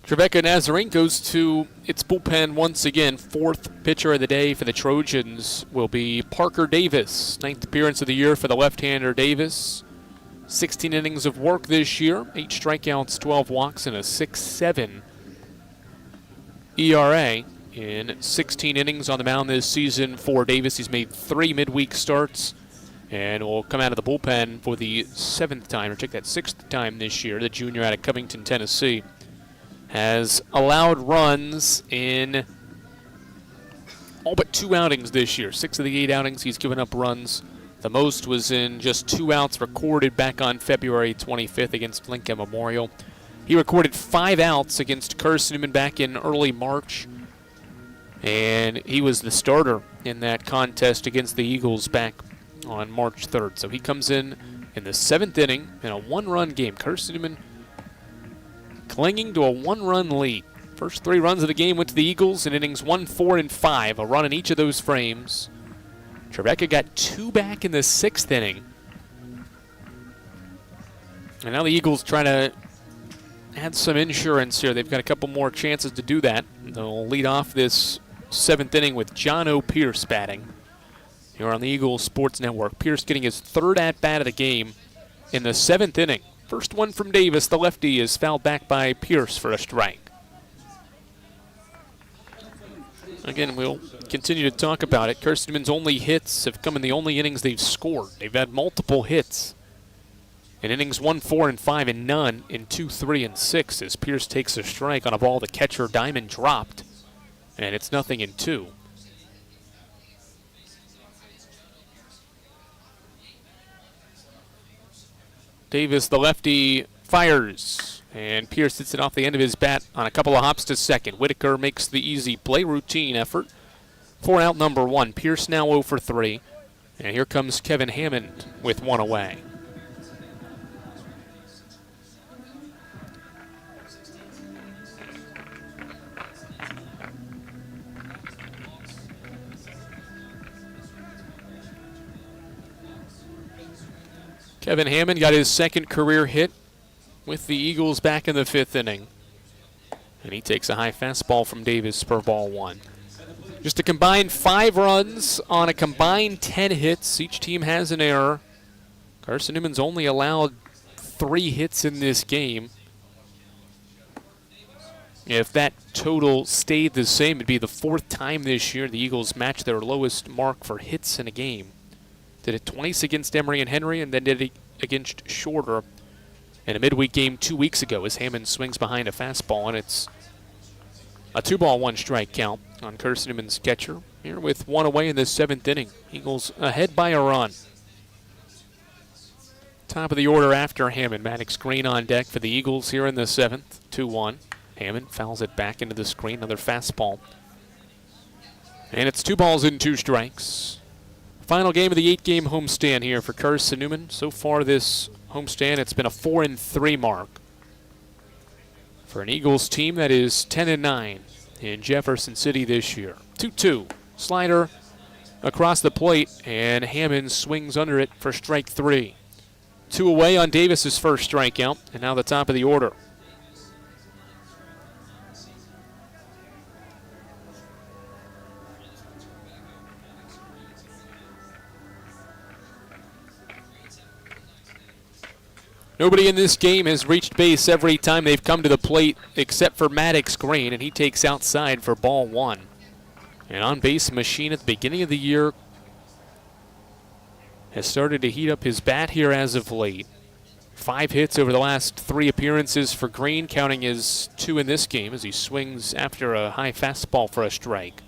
Trevecca Nazarene goes to its bullpen once again. Fourth pitcher of the day for the Trojans will be Parker Davis. Ninth appearance of the year for the left-hander Davis. 16 innings of work this year. 8 strikeouts, 12 walks, and a 6.7 ERA in 16 innings on the mound this season for Davis. He's made 3 midweek starts and will come out of the bullpen for the 7th time, or take that 6th time this year. The junior out of Covington, Tennessee, has allowed runs in all but 2 outings this year. 6 of the 8 outings he's given up runs. The most was in just 2 outs recorded back on February 25th against Lincoln Memorial. He recorded 5 outs against Carson-Newman back in early March, and he was the starter in that contest against the Eagles back on March 3rd. So he comes in the 7th inning in a 1-run game. Carson-Newman clinging to a 1-run lead. First 3 runs of the game went to the Eagles in innings 1, 4, and 5. A run in each of those frames. Trevecca got 2 back in the 6th inning. And now the Eagles try to add some insurance here. They've got a couple more chances to do that. They'll lead off this 7th inning with John O. Pierce batting here on the Eagles Sports Network. Pierce getting his 3rd at-bat of the game in the 7th inning. First one from Davis, the lefty, is fouled back by Pierce for a strike. Again, we'll continue to talk about it. Carson-Newman's only hits have come in the only innings they've scored. They've had multiple hits in innings 1, 4, and 5, and none in 2, 3, and 6 as Pierce takes a strike on a ball the catcher Diamond dropped, and it's 0-2. Davis, the lefty, fires, and Pierce hits it off the end of his bat on a couple of hops to second. Whitaker makes the easy play, routine effort for out number 1. Pierce now 0 for 3, and here comes Kevin Hammond with 1 away. Kevin Hammond got his 2nd career hit with the Eagles back in the 5th inning. And he takes a high fastball from Davis for ball 1. Just a combined 5 runs on a combined 10 hits. Each team has an error. Carson-Newman's only allowed 3 hits in this game. If that total stayed the same, it'd be the 4th time this year the Eagles matched their lowest mark for hits in a game. Did it twice against Emory and Henry, and then did it against Shorter in a midweek game 2 weeks ago as Hammond swings behind a fastball, and it's a 2-ball, 1-strike count on Carson-Newman's catcher here with 1 away in the 7th inning. Eagles ahead by a run. Top of the order after Hammond. Maddox Green on deck for the Eagles here in the 7th. 2-1. Hammond fouls it back into the screen. Another fastball. And it's 2 balls and 2 strikes. Final game of the 8-game homestand here for Carson-Newman. So far this homestand, it's been a 4-3 mark for an Eagles team that is 10-9 in Jefferson City this year. 2-2. Slider across the plate, and Hammond swings under it for strike 3. 2 away on Davis's first strikeout, and now the top of the order. Nobody in this game has reached base every time they've come to the plate except for Maddox Green, and he takes outside for ball 1. An on-base machine at the beginning of the year has started to heat up his bat here as of late. 5 hits over the last 3 appearances for Green, counting his 2 in this game as he swings after a high fastball for a strike.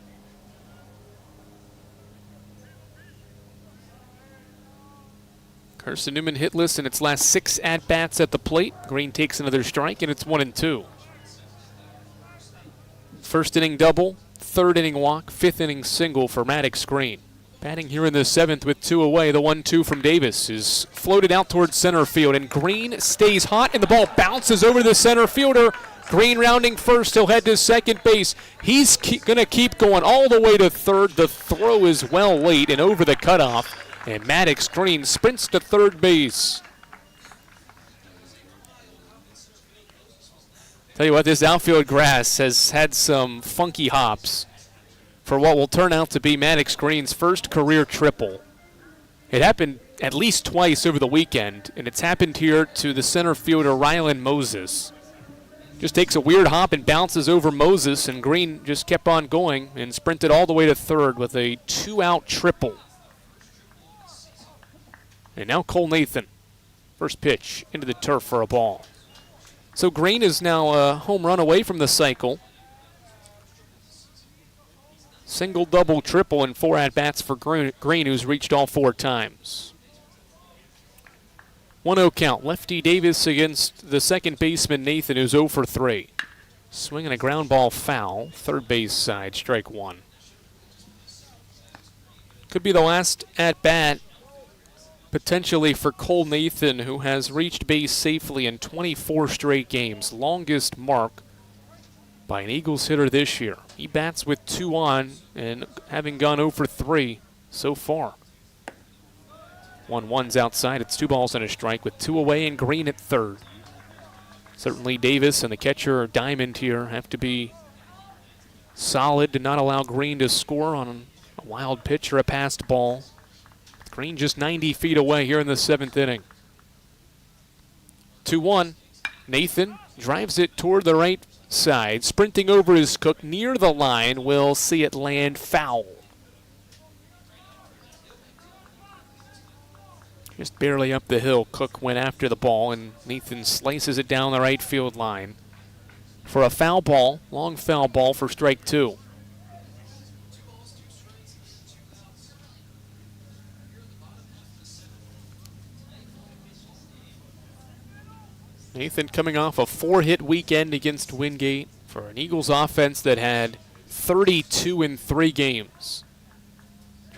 Carson-Newman hitless in its last 6 at-bats at the plate. Green takes another strike, and it's 1-2. First inning double, 3rd inning walk, 5th inning single for Maddox Green. Batting here in the 7th with 2 away, the 1-2 from Davis is floated out towards center field, and Green stays hot, and the ball bounces over the center fielder. Green rounding first, he'll head to second base. He's going to keep going all the way to 3rd. The throw is well late and over the cutoff. And Maddox Green sprints to 3rd base. Tell you what, this outfield grass has had some funky hops for what will turn out to be Maddox Green's first career triple. It happened at least twice over the weekend, and it's happened here to the center fielder Rylan Moses. Just takes a weird hop and bounces over Moses, and Green just kept on going and sprinted all the way to third with a 2-out triple. And now Cole Nathan, first pitch into the turf for a ball. So Green is now a home run away from the cycle. Single, double, triple, and 4 at-bats for Green, who's reached all 4 times. 1-0 count. Lefty Davis against the second baseman Nathan, who's 0 for 3. Swinging a ground ball foul. Third base side, strike 1. Could be the last at-bat potentially for Cole Nathan, who has reached base safely in 24 straight games. Longest mark by an Eagles hitter this year. He bats with 2 on and having gone 0 for 3 so far. 1-1's outside. It's 2 balls and a strike with 2 away and Green at third. Certainly Davis and the catcher Diamond here have to be solid to not allow Green to score on a wild pitch or a passed ball. Green just 90 feet away here in the 7th inning. 2-1. Nathan drives it toward the right side. Sprinting over his Cook near the line. Will see it land foul. Just barely up the hill. Cook went after the ball, and Nathan slices it down the right field line for a foul ball. Long foul ball for strike 2. Nathan coming off a 4-hit weekend against Wingate for an Eagles offense that had 32 in 3 games.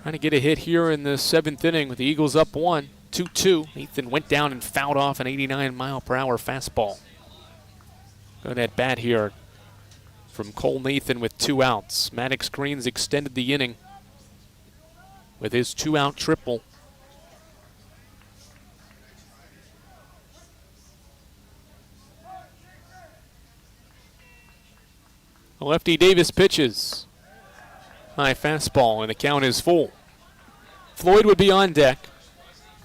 Trying to get a hit here in the 7th inning with the Eagles up 1, 2-2. Nathan went down and fouled off an 89-mile-per-hour fastball. Good at bat here from Cole Nathan with 2 outs. Maddox Green's extended the inning with his 2-out triple. Lefty Davis pitches. High fastball, and the count is full. Floyd would be on deck.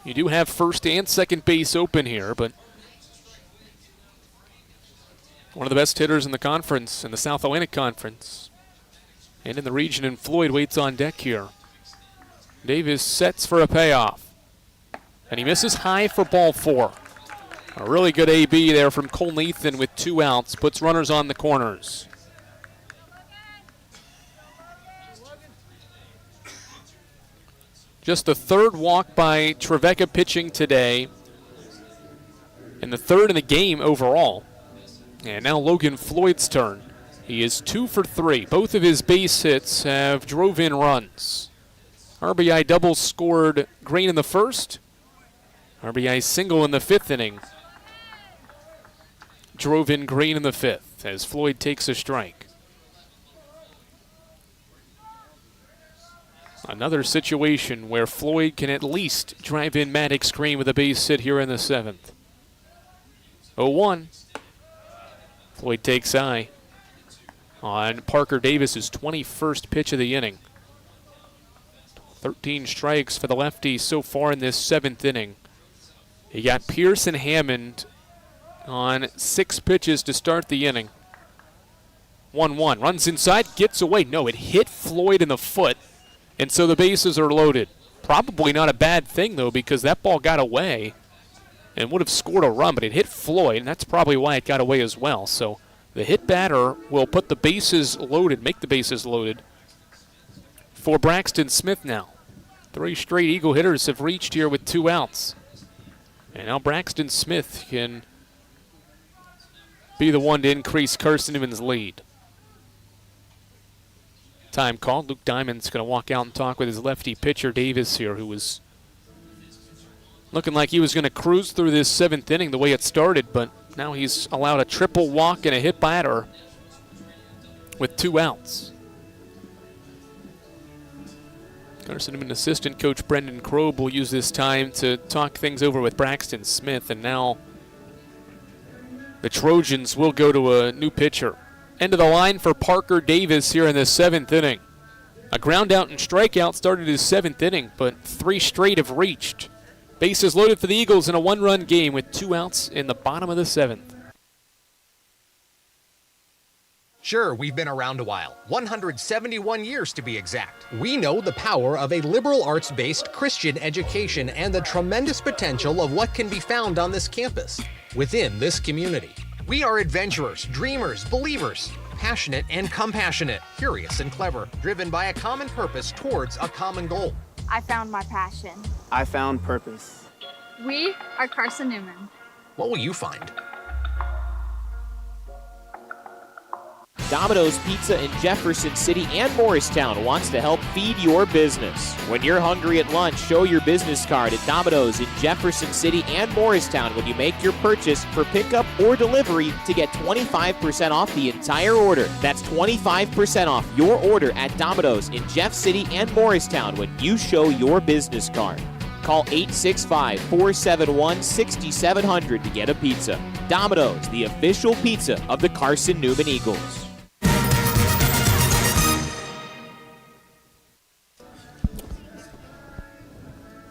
You do have first and second base open here, but one of the best hitters in the conference, in the South Atlantic Conference, and in the region, and Floyd waits on deck here. Davis sets for a payoff, and he misses high for ball 4. A really good AB there from Cole Nathan with 2 outs, puts runners on the corners. Just the 3rd walk by Trevecca pitching today, and the 3rd in the game overall. And now Logan Floyd's turn. He is 2 for 3. Both of his base hits have drove in runs. RBI double scored Green in the 1st. RBI single in the 5th inning. Drove in Green in the 5th as Floyd takes a strike. Another situation where Floyd can at least drive in Maddox Green with a base hit here in the 7th. 0-1. Floyd takes high on Parker Davis's 21st pitch of the inning. 13 strikes for the lefty so far in this 7th inning. He got Pierce and Hammond on 6 pitches to start the inning. 1-1. Runs inside, gets away. No, it hit Floyd in the foot. And so the bases are loaded. Probably not a bad thing, though, because that ball got away and would have scored a run, but it hit Floyd, and that's probably why it got away as well. So the hit batter will put the bases loaded, make the bases loaded for Braxton Smith now. 3 straight Eagle hitters have reached here with 2 outs. And now Braxton Smith can be the one to increase Carson-Newman's lead. Time called. Luke Diamond's going to walk out and talk with his lefty pitcher Davis here, who was looking like he was going to cruise through this 7th inning the way it started, but now he's allowed a triple walk and a hit batter with 2 outs. Carson-Newman assistant coach Brendan Kroeb will use this time to talk things over with Braxton Smith, and now the Trojans will go to a new pitcher. End of the line for Parker Davis here in the 7th inning. A ground out and strikeout started his 7th inning, but 3 straight have reached. Bases loaded for the Eagles in a 1-run game with 2 outs in the bottom of the 7th. Sure, we've been around a while, 171 years to be exact. We know the power of a liberal arts-based Christian education and the tremendous potential of what can be found on this campus, within this community. We are adventurers, dreamers, believers, passionate and compassionate, curious and clever, driven by a common purpose towards a common goal. I found my passion. I found purpose. We are Carson-Newman. What will you find? Domino's Pizza in Jefferson City and Morristown wants to help feed your business. When you're hungry at lunch, show your business card at Domino's in Jefferson City and Morristown when you make your purchase for pickup or delivery to get 25% off the entire order. That's 25% off your order at Domino's in Jeff City and Morristown when you show your business card. Call 865-471-6700 to get a pizza. Domino's, the official pizza of the Carson-Newman Eagles.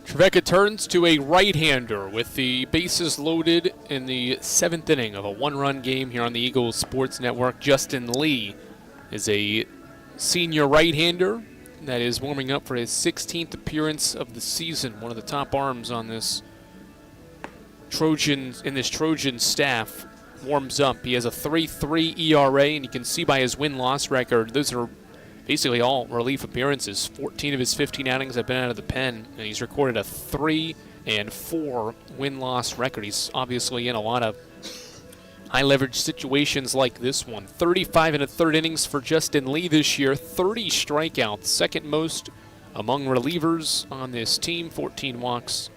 Trevecca turns to a right-hander with the bases loaded in the 7th inning of a 1-run game here on the Eagles Sports Network. Justin Lee is a senior right-hander that is warming up for his 16th appearance of the season. One of the top arms on this Trojan staff warms up. He has a 3.3 ERA, and you can see by his win-loss record, those are basically all relief appearances. 14 of his 15 outings have been out of the pen, and he's recorded a 3-4 win-loss record. He's obviously in a lot of high-leverage situations like this one. 35 1/3 innings for Justin Lee this year, 30 strikeouts, second most among relievers on this team, 14 walks,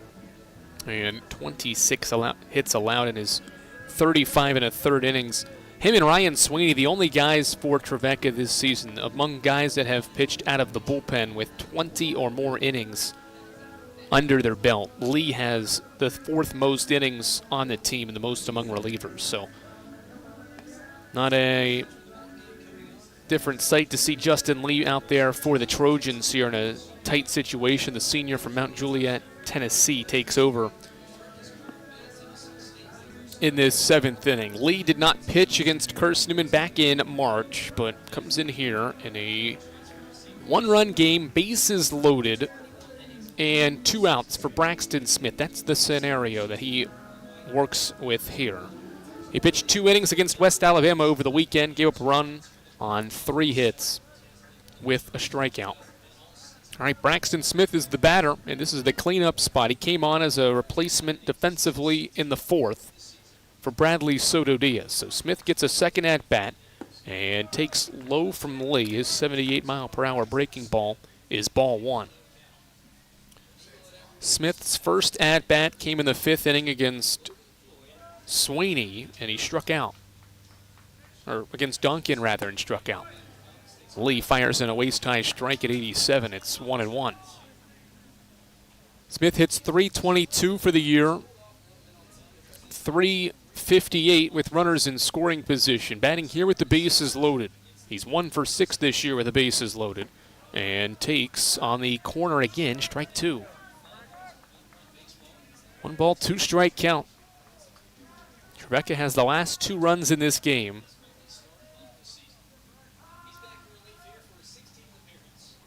and 26 hits allowed in his 35 1/3 innings. Him and Ryan Sweeney, the only guys for Trevecca this season, among guys that have pitched out of the bullpen with 20 or more innings under their belt. Lee has the 4th most innings on the team and the most among relievers. So not a different sight to see Justin Lee out there for the Trojans here in a tight situation. The senior from Mount Juliet, Tennessee, takes over in this 7th inning. Lee did not pitch against Carson-Newman back in March, but comes in here in a 1-run game, bases loaded, and 2 outs for Braxton Smith. That's the scenario that he works with here. He pitched 2 innings against West Alabama over the weekend, gave up a run on 3 hits with a strikeout. All right, Braxton Smith is the batter, and this is the cleanup spot. He came on as a replacement defensively in the 4th for Bradley Soto Diaz. So Smith gets a second at-bat and takes low from Lee. His 78-mile-per-hour breaking ball is ball 1. Smith's first at-bat came in the 5th inning against Sweeney, and he struck out. Or against Duncan, rather, and struck out. Lee fires in a waist-high strike at 87. It's 1-1. Smith hits .322 for the year. .358 with runners in scoring position. Batting here with the bases loaded. He's 1 for 6 this year with the bases loaded. And takes on the corner again, strike 2. 1 ball, 2 strike count. Trevecca has the last 2 runs in this game.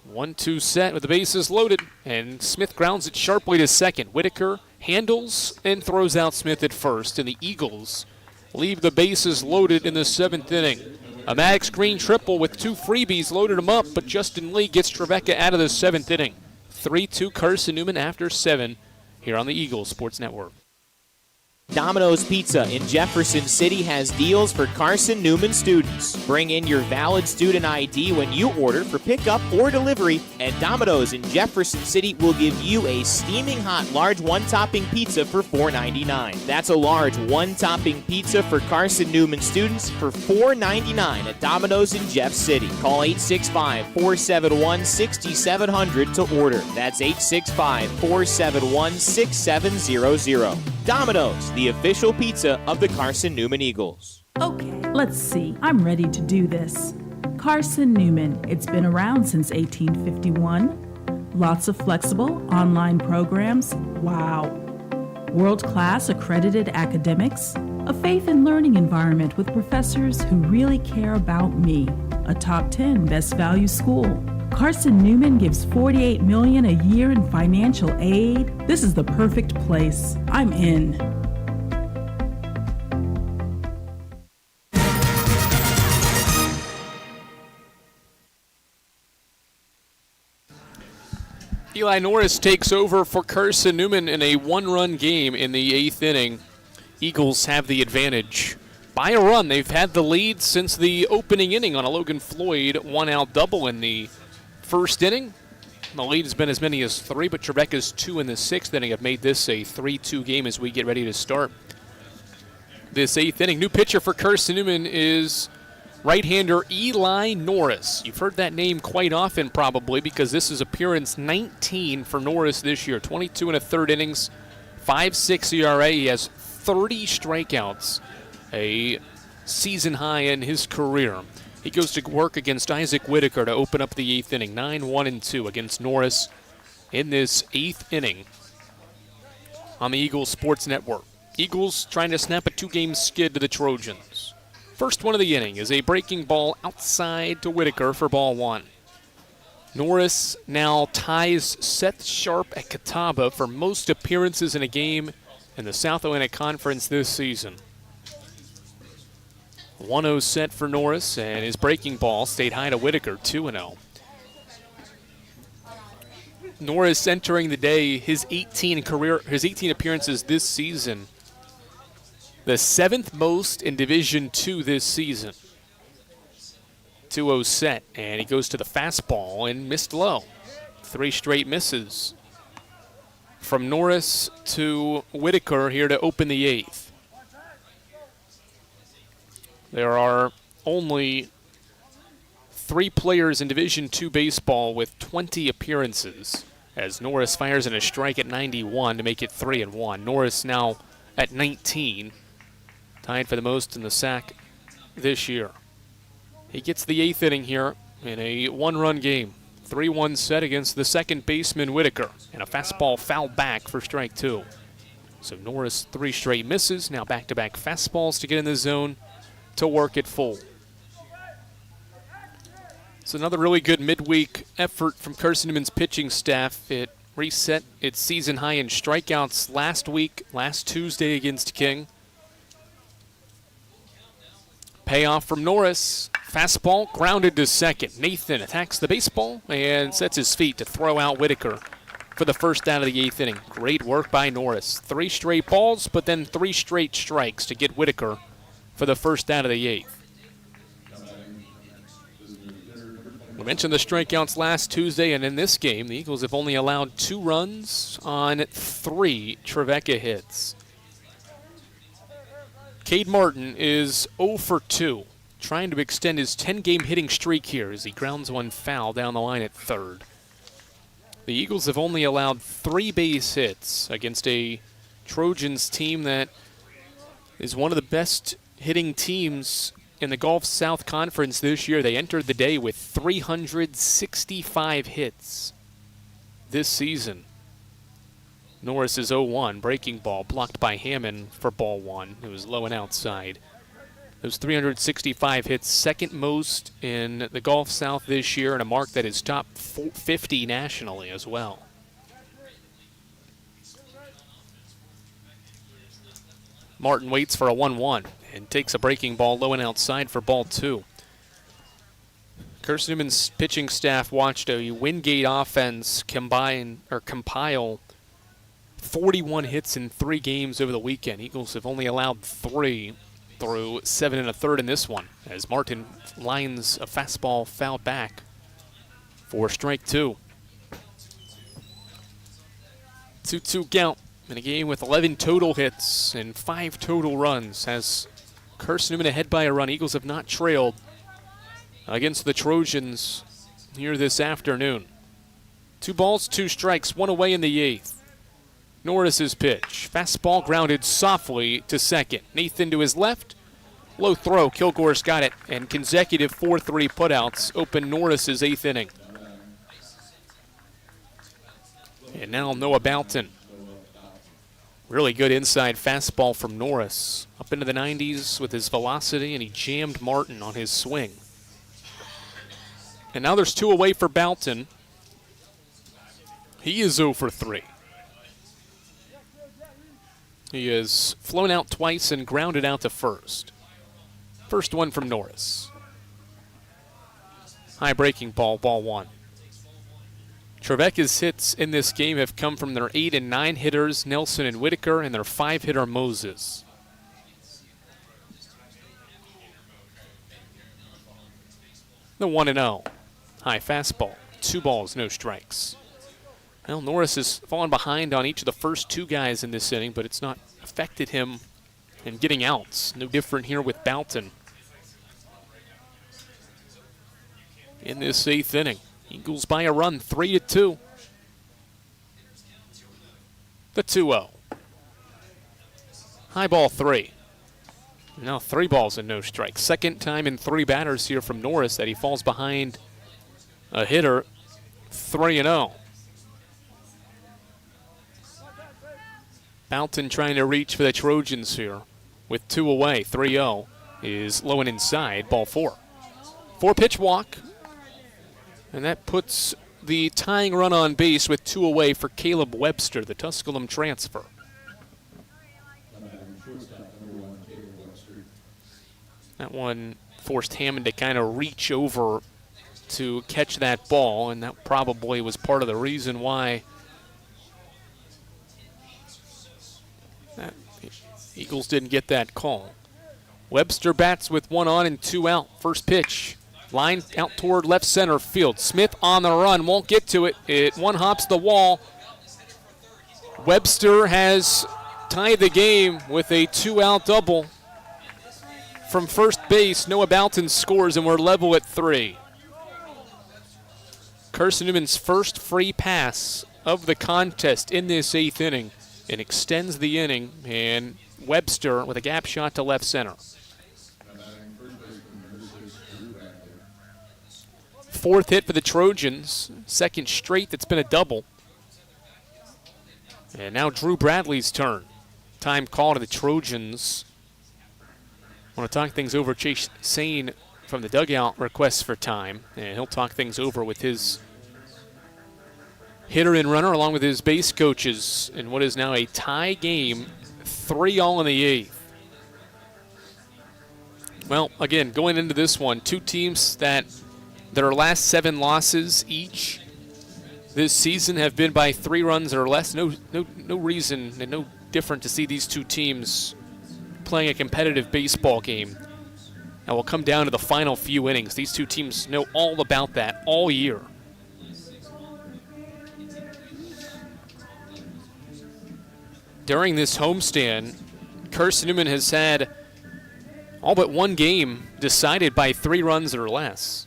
1-2 set with the bases loaded, and Smith grounds it sharply to second. Whitaker handles and throws out Smith at first, and the Eagles leave the bases loaded in the 7th inning. A Maddox Green triple with 2 freebies loaded him up, but Justin Lee gets Trevecca out of the 7th inning. 3-2 Carson-Newman after 7 here on the Eagles Sports Network. Domino's Pizza in Jefferson City has deals for Carson-Newman students. Bring in your valid student ID when you order for pickup or delivery, and Domino's in Jefferson City will give you a steaming hot large 1-topping pizza for $4.99. That's a large 1-topping pizza for Carson-Newman students for $4.99 at Domino's in Jeff City. Call 865-471-6700 to order. That's 865-471-6700. Domino's, the official pizza of the Carson-Newman Eagles. Okay, let's see. I'm ready to do this. Carson-Newman. It's been around since 1851. Lots of flexible online programs. Wow. World-class accredited academics. A faith and learning environment with professors who really care about me. A top 10 best value school. Carson-Newman gives $48 million a year in financial aid. This is the perfect place. I'm in. Eli Norris takes over for Carson-Newman in a one-run game in the 8th inning. Eagles have the advantage by a run. They've had the lead since the opening inning on a Logan Floyd one-out double in the first inning. The lead has been as many as 3, but Trevecca's 2 in the 6th inning have made this a 3-2 game as we get ready to start this 8th inning. New pitcher for Carson-Newman is right-hander Eli Norris. You've heard that name quite often probably because this is appearance 19 for Norris this year. 22 and a third innings, 5.6 ERA. He has 30 strikeouts, a season high in his career. He goes to work against Isaac Whitaker to open up the 8th inning, 9-1-2 against Norris in this 8th inning on the Eagles Sports Network. Eagles trying to snap a 2-game skid to the Trojans. First one of the inning is a breaking ball outside to Whitaker for ball 1. Norris now ties Seth Sharp at Catawba for most appearances in a game in the South Atlantic Conference this season. 1-0 set for Norris, and his breaking ball stayed high to Whitaker, 2-0. Norris entering the day, his 18 appearances this season, the 7th most in Division II this season. 2-0 set, and he goes to the fastball and missed low. 3 straight misses from Norris to Whitaker here to open the 8th. There are only 3 players in Division II baseball with 20 appearances as Norris fires in a strike at 91 to make it 3-1. Norris now at 19, tied for the most in the SAC this year. He gets the 8th inning here in a one-run game. 3-1 set against the second baseman Whitaker, and a fastball fouled back for strike 2. So Norris 3 straight misses, now back-to-back fastballs to get in the zone to work it full. It's another really good midweek effort from Carson-Newman's pitching staff. It reset its season high in strikeouts last Tuesday against King. Payoff from Norris. Fastball grounded to second. Nathan attacks the baseball and sets his feet to throw out Whitaker for the first out of the 8th inning. Great work by Norris. 3 straight balls, but then 3 straight strikes to get Whitaker for the first out of the 8th. We mentioned the strikeouts last Tuesday, and in this game, the Eagles have only allowed 2 runs on 3 Trevecca hits. Cade Martin is 0 for 2, trying to extend his 10-game hitting streak here as he grounds one foul down the line at third. The Eagles have only allowed 3 base hits against a Trojans team that is one of the best hitting teams in the Gulf South Conference this year. They entered the day with 365 hits this season. Norris is 0-1, breaking ball blocked by Hammond for ball 1. It was low and outside. Those 365 hits, second most in the Gulf South this year, and a mark that is top 50 nationally as well. Martin waits for a 1-1 and takes a breaking ball low and outside for ball 2. Carson-Newman's pitching staff watched a Wingate offense compile 41 hits in 3 games over the weekend. Eagles have only allowed 3 through 7 1/3 in this one, as Martin lines a fastball foul back for strike 2. 2-2 count in a game with 11 total hits and 5 total runs. Has Carson-Newman ahead by a run. Eagles have not trailed against the Trojans here this afternoon. 2 balls, 2 strikes, 1 away in the 8th. Norris's pitch. Fastball grounded softly to second. Nathan to his left. Low throw. Kilgore's got it. And consecutive 4-3 putouts open Norris's 8th inning. And now Noah Bounton. Really good inside fastball from Norris. Up into the 90s with his velocity, and he jammed Martin on his swing. And now there's 2 away for Bounton. He is 0 for 3. He has flown out twice and grounded out to first. First one from Norris. High breaking ball, ball 1. Trevecca's hits in this game have come from their 8 and 9 hitters, Nelson and Whitaker, and their 5-hitter, Moses. The 1-0. High fastball. 2 balls, no strikes. Well, Norris has fallen behind on each of the first 2 guys in this inning, but it's not affected him in getting outs. No different here with Bounton in this 8th inning. Eagles by a run, 3-2. The 2-0. High ball 3. Now 3 balls and no strikes. Second time in 3 batters here from Norris that he falls behind a hitter. 3-0. Bounton trying to reach for the Trojans here with 2 away. 3-0 is low and inside, ball 4. 4-pitch walk. And that puts the tying run on base with 2 away for Caleb Webster, the Tusculum transfer. That one forced Hammond to kind of reach over to catch that ball, and that probably was part of the reason why the Eagles didn't get that call. Webster bats with 1 on and 2 out. First pitch. Line out toward left center field. Smith on the run, won't get to it. It one-hops the wall. Webster has tied the game with a 2-out double. From first base, Noah Bounton scores, and we're level at 3. Carson-Newman's first free pass of the contest in this 8th inning, and extends the inning, and Webster with a gap shot to left center. 4th hit for the Trojans, 2nd straight that's been a double. And now Drew Bradley's turn. Time call to the Trojans. I want to talk things over. Chase Sane from the dugout requests for time, and he'll talk things over with his hitter and runner along with his base coaches in what is now a tie game, 3-all in the 8th. Well, again, going into this one, 2 teams that their last 7 losses each this season have been by 3 runs or less. No reason and no different to see these 2 teams playing a competitive baseball game. Now we'll come down to the final few innings. These 2 teams know all about that all year. During this homestand, Carson-Newman has had all but 1 game decided by 3 runs or less.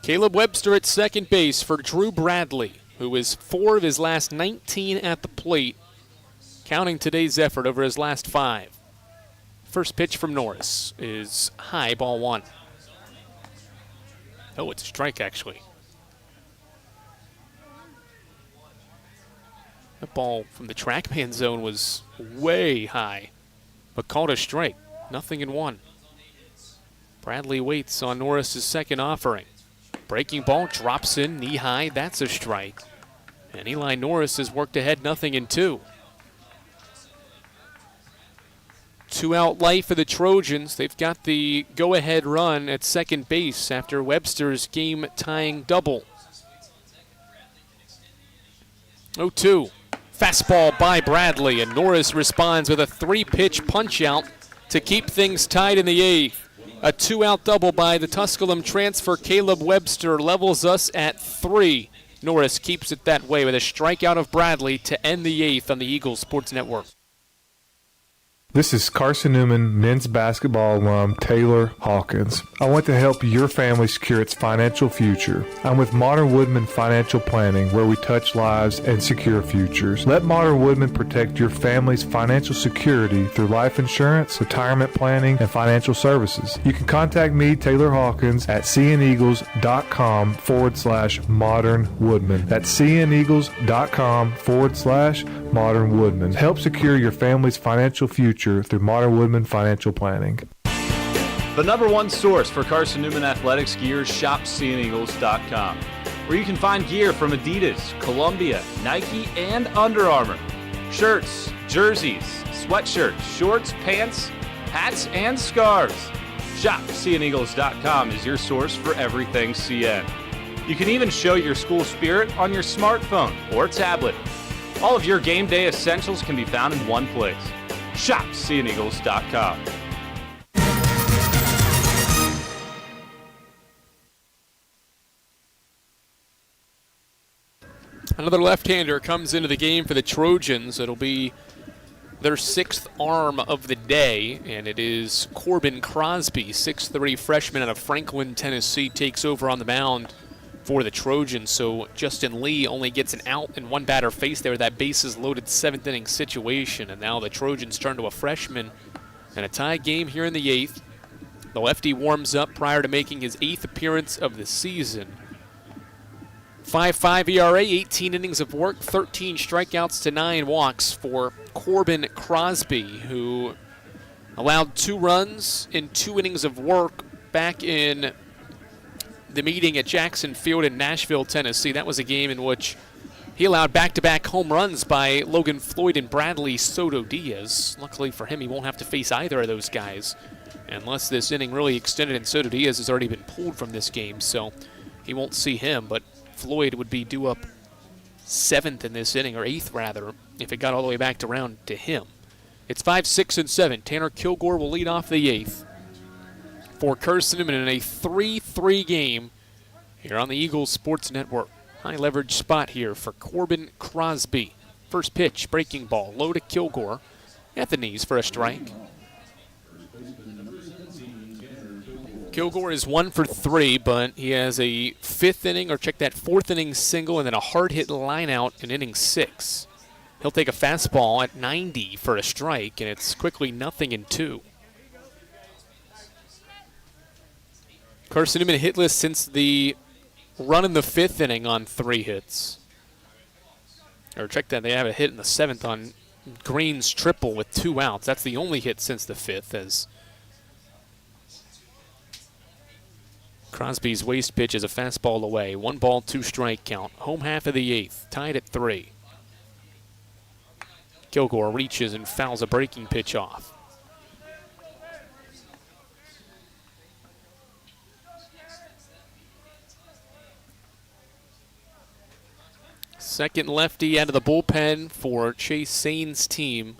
Caleb Webster at second base for Drew Bradley, who is 4 of his last 19 at the plate, counting today's effort over his last 5. First pitch from Norris is high, ball 1. Oh, it's a strike, actually. That ball from the TrackMan zone was way high, but called a strike. 0-1. Bradley waits on Norris's second offering. Breaking ball drops in knee high. That's a strike. And Eli Norris has worked ahead 0-2. 2-out life for the Trojans. They've got the go-ahead run at second base after Webster's game-tying double. 0-2. Fastball by Bradley, and Norris responds with a 3-pitch punch-out to keep things tied in the 8th. A 2-out double by the Tusculum transfer Caleb Webster levels us at 3. Norris keeps it that way with a strikeout of Bradley to end the 8th on the Eagles Sports Network. This is Carson-Newman men's basketball alum Taylor Hawkins. I want to help your family secure its financial future. I'm with Modern Woodman Financial Planning, where we touch lives and secure futures. Let Modern Woodman protect your family's financial security through life insurance, retirement planning, and financial services. You can contact me, Taylor Hawkins, at cneagles.com/Modern Woodman. That's cneagles.com/Modern Woodman. Help secure your family's financial future through Modern Woodman Financial Planning. The number one source for Carson-Newman athletics gear is shopseeandeagles.com, where you can find gear from Adidas, Columbia, Nike, and Under Armour. Shirts, jerseys, sweatshirts, shorts, pants, hats, and scarves. Shopseeandeagles.com is your source for everything CN. You can even show your school spirit on your smartphone or tablet. All of your game day essentials can be found in one place. ShopSeeAndEagles.com. Another left-hander comes into the game for the Trojans. It'll be their sixth arm of the day, and it is Corbin Crosby, 6'3" freshman out of Franklin, Tennessee, takes over on the mound for the Trojans. So Justin Lee only gets an out and one batter face there. That bases loaded seventh inning situation, and now the Trojans turn to a freshman and a tie game here in the eighth. The lefty warms up prior to making his eighth appearance of the season. 5.5 ERA, 18 innings of work, 13 strikeouts to 9 walks for Corbin Crosby, who allowed 2 runs in 2 innings of work back in the meeting at Jackson Field in Nashville, Tennessee. That was a game in which he allowed back-to-back home runs by Logan Floyd and Bradley Soto Diaz. Luckily for him, he won't have to face either of those guys unless this inning really extended, and Soto Diaz has already been pulled from this game, so he won't see him. But Floyd would be due up 7th in this inning, or 8th rather, if it got all the way back around to him. It's 5, 6, and 7. Tanner Kilgore will lead off the 8th for Carson-Newman in a 3-3 game here on the Eagles Sports Network. High leverage spot here for Corbin Crosby. First pitch, breaking ball, low to Kilgore at the knees for a strike. Kilgore is 1 for 3, but he has a 5th inning, or check that, 4th inning single, and then a hard hit line out in inning 6. He'll take a fastball at 90 for a strike, and it's quickly 0-2. Carson-Newman hitless since the run in the 5th inning on 3 hits. Or check that, they have a hit in the 7th on Green's triple with 2 outs. That's the only hit since the 5th, as Crosby's waist pitch is a fastball away. 1 ball, 2 strike count. Home half of the 8th, tied at 3. Kilgore reaches and fouls a breaking pitch off. Second lefty out of the bullpen for Chase Sain's team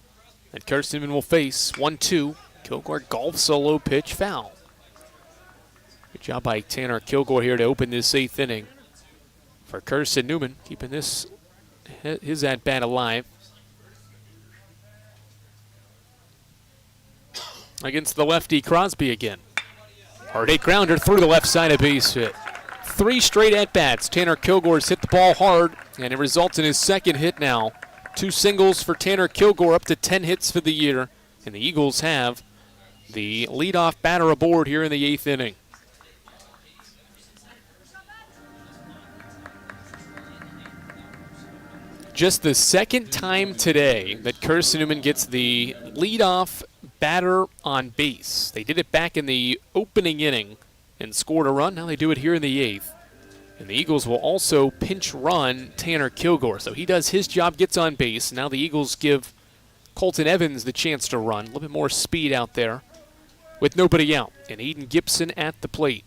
that Carson-Newman will face. 1-2. Kilgore golfs a low pitch, foul. Good job by Tanner Kilgore here to open this 8th inning for Carson-Newman, keeping his at-bat alive against the lefty Crosby again. Hard hit grounder through the left side of base hit. 3 straight at-bats. Tanner Kilgore's hit the ball hard, and it results in his 2nd hit now. 2 singles for Tanner Kilgore, up to 10 hits for the year, and the Eagles have the leadoff batter aboard here in the 8th inning. Just the 2nd time today that Carson-Newman gets the leadoff batter on base. They did it back in the opening inning and scored a run. Now they do it here in the 8th. And the Eagles will also pinch run Tanner Kilgore. So he does his job, gets on base. Now the Eagles give Colton Evans the chance to run. A little bit more speed out there with nobody out. And Aiden Gibson at the plate.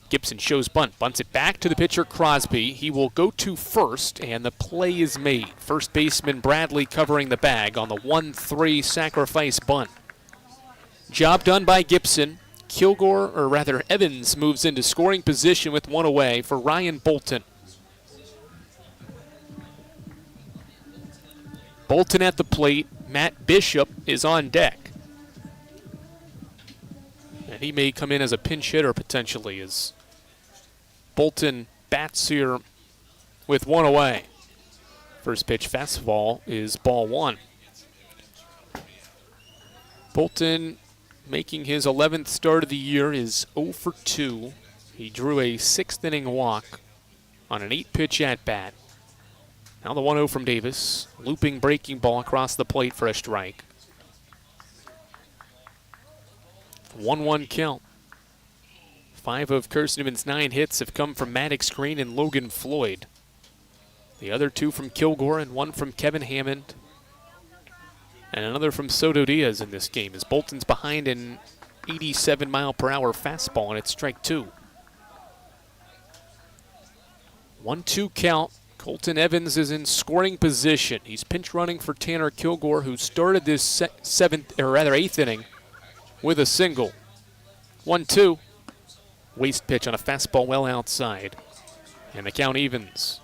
Gibson shows bunt, bunts it back to the pitcher Crosby. He will go to first, and the play is made. First baseman Bradley covering the bag on the 1-3 sacrifice bunt. Job done by Gibson. Kilgore, or rather Evans, moves into scoring position with 1 away for Ryan Bolton. Bolton at the plate. Matt Bishop is on deck. And he may come in as a pinch hitter potentially as Bolton bats here with one away. First pitch fastball is ball one. Bolton making his 11th start of the year is 0 for 2. He drew a 6th inning walk on an 8-pitch at-bat. Now the 1-0 from Davis. Looping breaking ball across the plate for a strike. 1-1 count. 5 of Carson-Newman's 9 hits have come from Maddox Green and Logan Floyd. The other 2 from Kilgore and 1 from Kevin Hammond. And another from Soto Diaz in this game as Bolton's behind an 87-mile-per-hour fastball, and it's strike 2. 1-2 count. Colton Evans is in scoring position. He's pinch running for Tanner Kilgore, who started this 8th inning with a single. 1-2. Waste pitch on a fastball well outside. And the count evens.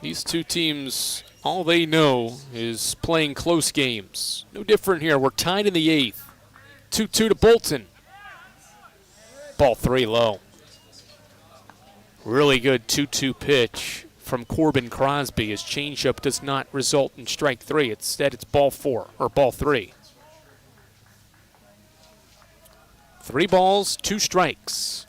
These two teams, all they know is playing close games. No different here. We're tied in the 8th. 2-2 to Bolton. Ball 3 low. Really good 2-2 pitch from Corbin Crosby. His changeup does not result in strike 3. Instead, it's ball 4, or ball 3. 3 balls, 2 strikes.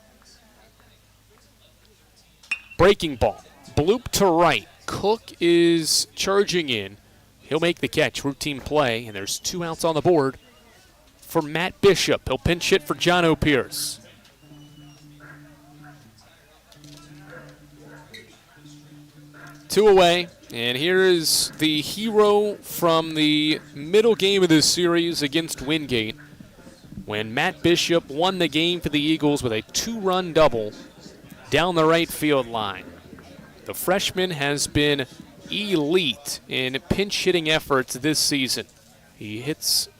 Breaking ball. Bloop to right. Cook is charging in. He'll make the catch. Routine play, and there's 2 outs on the board for Matt Bishop. He'll pinch hit for John O'Pierce. Two away, and here is the hero from the middle game of this series against Wingate when Matt Bishop won the game for the Eagles with a 2-run double down the right field line. The freshman has been elite in pinch hitting efforts this season. He hits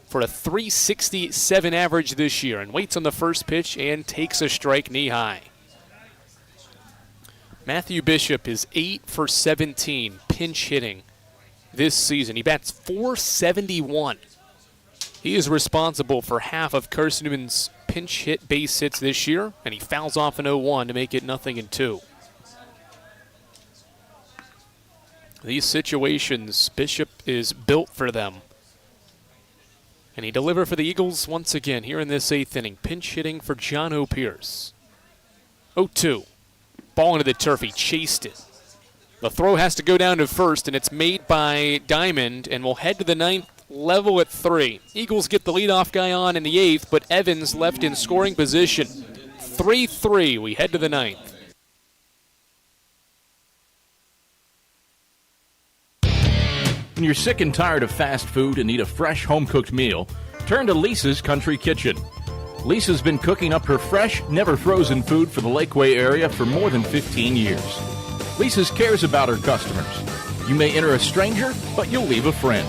for a .367 average this year and waits on the first pitch and takes a strike knee high. Matthew Bishop is 8 for 17 pinch hitting this season. He bats .471. He is responsible for half of Carson-Newman's pinch hit base hits this year, and he fouls off an 0-1 to make it 0-2. These situations, Bishop is built for them. And he delivered for the Eagles once again here in this 8th inning. Pinch hitting for John O'Pierce. 0-2. Ball into the turf. He chased it. The throw has to go down to first, and it's made by Diamond, and will head to the 9th, level at 3. Eagles get the leadoff guy on in the 8th, but Evans left in scoring position. 3-3. We head to the 9th. When you're sick and tired of fast food and need a fresh home-cooked meal, turn to Lisa's Country Kitchen. Lisa's been cooking up her fresh, never-frozen food for the Lakeway area for more than 15 years. Lisa's cares about her customers. You may enter a stranger, but you'll leave a friend.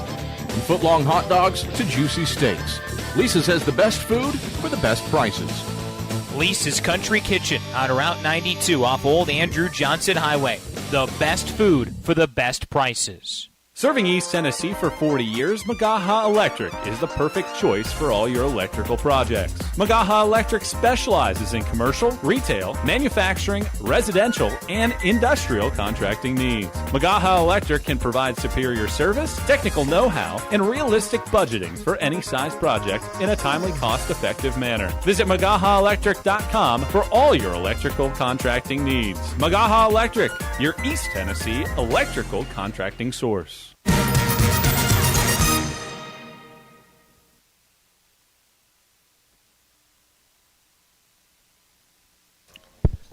From foot-long hot dogs to juicy steaks, Lisa's has the best food for the best prices. Lisa's Country Kitchen on Route 92 off Old Andrew Johnson Highway. The best food for the best prices. Serving East Tennessee for 40 years, Magaha Electric is the perfect choice for all your electrical projects. Magaha Electric specializes in commercial, retail, manufacturing, residential, and industrial contracting needs. Magaha Electric can provide superior service, technical know-how, and realistic budgeting for any size project in a timely, cost-effective manner. Visit MagahaElectric.com for all your electrical contracting needs. Magaha Electric, your East Tennessee electrical contracting source.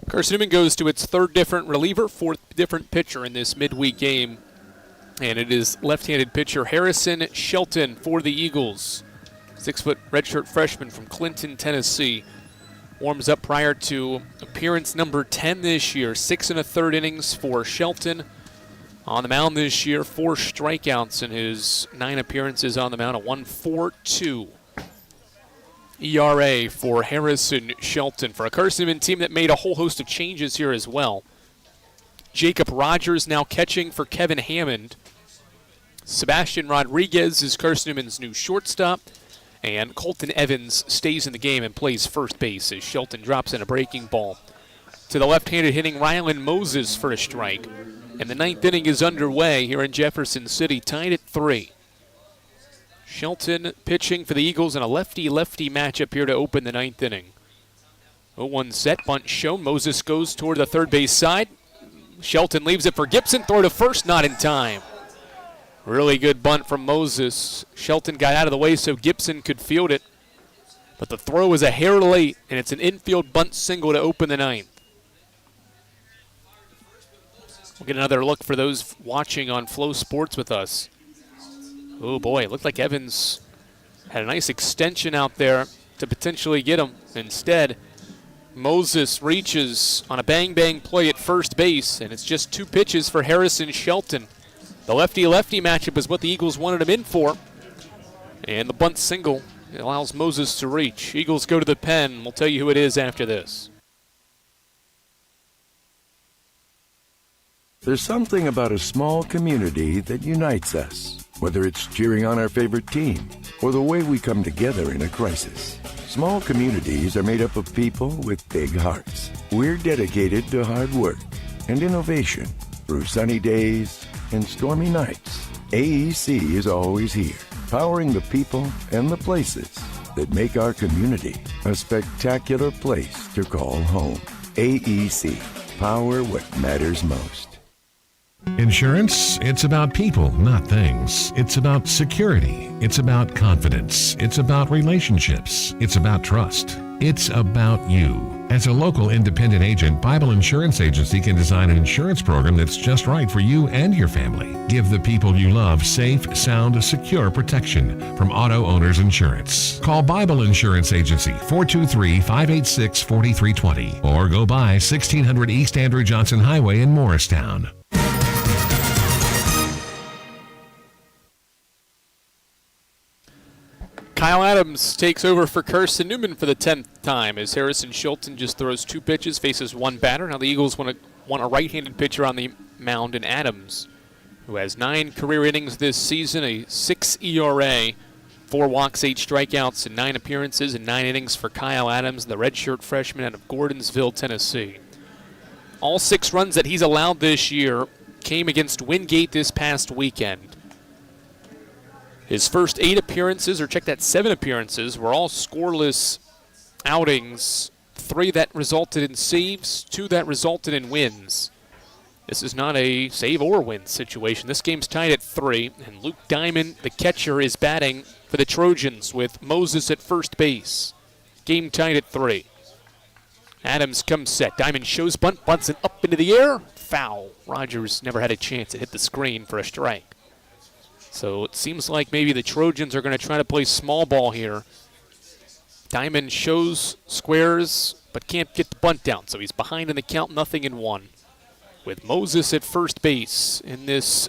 Carson-Newman goes to its 3rd different reliever, 4th different pitcher in this midweek game. And it is left-handed pitcher Harrison Shelton for the Eagles. 6-foot redshirt freshman from Clinton, Tennessee. Warms up prior to appearance number 10 this year. 6 1/3 innings for Shelton. On the mound this year, 4 strikeouts in his 9 appearances on the mound, a 1.42 ERA for Harrison Shelton. For a Carson-Newman team that made a whole host of changes here as well. Jacob Rogers now catching for Kevin Hammond. Sebastian Rodriguez is Carson-Newman's new shortstop. And Colton Evans stays in the game and plays first base as Shelton drops in a breaking ball. To the left-handed hitting Rylan Moses for a strike. And the ninth inning is underway here in Jefferson City, tied at 3. Shelton pitching for the Eagles in a lefty-lefty matchup here to open the ninth inning. 0-1 set, bunt shown. Moses goes toward the third base side. Shelton leaves it for Gibson. Throw to first, not in time. Really good bunt from Moses. Shelton got out of the way so Gibson could field it. But the throw is a hair late, and it's an infield bunt single to open the ninth. We'll get another look for those watching on Flow Sports with us. Oh boy, it looked like Evans had a nice extension out there to potentially get him. Instead, Moses reaches on a bang-bang play at first base, and it's just 2 pitches for Harrison Shelton. The lefty-lefty matchup is what the Eagles wanted him in for. And the bunt single allows Moses to reach. Eagles go to the pen. We'll tell you who it is after this. There's something about a small community that unites us, whether it's cheering on our favorite team or the way we come together in a crisis. Small communities are made up of people with big hearts. We're dedicated to hard work and innovation through sunny days and stormy nights. AEC is always here, powering the people and the places that make our community a spectacular place to call home. AEC, power what matters most. Insurance, it's about people, not things. It's about security. It's about confidence. It's about relationships. It's about trust. It's about you. As a local independent agent, Bible Insurance Agency can design an insurance program that's just right for you and your family. Give the people you love safe, sound, secure protection from Auto Owners Insurance. Call Bible Insurance Agency 423-586-4320 or go by 1600 East Andrew Johnson Highway in Morristown. Kyle Adams takes over for Carson-Newman for the 10th time as Harrison Shelton just throws 2 pitches, faces 1 batter. Now the Eagles want a right-handed pitcher on the mound in Adams, who has 9 career innings this season, a 6 ERA, 4 walks, 8 strikeouts, and 9 appearances and 9 innings for Kyle Adams, the redshirt freshman out of Gordonsville, Tennessee. All 6 runs that he's allowed this year came against Wingate this past weekend. His first 8 appearances, or check that, 7 appearances, were all scoreless outings. 3 that resulted in saves, 2 that resulted in wins. This is not a save or win situation. This game's tied at 3, and Luke Diamond, the catcher, is batting for the Trojans with Moses at first base. Game tied at 3. Adams comes set. Diamond shows bunt, bunts it up into the air. Foul. Rogers never had a chance to hit the screen for a strike. So it seems like maybe the Trojans are going to try to play small ball here. Diamond shows squares, but can't get the bunt down. So he's behind in the count, 0-1. With Moses at first base in this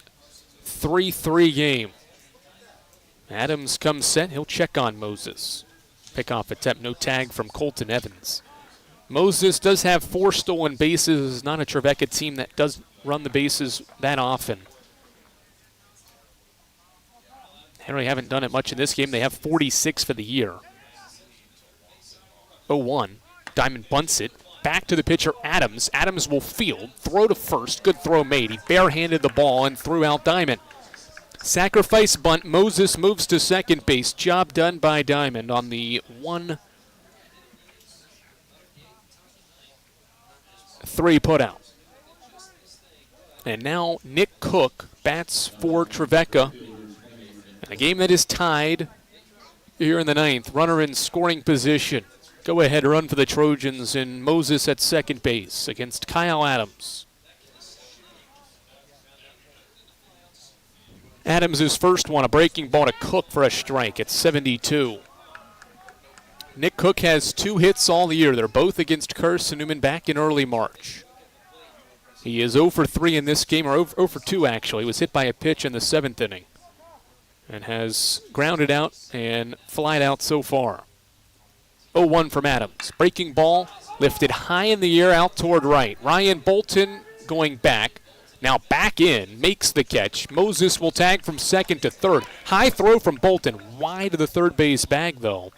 3-3 game. Adams comes set. He'll check on Moses. Pickoff attempt, no tag from Colton Evans. Moses does have 4 stolen bases. Not a Trevecca team that does run the bases that often. They really haven't done it much in this game. They have 46 for the year. 0-1. Diamond bunts it. Back to the pitcher, Adams. Adams will field. Throw to first. Good throw made. He barehanded the ball and threw out Diamond. Sacrifice bunt. Moses moves to second base. Job done by Diamond on the 1-3 putout. And now Nick Cook bats for Trevecca. A game that is tied here in the 9th. Runner in scoring position. Go ahead run for the Trojans, and Moses at second base against Kyle Adams. Adams' first one, a breaking ball to Cook for a strike at 72. Nick Cook has 2 hits all year. They're both against Carson-Newman back in early March. He is 0 for 3 in this game, or 0 for 2 actually. He was hit by a pitch in the 7th inning. And has grounded out and flied out so far. 0-1 from Adams. Breaking ball lifted high in the air out toward right. Ryan Bolton going back. Now back in, makes the catch. Moses will tag from second to third. High throw from Bolton, wide of the third base bag, though.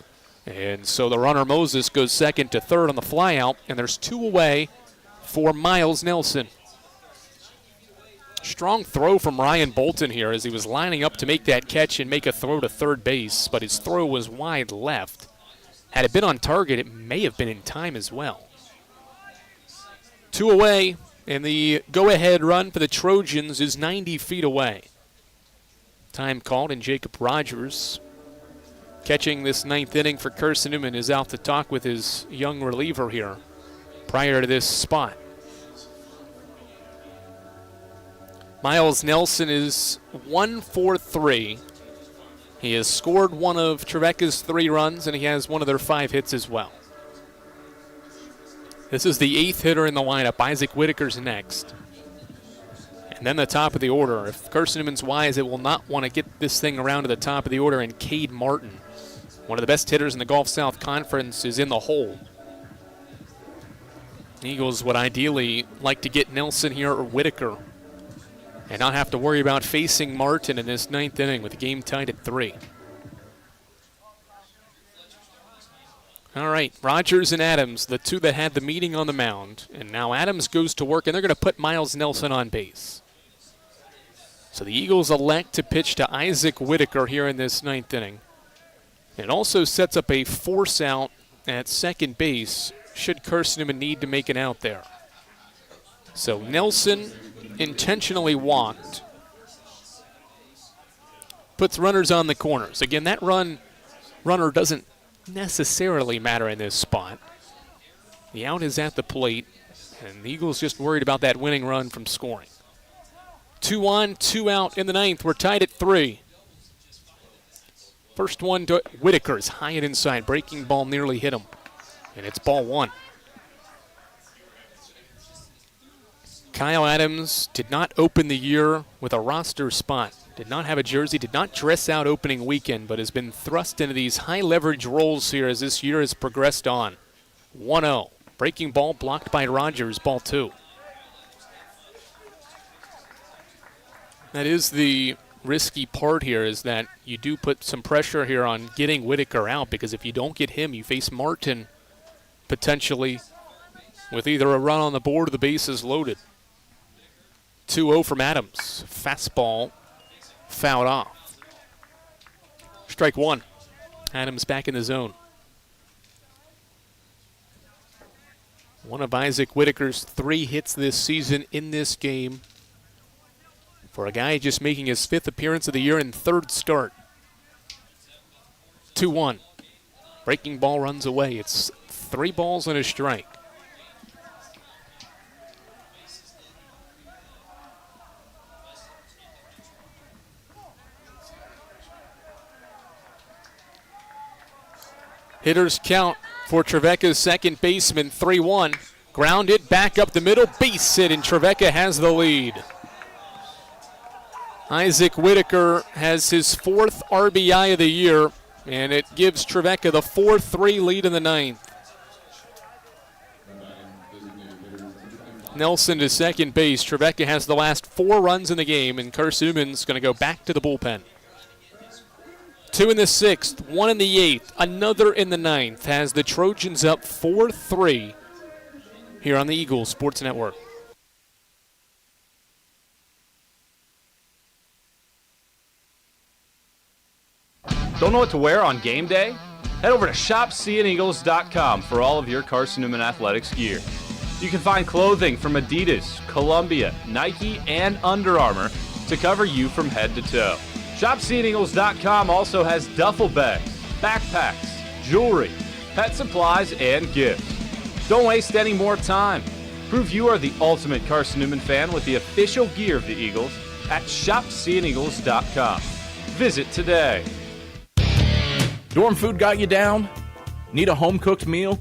And so the runner Moses goes second to third on the flyout, and there's 2 away for Miles Nelson. Strong throw from Ryan Bolton here as he was lining up to make that catch and make a throw to third base, but his throw was wide left. Had it been on target, it may have been in time as well. 2 away, and the go-ahead run for the Trojans is 90 feet away. Time called, and Jacob Rogers, catching this 9th inning for Carson-Newman, is out to talk with his young reliever here prior to this spot. Miles Nelson is 1 for 3. He has scored one of Trevecca's 3 runs, and he has one of their 5 hits as well. This is the 8th hitter in the lineup. Isaac Whitaker's next. And then the top of the order. If Carson-Newman's wise, it will not want to get this thing around to the top of the order, and Cade Martin, one of the best hitters in the Gulf South Conference, is in the hole. The Eagles would ideally like to get Nelson here or Whitaker and not have to worry about facing Martin in this 9th inning with the game tied at 3. All right, Rogers and Adams, the 2 that had the meeting on the mound. And now Adams goes to work, and they're going to put Miles Nelson on base. So the Eagles elect to pitch to Isaac Whitaker here in this 9th inning. It also sets up a force out at second base should Carson-Newman need to make an out there. So Nelson intentionally walked, puts runners on the corners. Again, that runner doesn't necessarily matter in this spot. The out is at the plate, and the Eagles just worried about that winning run from scoring. 2 on, 2 out in the 9th. We're tied at 3. First one to Whitaker is high and inside. Breaking ball nearly hit him, and it's ball 1. Kyle Adams did not open the year with a roster spot, did not have a jersey, did not dress out opening weekend, but has been thrust into these high leverage roles here as this year has progressed on. 1-0. Breaking ball blocked by Rogers, ball 2. That is the risky part here, is that you do put some pressure here on getting Whitaker out, because if you don't get him, you face Martin potentially with either a run on the board or the bases loaded. 2-0 from Adams. Fastball fouled off. Strike 1. Adams back in the zone. One of Isaac Whitaker's 3 hits this season in this game, for a guy just making his 5th appearance of the year and 3rd start. 2-1. Breaking ball runs away. It's 3 balls and a strike. Hitters count for Trevecca's second baseman, 3-1. Grounded back up the middle, base hit, and Trevecca has the lead. Isaac Whitaker has his 4th RBI of the year, and it gives Trevecca the 4-3 lead in the 9th. Nelson to second base. Trevecca has the last 4 runs in the game, and Carson-Newman's going to go back to the bullpen. 2 in the 6th, 1 in the 8th, another in the 9th, has the Trojans up 4-3 here on the Eagles Sports Network. Don't know what to wear on game day? Head over to shopseeandeagles.com for all of your Carson-Newman athletics gear. You can find clothing from Adidas, Columbia, Nike, and Under Armour to cover you from head to toe. ShopSeeingEagles.com also has duffel bags, backpacks, jewelry, pet supplies, and gifts. Don't waste any more time. Prove you are the ultimate Carson-Newman fan with the official gear of the Eagles at ShopSeeingEagles.com. Visit today. Dorm food got you down? Need a home-cooked meal?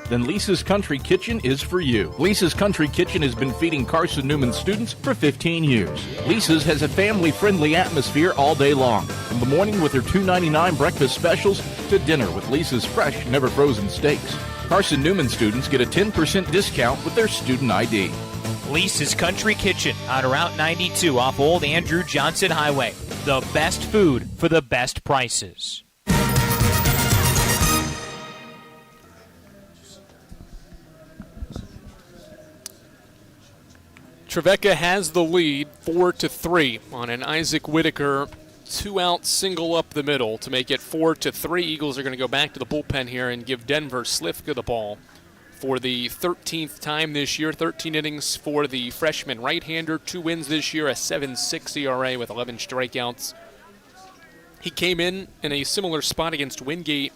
Then Lisa's Country Kitchen is for you. Lisa's Country Kitchen has been feeding Carson-Newman students for 15 years. Lisa's has a family-friendly atmosphere all day long, from the morning with their $2.99 breakfast specials to dinner with Lisa's fresh, never-frozen steaks. Carson-Newman students get a 10% discount with their student ID. Lisa's Country Kitchen on Route 92 off Old Andrew Johnson Highway. The best food for the best prices. Trevecca has the lead 4-3 on an Isaac Whitaker 2-out single up the middle to make it 4-3. Eagles are going to go back to the bullpen here and give Denver Slifka the ball for the 13th time this year. 13 innings for the freshman right-hander. 2 wins this year, a 7.6 ERA with 11 strikeouts. He came in a similar spot against Wingate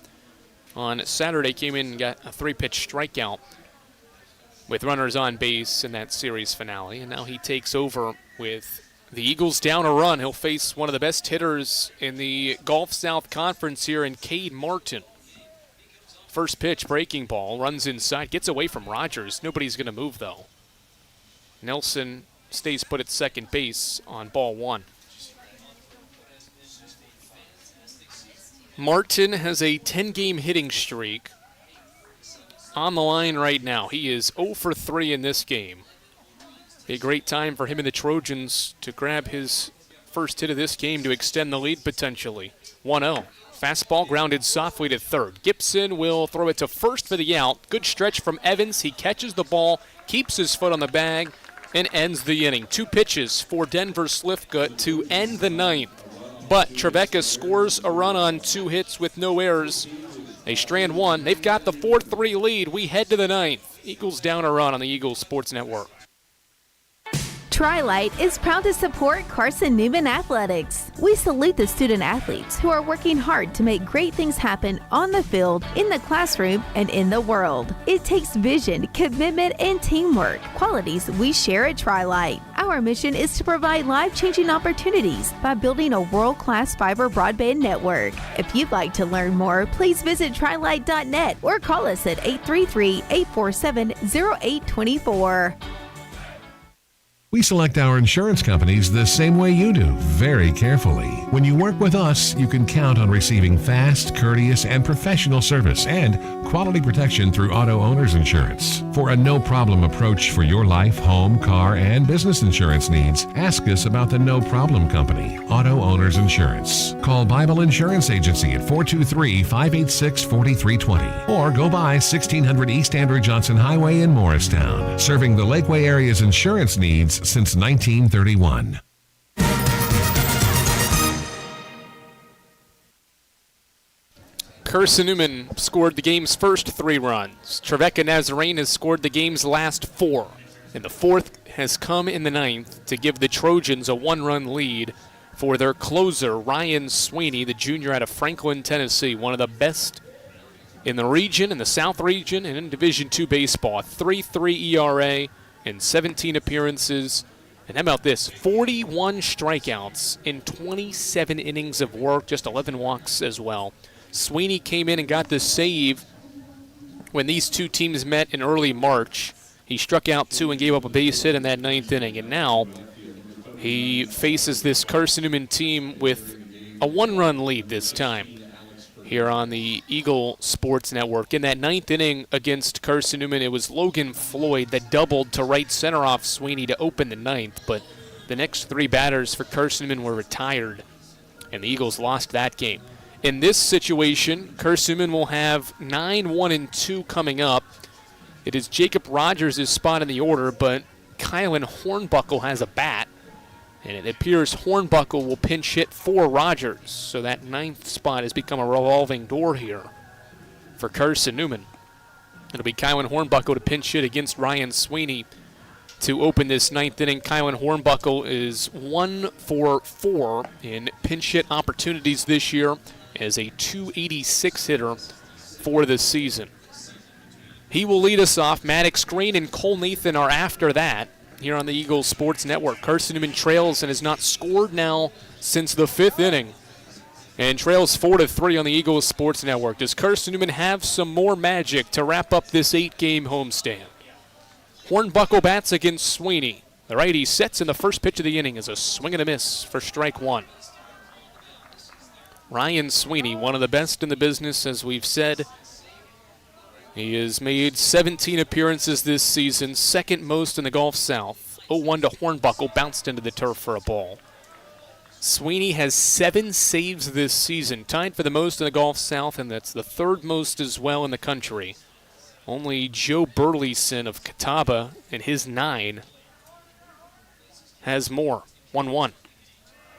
on Saturday. Came in and got a 3-pitch strikeout with runners on base in that series finale. And now he takes over with the Eagles down a run. He'll face one of the best hitters in the Gulf South Conference here in Cade Martin. First pitch, breaking ball, runs inside, gets away from Rogers. Nobody's going to move, though. Nelson stays put at second base on ball 1. Martin has a 10-game hitting streak on the line right now. He is 0 for 3 in this game. A great time for him and the Trojans to grab his first hit of this game to extend the lead potentially. 1-0. Fastball grounded softly to third. Gibson will throw it to first for the out. Good stretch from Evans. He catches the ball, keeps his foot on the bag, and ends the inning. 2 pitches for Denver Slifka to end the 9th. But Trevecca scores a run on 2 hits with no errors. They strand 1. They've got the 4-3 lead. We head to the 9th. Eagles down a run on the Eagles Sports Network. Tri-Light is proud to support Carson-Newman Athletics. We salute the student athletes who are working hard to make great things happen on the field, in the classroom, and in the world. It takes vision, commitment, and teamwork, qualities we share at Tri-Light. Our mission is to provide life-changing opportunities by building a world-class fiber broadband network. If you'd like to learn more, please visit trilight.net or call us at 833-847-0824. We select our insurance companies the same way you do, very carefully. When you work with us, you can count on receiving fast, courteous, and professional service and quality protection through Auto Owners Insurance. For a no-problem approach for your life, home, car, and business insurance needs, ask us about the No Problem Company, Auto Owners Insurance. Call Bible Insurance Agency at 423-586-4320 or go by 1600 East Andrew Johnson Highway in Morristown, serving the Lakeway area's insurance needs since 1931. Carson-Newman scored the game's first 3 runs. Trevecca Nazarene has scored the game's last 4. And the 4th has come in the 9th to give the Trojans a 1-run lead for their closer, Ryan Sweeney, the junior out of Franklin, Tennessee, one of the best in the region, in the South region, and in Division II baseball. 3.3 ERA in 17 appearances. And how about this? 41 strikeouts in 27 innings of work, just 11 walks as well. Sweeney came in and got the save when these two teams met in early March. He struck out 2 and gave up a base hit in that 9th inning. And now he faces this Carson-Newman team with a 1-run lead this time here on the Eagle Sports Network. In that 9th inning against Carson-Newman, it was Logan Floyd that doubled to right center off Sweeney to open the 9th, but the next 3 batters for Carson-Newman were retired, and the Eagles lost that game. In this situation, Carson-Newman will have 9-1-2 coming up. It is Jacob Rogers' spot in the order, but Kylan Hornbuckle has a bat. And it appears Hornbuckle will pinch hit for Rogers. So that 9th spot has become a revolving door here for Carson-Newman. It'll be Kylan Hornbuckle to pinch hit against Ryan Sweeney to open this 9th inning. Kylan Hornbuckle is 1 for 4 in pinch hit opportunities this year as a .286 hitter for this season. He will lead us off. Maddox Green and Cole Nathan are after that here on the Eagles Sports Network. Carson-Newman trails and has not scored now since the 5th inning, and trails 4-3 on the Eagles Sports Network. Does Carson-Newman have some more magic to wrap up this 8-game homestand? Hornbuckle bats against Sweeney. The righty sets in the first pitch of the inning as a swing and a miss for strike 1. Ryan Sweeney, one of the best in the business, as we've said, He has made 17 appearances this season, second most in the Gulf South. 0-1 to Hornbuckle, bounced into the turf for a ball. Sweeney has 7 saves this season, tied for the most in the Gulf South, and that's the third most as well in the country. Only Joe Burleson of Catawba and his 9 has more. 1-1.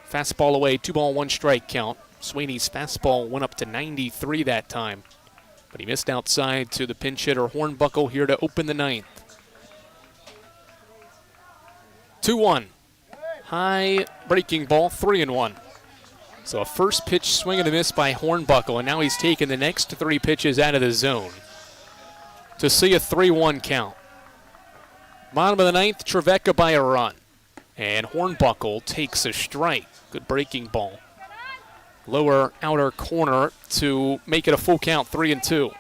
Fastball away, 2 ball, 1 strike count. Sweeney's fastball went up to 93 that time, but he missed outside to the pinch hitter Hornbuckle here to open the 9th. 2-1. High breaking ball, 3-1. So a first pitch swing and a miss by Hornbuckle, and now he's taken the next 3 pitches out of the zone to see a 3-1 count. Bottom of the 9th, Trevecca by a run. And Hornbuckle takes a strike. Good breaking ball. Lower outer corner to make it a full count, 3-2.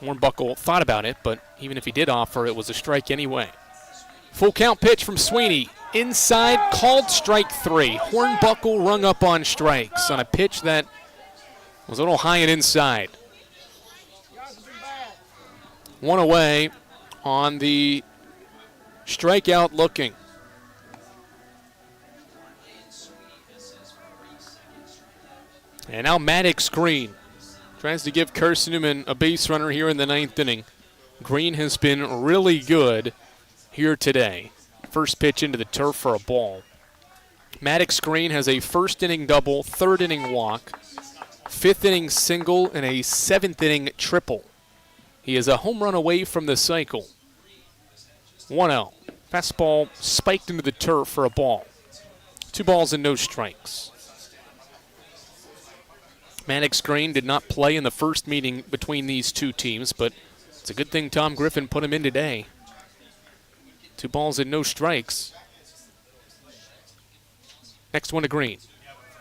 Hornbuckle thought about it, but even if he did offer, it was a strike anyway. Full count pitch from Sweeney. Inside, called strike 3. Hornbuckle rung up on strikes on a pitch that was a little high and inside. 1 away on the strikeout looking. And now Maddox Green tries to give Carson-Newman a base runner here in the 9th inning. Green has been really good here today. First pitch into the turf for a ball. Maddox Green has a first inning double, 3rd inning walk, 5th inning single, and a 7th inning triple. He is a home run away from the cycle. 1-0. Fastball spiked into the turf for a ball. 2 balls and no strikes. Maddox Green did not play in the first meeting between these two teams, but it's a good thing Tom Griffin put him in today. 2 balls and no strikes. Next one to Green.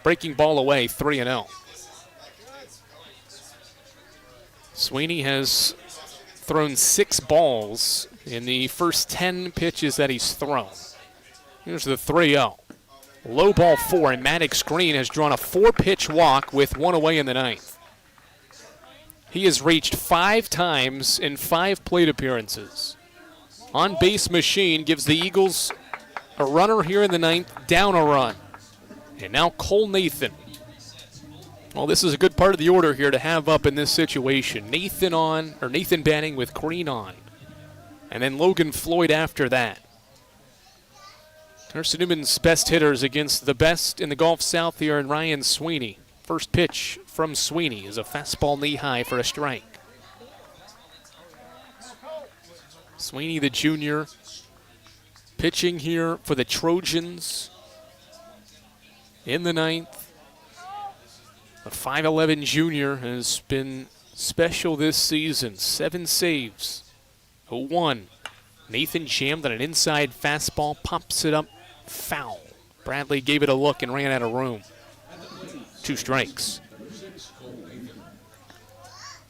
Breaking ball away, 3-0. Sweeney has thrown 6 balls in the first 10 pitches that he's thrown. Here's the 3-0. Low ball 4, and Maddox Green has drawn a 4-pitch walk with 1 away in the 9th. He has reached 5 times in 5 plate appearances. On-base machine gives the Eagles a runner here in the 9th, down a run. And now Cole Nathan. Well, this is a good part of the order here to have up in this situation. Nathan batting with Green on. And then Logan Floyd after that. Carson-Newman's best hitters against the best in the Gulf South here in Ryan Sweeney. First pitch from Sweeney is a fastball knee-high for a strike. Sweeney, the junior, pitching here for the Trojans in the 9th. The 5'11 junior has been special this season. 7 saves. 0-1. Nathan jammed on an inside fastball, pops it up, foul. Bradley gave it a look and ran out of room. 2 strikes.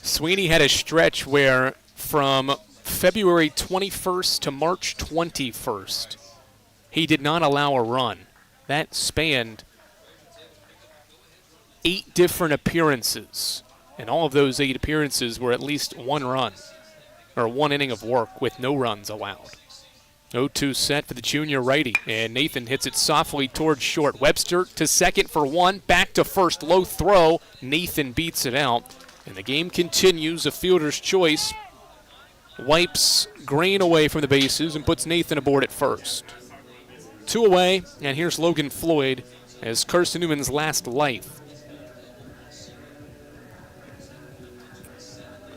Sweeney had a stretch where from February 21st to March 21st, he did not allow a run. That spanned 8 different appearances, and all of those 8 appearances were at least 1 run, or 1 inning of work with no runs allowed. 0-2 set for the junior righty, and Nathan hits it softly towards short. Webster to second for 1, back to first, low throw. Nathan beats it out, and the game continues. A fielder's choice wipes Green away from the bases and puts Nathan aboard at first. 2 away, and here's Logan Floyd as Carson-Newman's last life.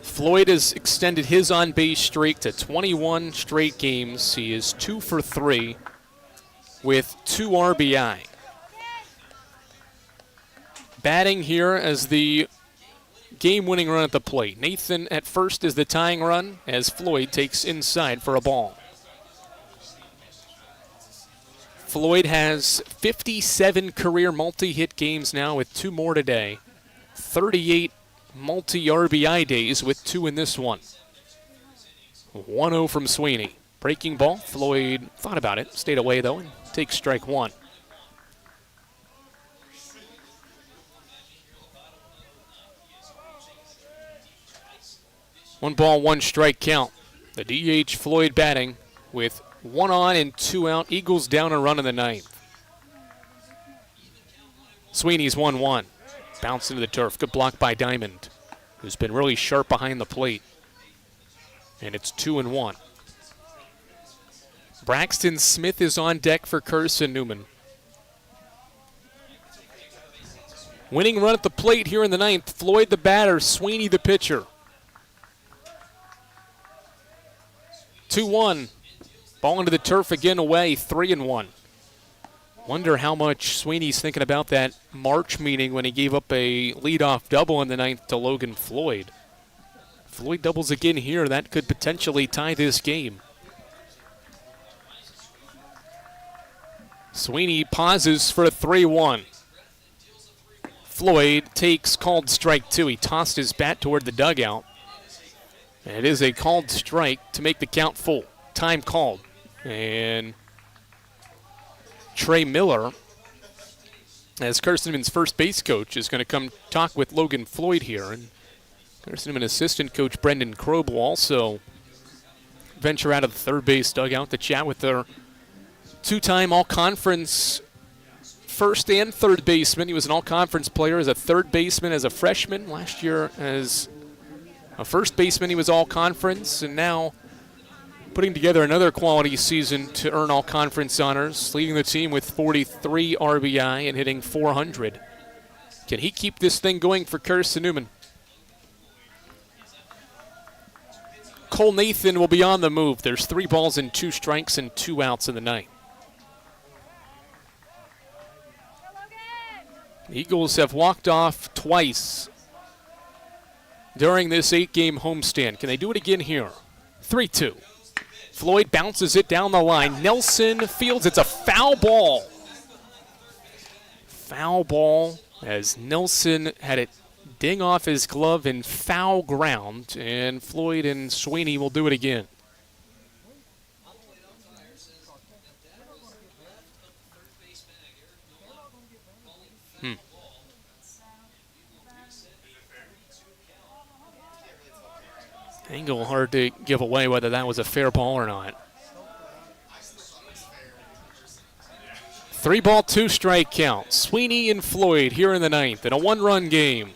Floyd has extended his on-base streak to 21 straight games. He is 2 for 3 with 2 RBI. Batting here as the game-winning run at the plate. Nathan at first is the tying run as Floyd takes inside for a ball. Floyd has 57 career multi-hit games now with 2 more today. 38 multi-RBI days with 2 in this one. 1-0 from Sweeney. Breaking ball. Floyd thought about it, stayed away though, and takes strike 1. 1 ball, 1 strike count. The DH Floyd batting with 1 on and 2 out. Eagles down a run in the 9th. Sweeney's 1-1. Bounce into the turf. Good block by Diamond, who's been really sharp behind the plate. And it's 2-1. Braxton Smith is on deck for Carson-Newman. Winning run at the plate here in the 9th. Floyd the batter, Sweeney the pitcher. 2-1. Ball into the turf again away, 3-1. Wonder how much Sweeney's thinking about that March meeting when he gave up a leadoff double in the 9th to Logan Floyd. Floyd doubles again here. That could potentially tie this game. Sweeney pauses for a 3-1. Floyd takes called strike 2. He tossed his bat toward the dugout. And it is a called strike to make the count full. Time called. And Trey Miller, as Carson-Newman's first base coach, is going to come talk with Logan Floyd here. And Carson-Newman assistant coach Brendan Krob will also venture out of the third base dugout to chat with their two-time all-conference first and third baseman. He was an all-conference player as a third baseman as a freshman. Last year as a first baseman he was all-conference, and now putting together another quality season to earn all-conference honors, leading the team with 43 RBI and hitting .400. Can he keep this thing going for Carson-Newman? Cole Nathan will be on the move. There's 3 balls and 2 strikes and 2 outs in the 9th. The Eagles have walked off twice during this 8-game homestand. Can they do it again here? 3-2. Floyd bounces it down the line. Nelson fields. It's a foul ball. Foul ball as Nelson had it ding off his glove in foul ground, and Floyd and Sweeney will do it again. Angle hard to give away whether that was a fair ball or not. 3 ball, 2 strike count. Sweeney and Floyd here in the 9th in a 1-run game.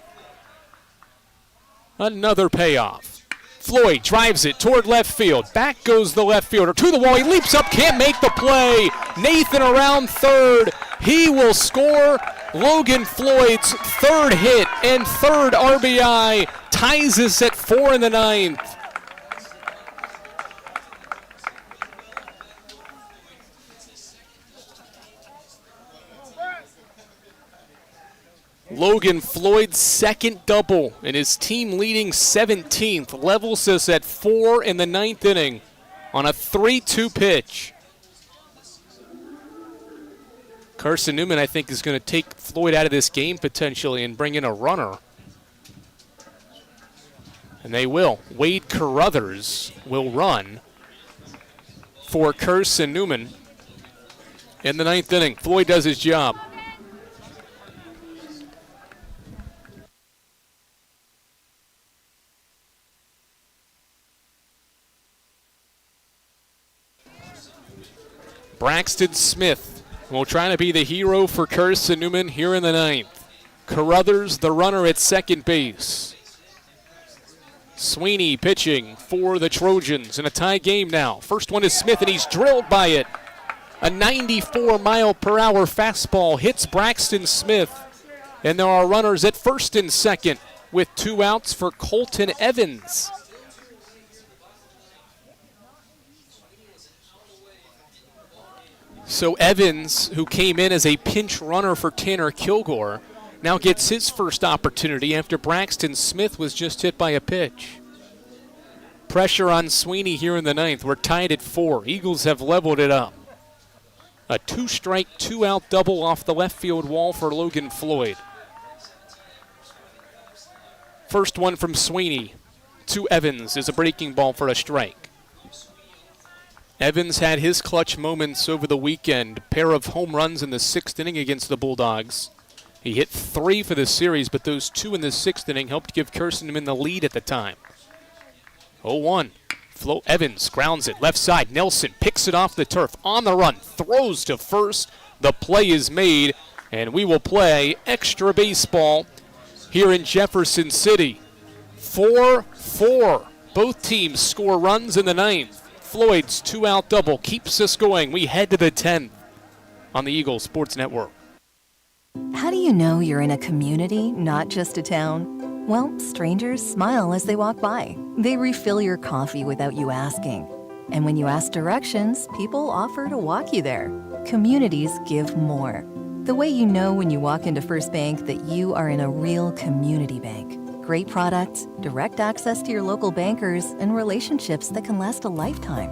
Another payoff. Floyd drives it toward left field. Back goes the left fielder to the wall. He leaps up, can't make the play. Nathan around third. He will score. Logan Floyd's 3rd hit and 3rd RBI ties us at 4 in the 9th. Logan Floyd's 2nd double and his team leading 17th levels us at 4 in the 9th inning on a 3-2 pitch. Carson-Newman, I think, is going to take Floyd out of this game potentially and bring in a runner. And they will. Wade Carruthers will run for Carson-Newman in the 9th inning. Floyd does his job. Braxton Smith will try to be the hero for Carson-Newman here in the 9th. Carruthers, the runner at second base. Sweeney pitching for the Trojans in a tie game now. First one is Smith, and he's drilled by it. A 94-mile-per-hour fastball hits Braxton Smith, and there are runners at first and second with 2 outs for Colton Evans. So Evans, who came in as a pinch runner for Tanner Kilgore, now gets his first opportunity after Braxton Smith was just hit by a pitch. Pressure on Sweeney here in the 9th. We're tied at 4. Eagles have leveled it up. A 2-strike, 2-out double off the left field wall for Logan Floyd. First one from Sweeney to Evans is a breaking ball for a strike. Evans had his clutch moments over the weekend. Pair of home runs in the 6th inning against the Bulldogs. He hit 3 for the series, but those 2 in the 6th inning helped give Carson-Newman the lead at the time. 0-1. Flo Evans grounds it left side. Nelson picks it off the turf on the run, throws to first. The play is made, and we will play extra baseball here in Jefferson City. 4-4. Both teams score runs in the ninth. Floyd's two-out double keeps us going. We head to the 10th on the Eagle Sports Network. How do you know you're in a community, not just a town? Well, strangers smile as they walk by. They refill your coffee without you asking. And when you ask directions, people offer to walk you there. Communities give more. The way you know when you walk into First Bank that you are in a real community bank. Great products, direct access to your local bankers, and relationships that can last a lifetime.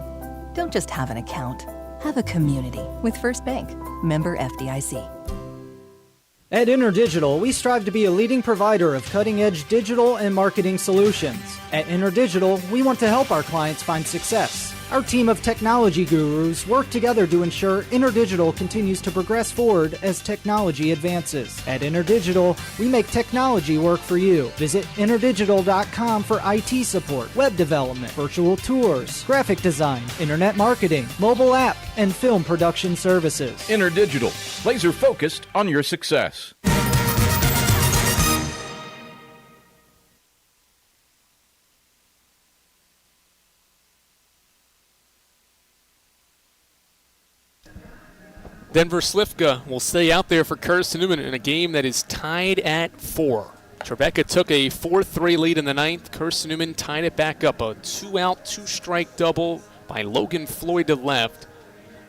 Don't just have an account. Have a community with First Bank. Member FDIC. At InterDigital, we strive to be a leading provider of cutting-edge digital and marketing solutions. At InterDigital, we want to help our clients find success. Our team of technology gurus work together to ensure InterDigital continues to progress forward as technology advances. At InterDigital, we make technology work for you. Visit interdigital.com for IT support, web development, virtual tours, graphic design, internet marketing, mobile app, and film production services. InterDigital, laser focused on your success. Denver Slifka will stay out there for Carson-Newman in a game that is tied at 4. Trevecca took a 4-3 lead in the ninth. Carson-Newman tied it back up. A 2-out, 2-strike double by Logan Floyd to left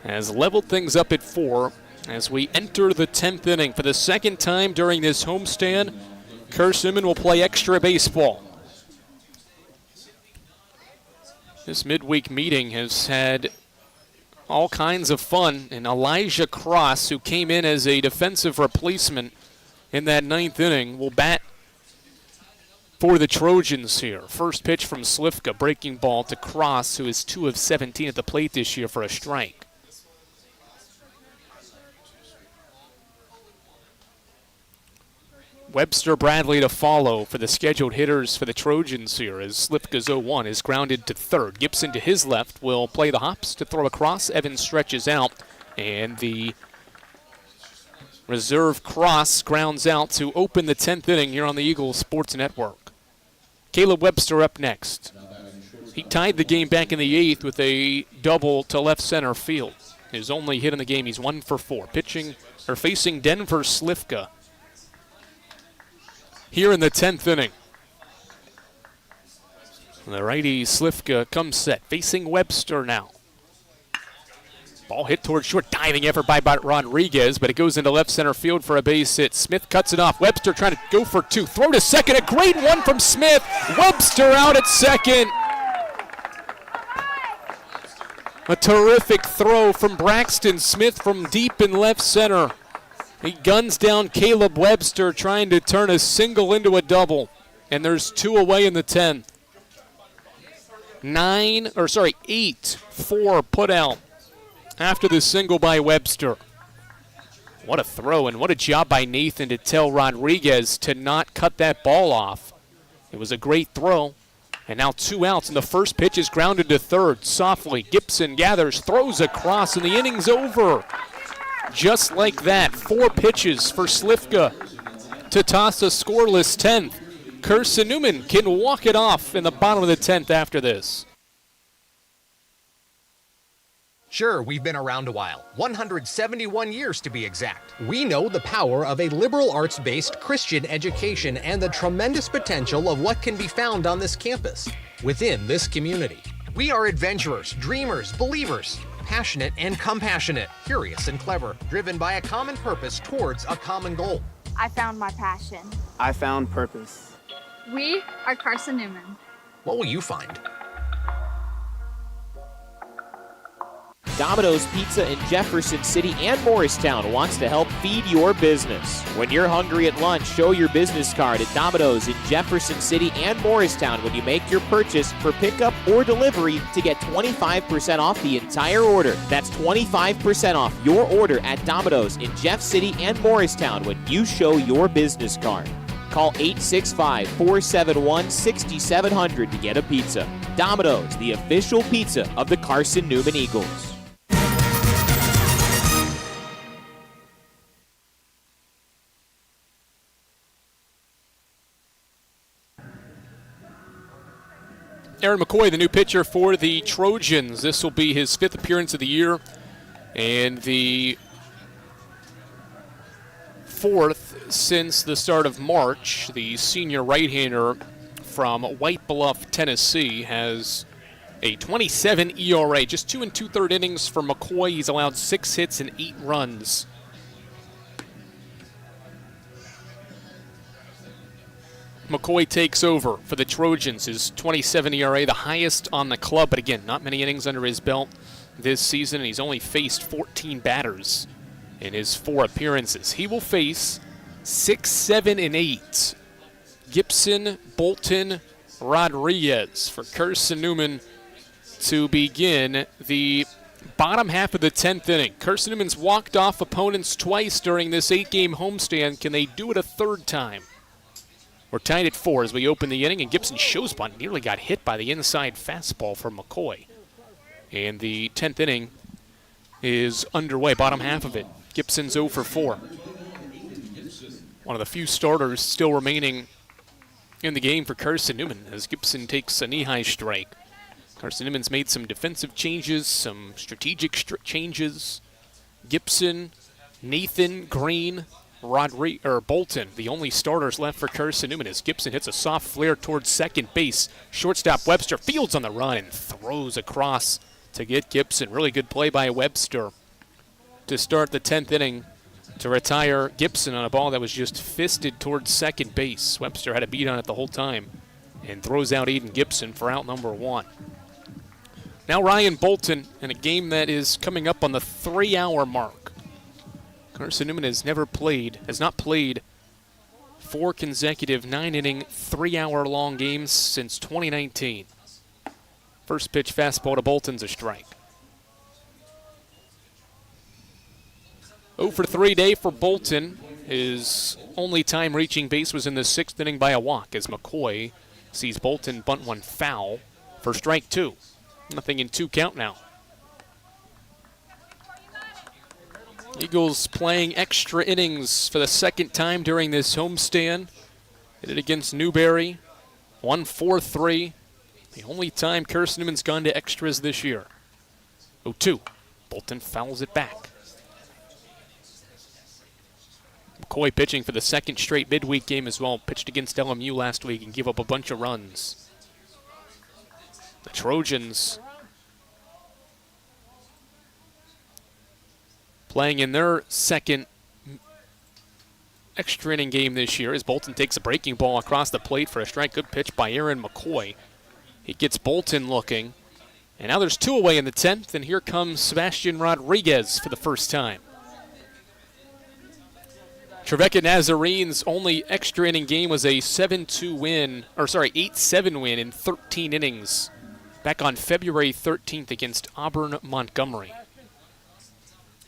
has leveled things up at 4 as we enter the 10th inning. For the second time during this homestand, Carson-Newman will play extra baseball. This midweek meeting has had all kinds of fun, and Elijah Cross, who came in as a defensive replacement in that ninth inning, will bat for the Trojans here. First pitch from Slifka, breaking ball to Cross, who is 2 of 17 at the plate this year for a strike. Webster Bradley to follow for the scheduled hitters for the Trojans here as Slifka's 0-1 is grounded to third. Gibson to his left will play the hops to throw across. Evans stretches out, and the reserve Cross grounds out to open the 10th inning here on the Eagle Sports Network. Caleb Webster up next. He tied the game back in the 8th with a double to left center field. His only hit in the game, he's 1 for 4. Facing Denver Slifka here in the 10th inning. The righty Slifka comes set, facing Webster now. Ball hit towards short, diving effort by Rodriguez, but it goes into left center field for a base hit. Smith cuts it off. Webster trying to go for 2. Throw to second, a great one from Smith. Webster out at second. A terrific throw from Braxton Smith from deep in left center. He guns down Caleb Webster trying to turn a single into a double. And there's 2 away in the 10th. 8-4 put out after the single by Webster. What a throw, and what a job by Nathan to tell Rodriguez to not cut that ball off. It was a great throw. And now 2 outs, and the first pitch is grounded to third. Softly, Gibson gathers, throws across, and the inning's over. Just like that, 4 pitches for Slifka to toss a scoreless 10th. Carson-Newman can walk it off in the bottom of the 10th after this. Sure, we've been around a while, 171 years to be exact. We know the power of a liberal arts-based Christian education and the tremendous potential of what can be found on this campus, within this community. We are adventurers, dreamers, believers, passionate and compassionate, curious and clever, driven by a common purpose towards a common goal. I found my passion. I found purpose. We are Carson-Newman. What will you find? Domino's Pizza in Jefferson City and Morristown wants to help feed your business. When you're hungry at lunch, show your business card at Domino's in Jefferson City and Morristown when you make your purchase for pickup or delivery to get 25% off the entire order. That's 25% off your order at Domino's in Jeff City and Morristown when you show your business card. Call 865-471-6700 to get a pizza. Domino's, the official pizza of the Carson-Newman Eagles. Aaron McCoy, the new pitcher for the Trojans. This will be his 5th appearance of the year and the 4th since the start of March. The senior right-hander from White Bluff, Tennessee, has a 27 ERA, just 2 2/3 innings for McCoy. He's allowed 6 hits and 8 runs. McCoy takes over for the Trojans. His 27 ERA, the highest on the club, but again, not many innings under his belt this season, and he's only faced 14 batters in his 4 appearances. He will face 6, 7, and 8. Gibson, Bolton, Rodriguez for Carson-Newman to begin the bottom half of the 10th inning. Carson-Newman's walked off opponents twice during this 8-game homestand. Can they do it a 3rd time? We're tied at 4 as we open the inning, and Gibson shows bunt nearly got hit by the inside fastball from McCoy. And the 10th inning is underway, bottom half of it. Gibson's 0 for 4. One of the few starters still remaining in the game for Carson-Newman as Gibson takes a knee-high strike. Carson-Newman's made some defensive changes, some strategic changes. Gibson, Nathan, Green, Bolton, the only starters left for Carson-Newman as Gibson hits a soft flare towards second base. Shortstop Webster fields on the run and throws across to get Gibson. Really good play by Webster to start the 10th inning to retire Gibson on a ball that was just fisted towards second base. Webster had a beat on it the whole time and throws out Aiden Gibson for out number 1. Now Ryan Bolton in a game that is coming up on the 3-hour mark. Carson-Newman has not played 4 consecutive 9-inning, 3-hour-long games since 2019. First pitch fastball to Bolton's a strike. 0 for 3 day for Bolton. His only time reaching base was in the 6th inning by a walk as McCoy sees Bolton bunt one foul for strike 2. Nothing in 2 count now. Eagles playing extra innings for the 2nd time during this homestand. Hit it against Newberry. 1-4-3. The only time Carson-Newman's gone to extras this year. 0-2. Bolton fouls it back. McCoy pitching for the 2nd straight midweek game as well. Pitched against LMU last week and gave up a bunch of runs. The Trojans playing in their 2nd extra inning game this year as Bolton takes a breaking ball across the plate for a strike. Good pitch by Aaron McCoy. He gets Bolton looking. And now there's 2 away in the 10th, and here comes Sebastian Rodriguez for the first time. Trevecca Nazarene's only extra inning game was a 8-7 win in 13 innings back on February 13th against Auburn Montgomery.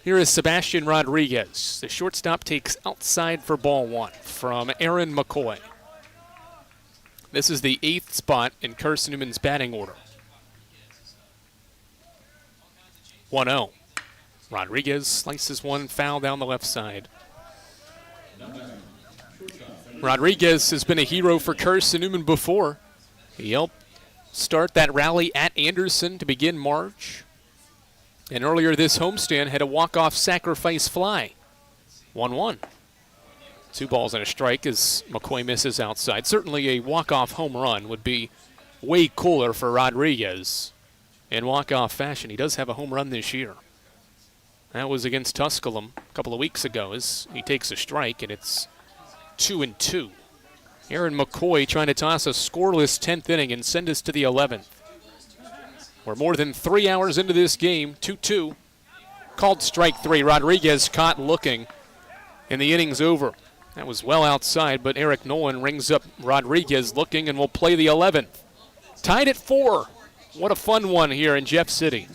Here is Sebastian Rodriguez. The shortstop takes outside for ball 1 from Aaron McCoy. This is the 8th spot in Carson-Newman's batting order. 1-0. Rodriguez slices one foul down the left side. Rodriguez has been a hero for Carson-Newman before. He helped start that rally at Anderson to begin March. And earlier this homestand had a walk-off sacrifice fly. 1-1. 2 balls and a strike as McCoy misses outside. Certainly a walk-off home run would be way cooler for Rodriguez in walk-off fashion. He does have a home run this year. That was against Tusculum a couple of weeks ago as he takes a strike, and it's 2-2. Aaron McCoy trying to toss a scoreless 10th inning and send us to the 11th. We're more than 3 hours into this game, 2-2. Called strike 3. Rodriguez caught looking, and the inning's over. That was well outside, but Eric Nolan rings up Rodriguez looking and will play the 11th. Tied at 4. What a fun one here in Jeff City.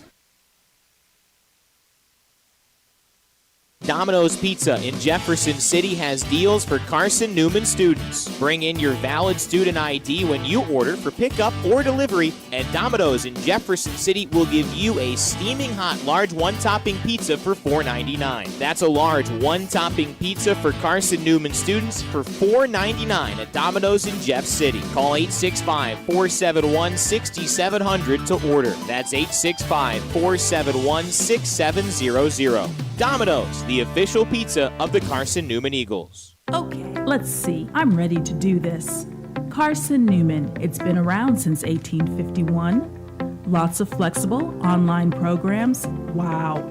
Domino's Pizza in Jefferson City has deals for Carson-Newman students. Bring in your valid student ID when you order for pickup or delivery, and Domino's in Jefferson City will give you a steaming hot large one-topping pizza for $4.99. That's a large one-topping pizza for Carson-Newman students for $4.99 at Domino's in Jeff City. Call 865-471-6700 to order. That's 865-471-6700. Domino's, the official pizza of the Carson-Newman Eagles. Okay, let's see. I'm ready to do this. Carson-Newman. It's been around since 1851. Lots of flexible online programs. Wow.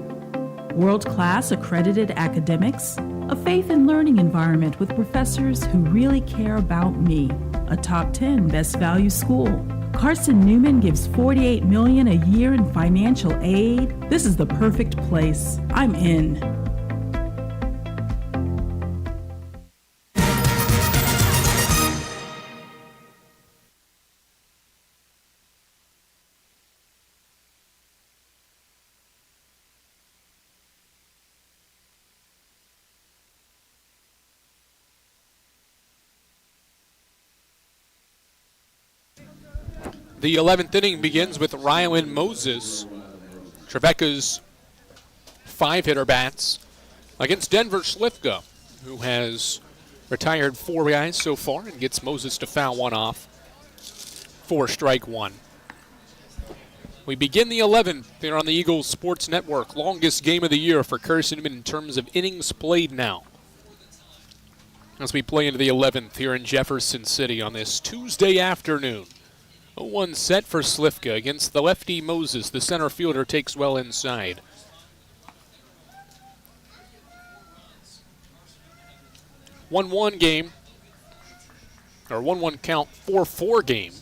World-class accredited academics. A faith and learning environment with professors who really care about me. A top 10 best value school. Carson-Newman gives $48 million a year in financial aid. This is the perfect place. I'm in. The 11th inning begins with Rylan Moses, Trevecca's 5-hitter bats, against Denver Slifka, who has retired 4 guys so far and gets Moses to foul one off for strike one. We begin the 11th here on the Eagles Sports Network. Longest game of the year for Carson-Newman in terms of innings played now, as we play into the 11th here in Jefferson City on this Tuesday afternoon. 0-1 set for Slifka against the lefty Moses. The center fielder takes well inside. One game, or 1-1 count, 4-4 game.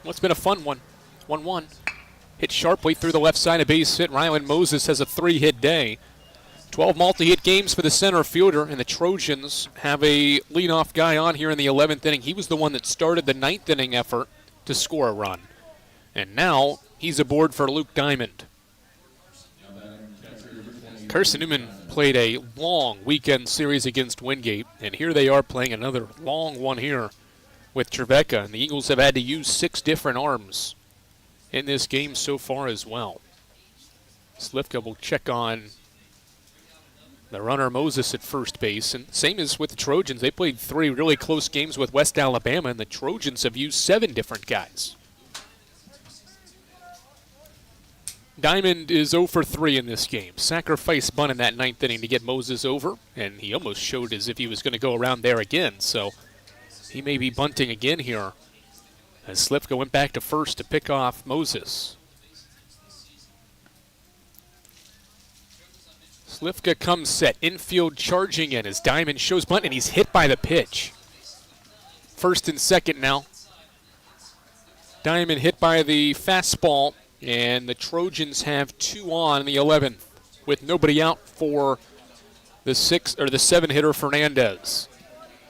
Well, it's been a fun one. 1-1. Hit sharply through the left side of base hit. Rylan Moses has a 3-hit day. 12 multi-hit games for the center fielder, and the Trojans have a leadoff guy on here in the 11th inning. He was the one that started the 9th inning effort to score a run. And now he's aboard for Luke Diamond. Carson-Newman played a long weekend series against Wingate, and here they are playing another long one here with Trevecca. And the Eagles have had to use 6 different arms in this game so far as well. Slifka will check on the runner Moses at first base, and same as with the Trojans. They played 3 really close games with West Alabama, and the Trojans have used 7 different guys. Diamond is 0 for 3 in this game. Sacrifice bunt in that 9th inning to get Moses over, and he almost showed as if he was going to go around there again, so he may be bunting again here as Slifka went back to first to pick off Moses. Slifka comes set, infield charging in as Diamond shows bunt, and he's hit by the pitch. First and second now. Diamond hit by the fastball, and the Trojans have 2 on in the 11th with nobody out for the 7-hitter Fernandez.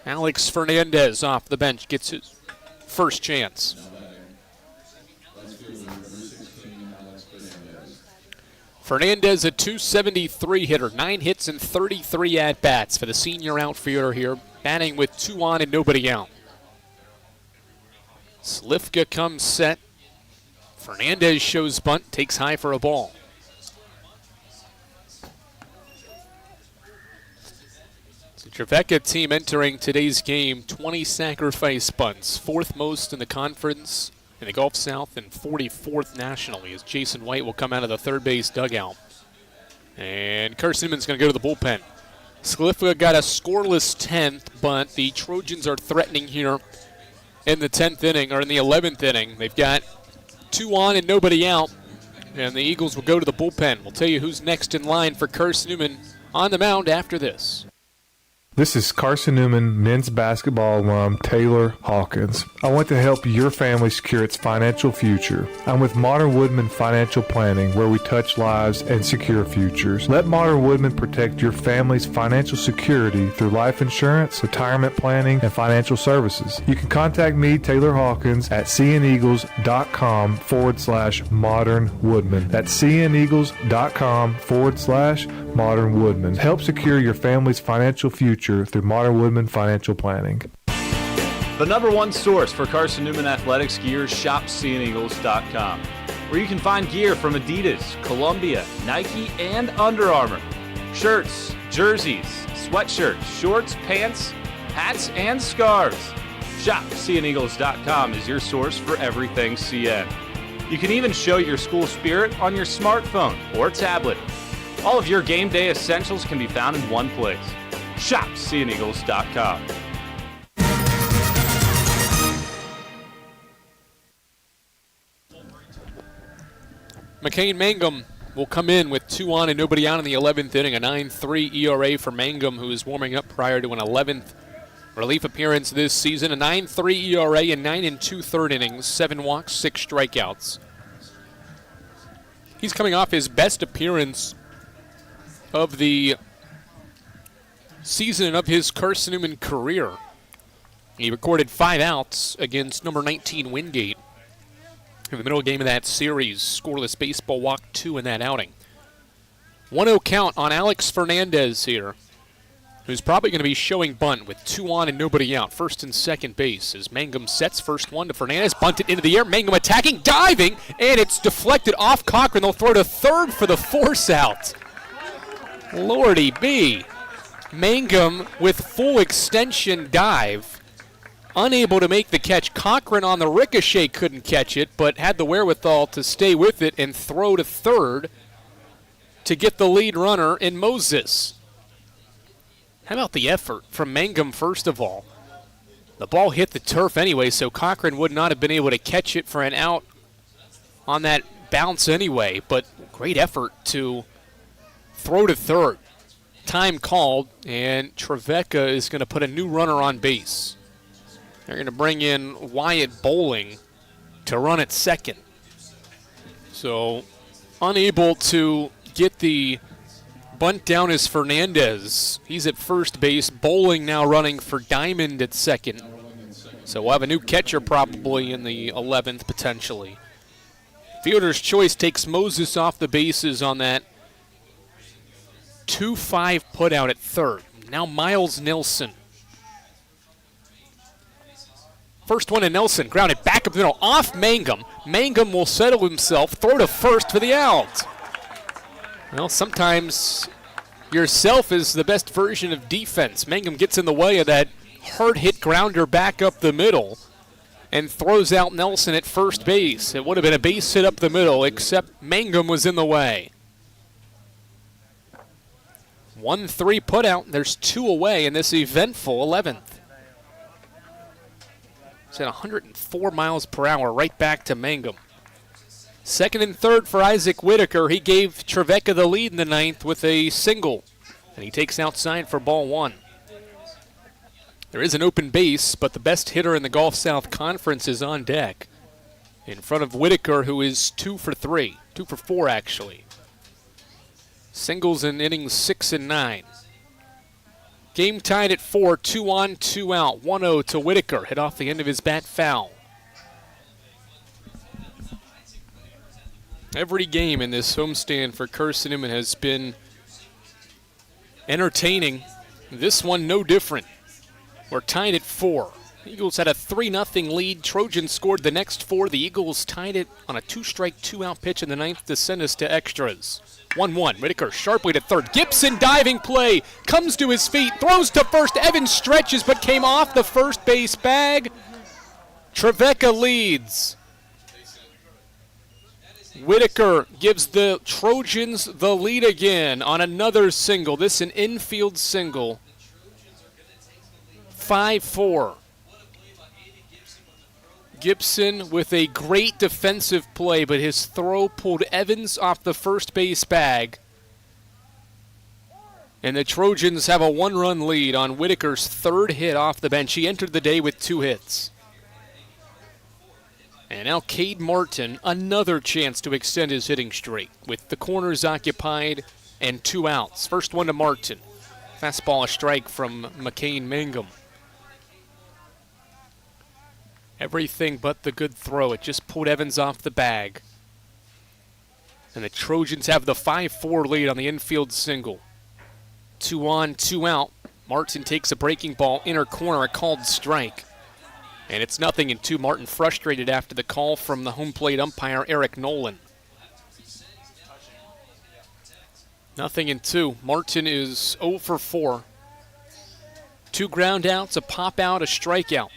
Alex Fernandez off the bench gets his first chance. Fernandez, a .273 hitter, 9 hits and 33 at-bats for the senior outfielder here, batting with 2 on and nobody out. Slifka comes set. Fernandez shows bunt, takes high for a ball. The Trevecca team entering today's game, 20 sacrifice bunts, 4th most in the conference in the Gulf South and 44th nationally, as Jason White will come out of the third base dugout. And Carson-Newman's going to go to the bullpen. Slifka got a scoreless 10th, but the Trojans are threatening here in the 10th inning, or in the 11th inning. They've got 2 on and nobody out, and the Eagles will go to the bullpen. We'll tell you who's next in line for Carson-Newman on the mound after this. This is Carson-Newman men's basketball alum Taylor Hawkins. I want to help your family secure its financial future. I'm with Modern Woodman Financial Planning, where we touch lives and secure futures. Let Modern Woodman protect your family's financial security through life insurance, retirement planning, and financial services. You can contact me, Taylor Hawkins, at cneagles.com/Modern Woodman. That's cneagles.com/Modern Woodman. Help secure your family's financial future through Modern Woodman Financial Planning. The number one source for Carson-Newman athletics gear, shopseeandeagles.com, where you can find gear from Adidas, Columbia, Nike, and Under Armour. Shirts, jerseys, sweatshirts, shorts, pants, hats, and scarves. Shopseeandeagles.com is your source for everything CN. You can even show your school spirit on your smartphone or tablet. All of your game day essentials can be found in one place. Shopseeandeagles.com. McCain Mangum will come in with 2 on and nobody out in the 11th inning. A 9.3 ERA for Mangum, who is warming up prior to an 11th relief appearance this season. A 9.3 ERA in 9 2/3 innings, 7 walks, 6 strikeouts. He's coming off his best appearance of the season of his Carson-Newman career. He recorded 5 outs against number 19 Wingate in the middle game of that series. Scoreless baseball, walked 2 in that outing. 1-0 count on Alex Fernandez here, who's probably going to be showing bunt with 2 on and nobody out. First and second base as Mangum sets first one to Fernandez, bunted into the air. Mangum attacking, diving, and it's deflected off Cochran. They'll throw to third for the force out. Lordy B. Mangum with full extension dive, unable to make the catch. Cochran on the ricochet couldn't catch it, but had the wherewithal to stay with it and throw to third to get the lead runner in Moses. How about the effort from Mangum, first of all? The ball hit the turf anyway, so Cochran would not have been able to catch it for an out on that bounce anyway, but great effort to throw to third. Time called, and Trevecca is going to put a new runner on base. They're going to bring in Wyatt Bowling to run at second. So unable to get the bunt down is Fernandez. He's at first base. Bowling now running for Diamond at second. So we'll have a new catcher probably in the 11th potentially. Fielder's choice takes Moses off the bases on that 2-5 put out at third. Now Miles Nelson. First one to Nelson, grounded back up the middle, off Mangum. Mangum will settle himself, throw to first for the out. Well, sometimes yourself is the best version of defense. Mangum gets in the way of that hard hit grounder back up the middle and throws out Nelson at first base. It would have been a base hit up the middle, except Mangum was in the way. 1-3 put out. There's 2 away in this eventful 11th. It's at 104 miles per hour, right back to Mangum. Second and third for Isaac Whitaker. He gave Trevecca the lead in the 9th with a single, and he takes outside for ball 1. There is an open base, but the best hitter in the Gulf South Conference is on deck in front of Whitaker, who is 2 for 3, 2 for 4 actually. Singles in innings 6 and 9. Game tied at 4, 2 on, 2 out. 1-0 to Whitaker. Hit off the end of his bat foul. Every game in this homestand for Carson-Newman has been entertaining. This one no different. We're tied at 4. Eagles had a 3-0 lead. Trojans scored the next 4. The Eagles tied it on a 2-strike, 2-out pitch in the 9th to send us to extras. 1-1. Whitaker sharply to third. Gibson diving play. Comes to his feet. Throws to first. Evans stretches but came off the first base bag. Trevecca leads. Whitaker gives the Trojans the lead again on another single. This an infield single. 5-4. Gibson with a great defensive play, but his throw pulled Evans off the first base bag. And the Trojans have a one-run lead on Whitaker's third hit off the bench. He entered the day with 2 hits. And now Cade Martin, another chance to extend his hitting streak with the corners occupied and 2 outs. First one to Martin. Fastball a strike from McCain Mangum. Everything but the good throw. It just pulled Evans off the bag. And the Trojans have the 5-4 lead on the infield single. 2 on, 2 out. Martin takes a breaking ball, inner corner, a called strike. And it's 0-2. Martin frustrated after the call from the home plate umpire, Eric Nolan. 0-2. Martin is 0 for 4. 2 ground outs, a pop out, a strikeout.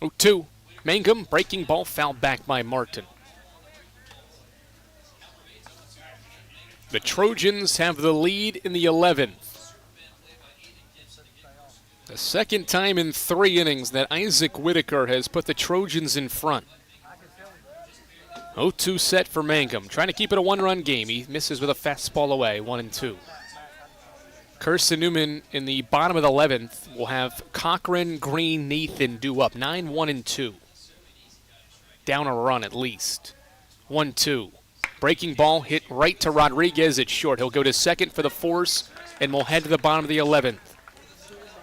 0-2. Mangum, breaking ball, fouled back by Martin. The Trojans have the lead in the 11th. The second time in 3 innings that Isaac Whitaker has put the Trojans in front. 0-2 set for Mangum. Trying to keep it a 1-run game. He misses with a fastball away, 1-2. Carson-Newman in the bottom of the 11th will have Cochran, Green, Nathan due up. 9-1-2. Down a run at least. 1-2. Breaking ball hit right to Rodriguez. It's short. He'll go to second for the force and will head to the bottom of the 11th.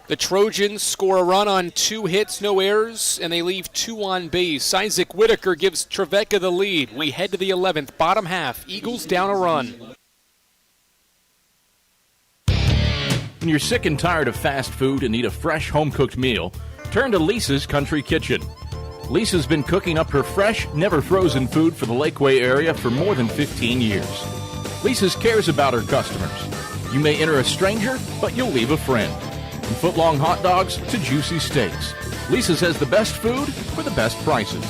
The Trojans score a run on 2 hits, no errors, and they leave 2 on base. Isaac Whitaker gives Trevecca the lead. We head to the 11th, bottom half. Eagles down a run. When you're sick and tired of fast food and need a fresh home-cooked meal, turn to Lisa's Country Kitchen. Lisa's been cooking up her fresh, never-frozen food for the Lakeway area for more than 15 years. Lisa's cares about her customers. You may enter a stranger, but you'll leave a friend. From foot-long hot dogs to juicy steaks, Lisa's has the best food for the best prices.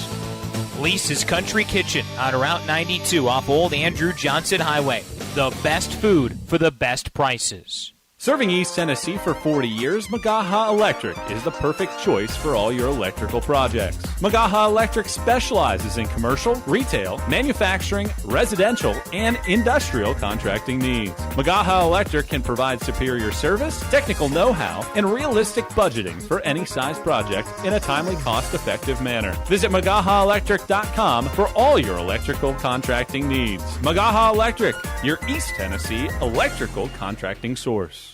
Lisa's Country Kitchen on Route 92 off Old Andrew Johnson Highway. The best food for the best prices. Serving East Tennessee for 40 years, Magaha Electric is the perfect choice for all your electrical projects. Magaha Electric specializes in commercial, retail, manufacturing, residential, and industrial contracting needs. Magaha Electric can provide superior service, technical know-how, and realistic budgeting for any size project in a timely, cost-effective manner. Visit MagahaElectric.com for all your electrical contracting needs. Magaha Electric, your East Tennessee electrical contracting source.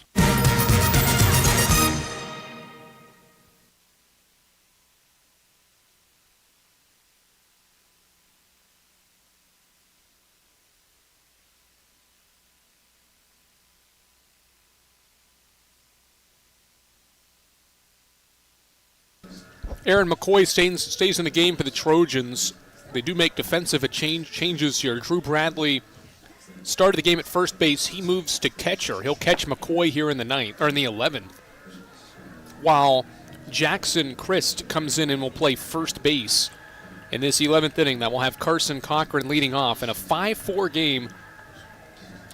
Aaron McCoy stays in the game for the Trojans. They do make defensive changes here. Drew Bradley started the game at first base. He moves to catcher. He'll catch McCoy here in the 11th. While Jackson Christ comes in and will play first base in this 11th inning. That will have Carson Cochran leading off in a 5-4 game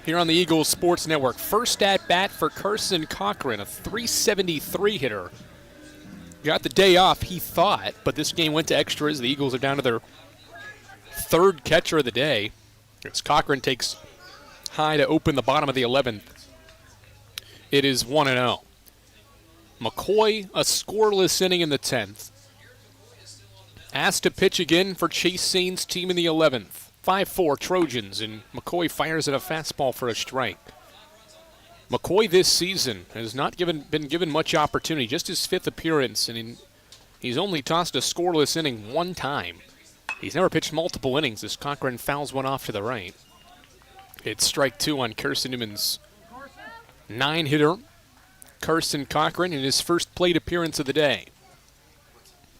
here on the Eagles Sports Network. First at bat for Carson Cochran, a .373 hitter. Got the day off, he thought, but this game went to extras. The Eagles are down to their 3rd catcher of the day. As Cochran takes high to open the bottom of the 11th. It is 1-0. McCoy, a scoreless inning in the 10th. Asked to pitch again for Chase Sain's team in the 11th. 5-4 Trojans, and McCoy fires at a fastball for a strike. McCoy this season has not been given much opportunity, just his 5th appearance, and he's only tossed a scoreless inning 1 time. He's never pitched multiple innings as Cochran fouls one off to the right. It's strike 2 on Carson-Newman's 9-hitter, Carson Cochran, in his first plate appearance of the day.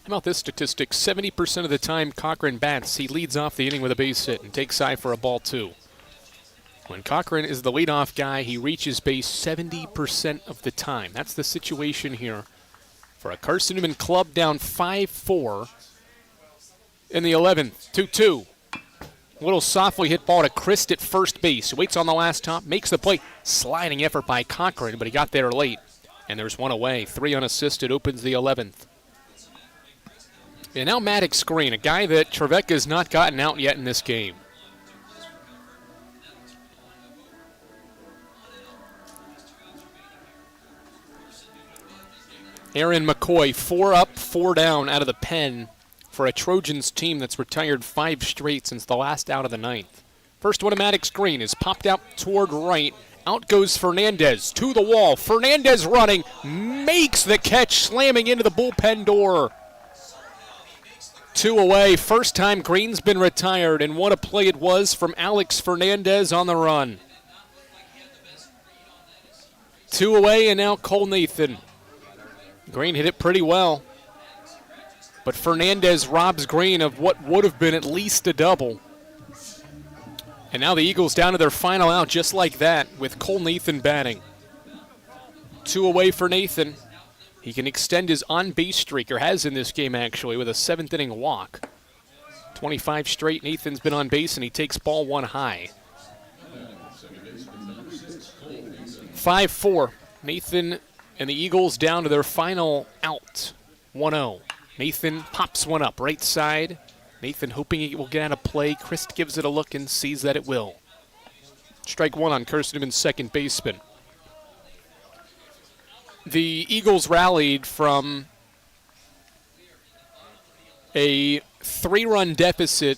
How about this statistic? 70% of the time Cochran bats, he leads off the inning with a base hit and takes high for a ball 2. When Cochran is the leadoff guy, he reaches base 70% of the time. That's the situation here for a Carson-Newman club down 5-4 in the 11th. 2-2. A little softly hit ball to Christ at first base. He waits on the last top, makes the play. Sliding effort by Cochran, but he got there late. And there's one away. 3 unassisted, opens the 11th. And now Maddox Green, a guy that Trevecca has not gotten out yet in this game. Aaron McCoy, 4 up, 4 down out of the pen for a Trojans team that's retired 5 straight since the last out of the 9th. First automatic screen is popped out toward right. Out goes Fernandez to the wall. Fernandez running, makes the catch, slamming into the bullpen door. 2 away. First time Green's been retired, and what a play it was from Alex Fernandez on the run. 2 away, and now Cole Nathan. Green hit it pretty well, but Fernandez robs Green of what would have been at least a double. And now the Eagles down to their final out just like that with Cole Nathan batting. 2 away for Nathan. He can extend his on-base streak, or has in this game actually, with a 7th inning walk. 25 straight, Nathan's been on base, and he takes ball 1 high. 5-4, Nathan and the Eagles down to their final out, 1-0. Nathan pops one up right side. Nathan hoping it will get out of play. Christ gives it a look and sees that it will. Strike 1 on Carson-Newman's second baseman. The Eagles rallied from a 3-run deficit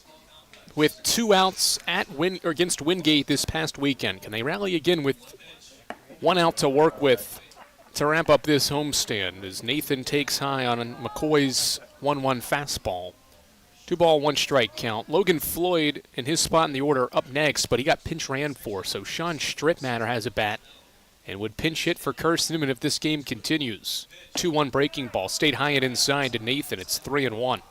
with 2 outs against Wingate this past weekend. Can they rally again with 1 out to work with to wrap up this homestand as Nathan takes high on McCoy's 1-1 fastball? 2 ball, 1 strike count. Logan Floyd in his spot in the order up next, but he got pinch ran for, so Sean Strittmatter has a bat and would pinch hit for Carson-Newman if this game continues. 2-1 breaking ball, stayed high and inside to Nathan. It's 3-1.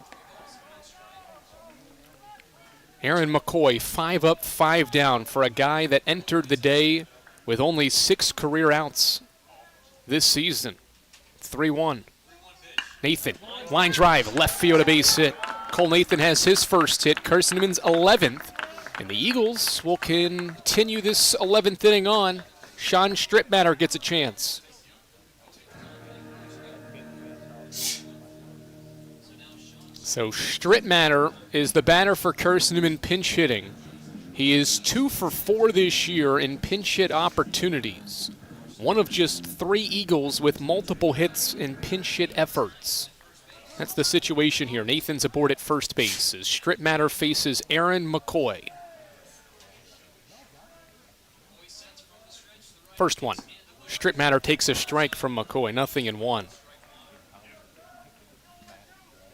Aaron McCoy, 5 up, 5 down for a guy that entered the day with only 6 career outs this season. 3-1. Nathan, line drive, left field, a base hit. Cole Nathan has his first hit, Carson-Newman's 11th, and the Eagles will continue this 11th inning on. Sean Strittmatter gets a chance. So Strittmatter is the batter for Carson-Newman pinch hitting. He is 2 for 4 this year in pinch hit opportunities. One of just 3 Eagles with multiple hits in pinch hit efforts. That's the situation here. Nathan's aboard at first base as Strittmatter faces Aaron McCoy. First one. Strittmatter takes a strike from McCoy, 0-1.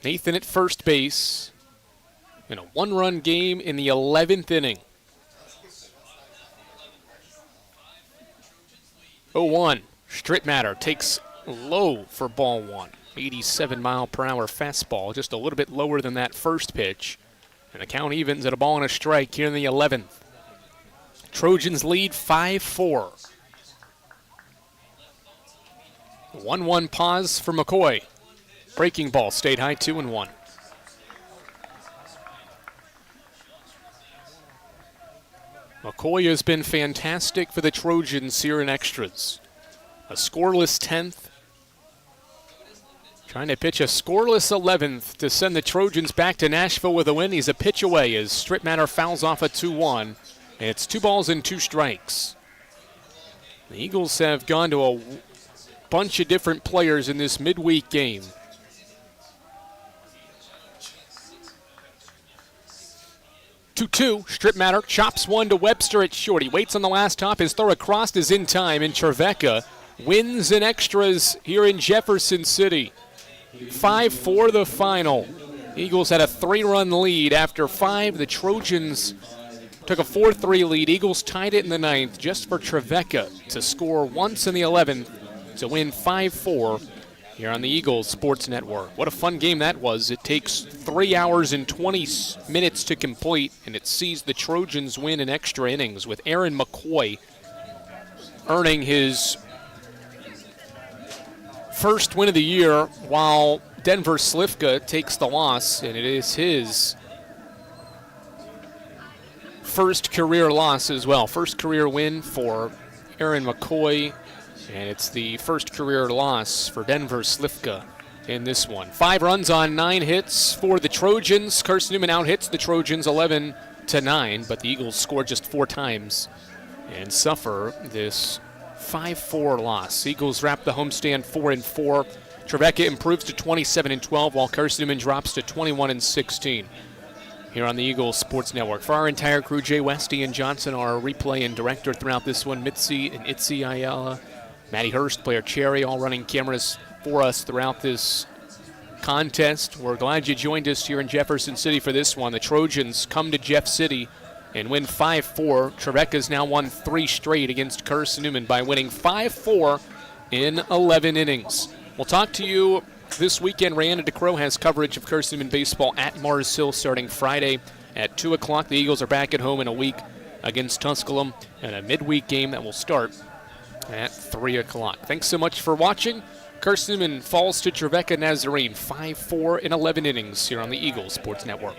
Nathan at first base in a 1-run game in the 11th inning. 0-1. Strittmatter takes low for ball 1. 87-mile-per-hour fastball, just a little bit lower than that first pitch. And the count evens at a ball and a strike here in the 11th. Trojans lead 5-4. 1-1 pause for McCoy. Breaking ball stayed high, 2-1. McCoy has been fantastic for the Trojans here in extras. A scoreless 10th. Trying to pitch a scoreless 11th to send the Trojans back to Nashville with a win. He's a pitch away as Strittmatter fouls off a 2-1. And it's 2 balls and 2 strikes. The Eagles have gone to a bunch of different players in this midweek game. Strittmatter chops one to Webster at short. He waits on the last top. His throw across is in time, and Trevecca wins in extras here in Jefferson City. 5-4 the final. Eagles had a 3-run lead after 5. The Trojans took a 4-3 lead. Eagles tied it in the 9th just for Trevecca to score once in the 11th to win 5-4 here on the Eagles Sports Network. What a fun game that was. It takes 3 hours and 20 minutes to complete, and it sees the Trojans win in extra innings with Aaron McCoy earning his first win of the year, while Denver Slifka takes the loss, and it is his first career loss as well. First career win for Aaron McCoy, and it's the first career loss for Denver Slifka in this one. 5 runs on 9 hits for the Trojans. Carson-Newman out-hits the Trojans 11-9, but the Eagles score just 4 times and suffer this 5-4 loss. Eagles wrap the homestand 4-4. Trevecca improves to 27-12, while Carson-Newman drops to 21-16. Here on the Eagles Sports Network. For our entire crew, Jay West, Ian Johnson, our replay and director throughout this one, Mitzi and Itzi Ayala, Matty Hurst, Blair Cherry, all running cameras for us throughout this contest. We're glad you joined us here in Jefferson City for this one. The Trojans come to Jeff City and win 5-4. Trevecca's now won 3 straight against Carson-Newman by winning 5-4 in 11 innings. We'll talk to you this weekend. Rayanna DeCrow has coverage of Carson-Newman baseball at Mars Hill starting Friday at 2 o'clock. The Eagles are back at home in a week against Tusculum, and a midweek game that will start at 3 o'clock. Thanks so much for watching. Carson-Newman falls to Trevecca Nazarene 5-4 in 11 innings here on the Eagles Sports Network.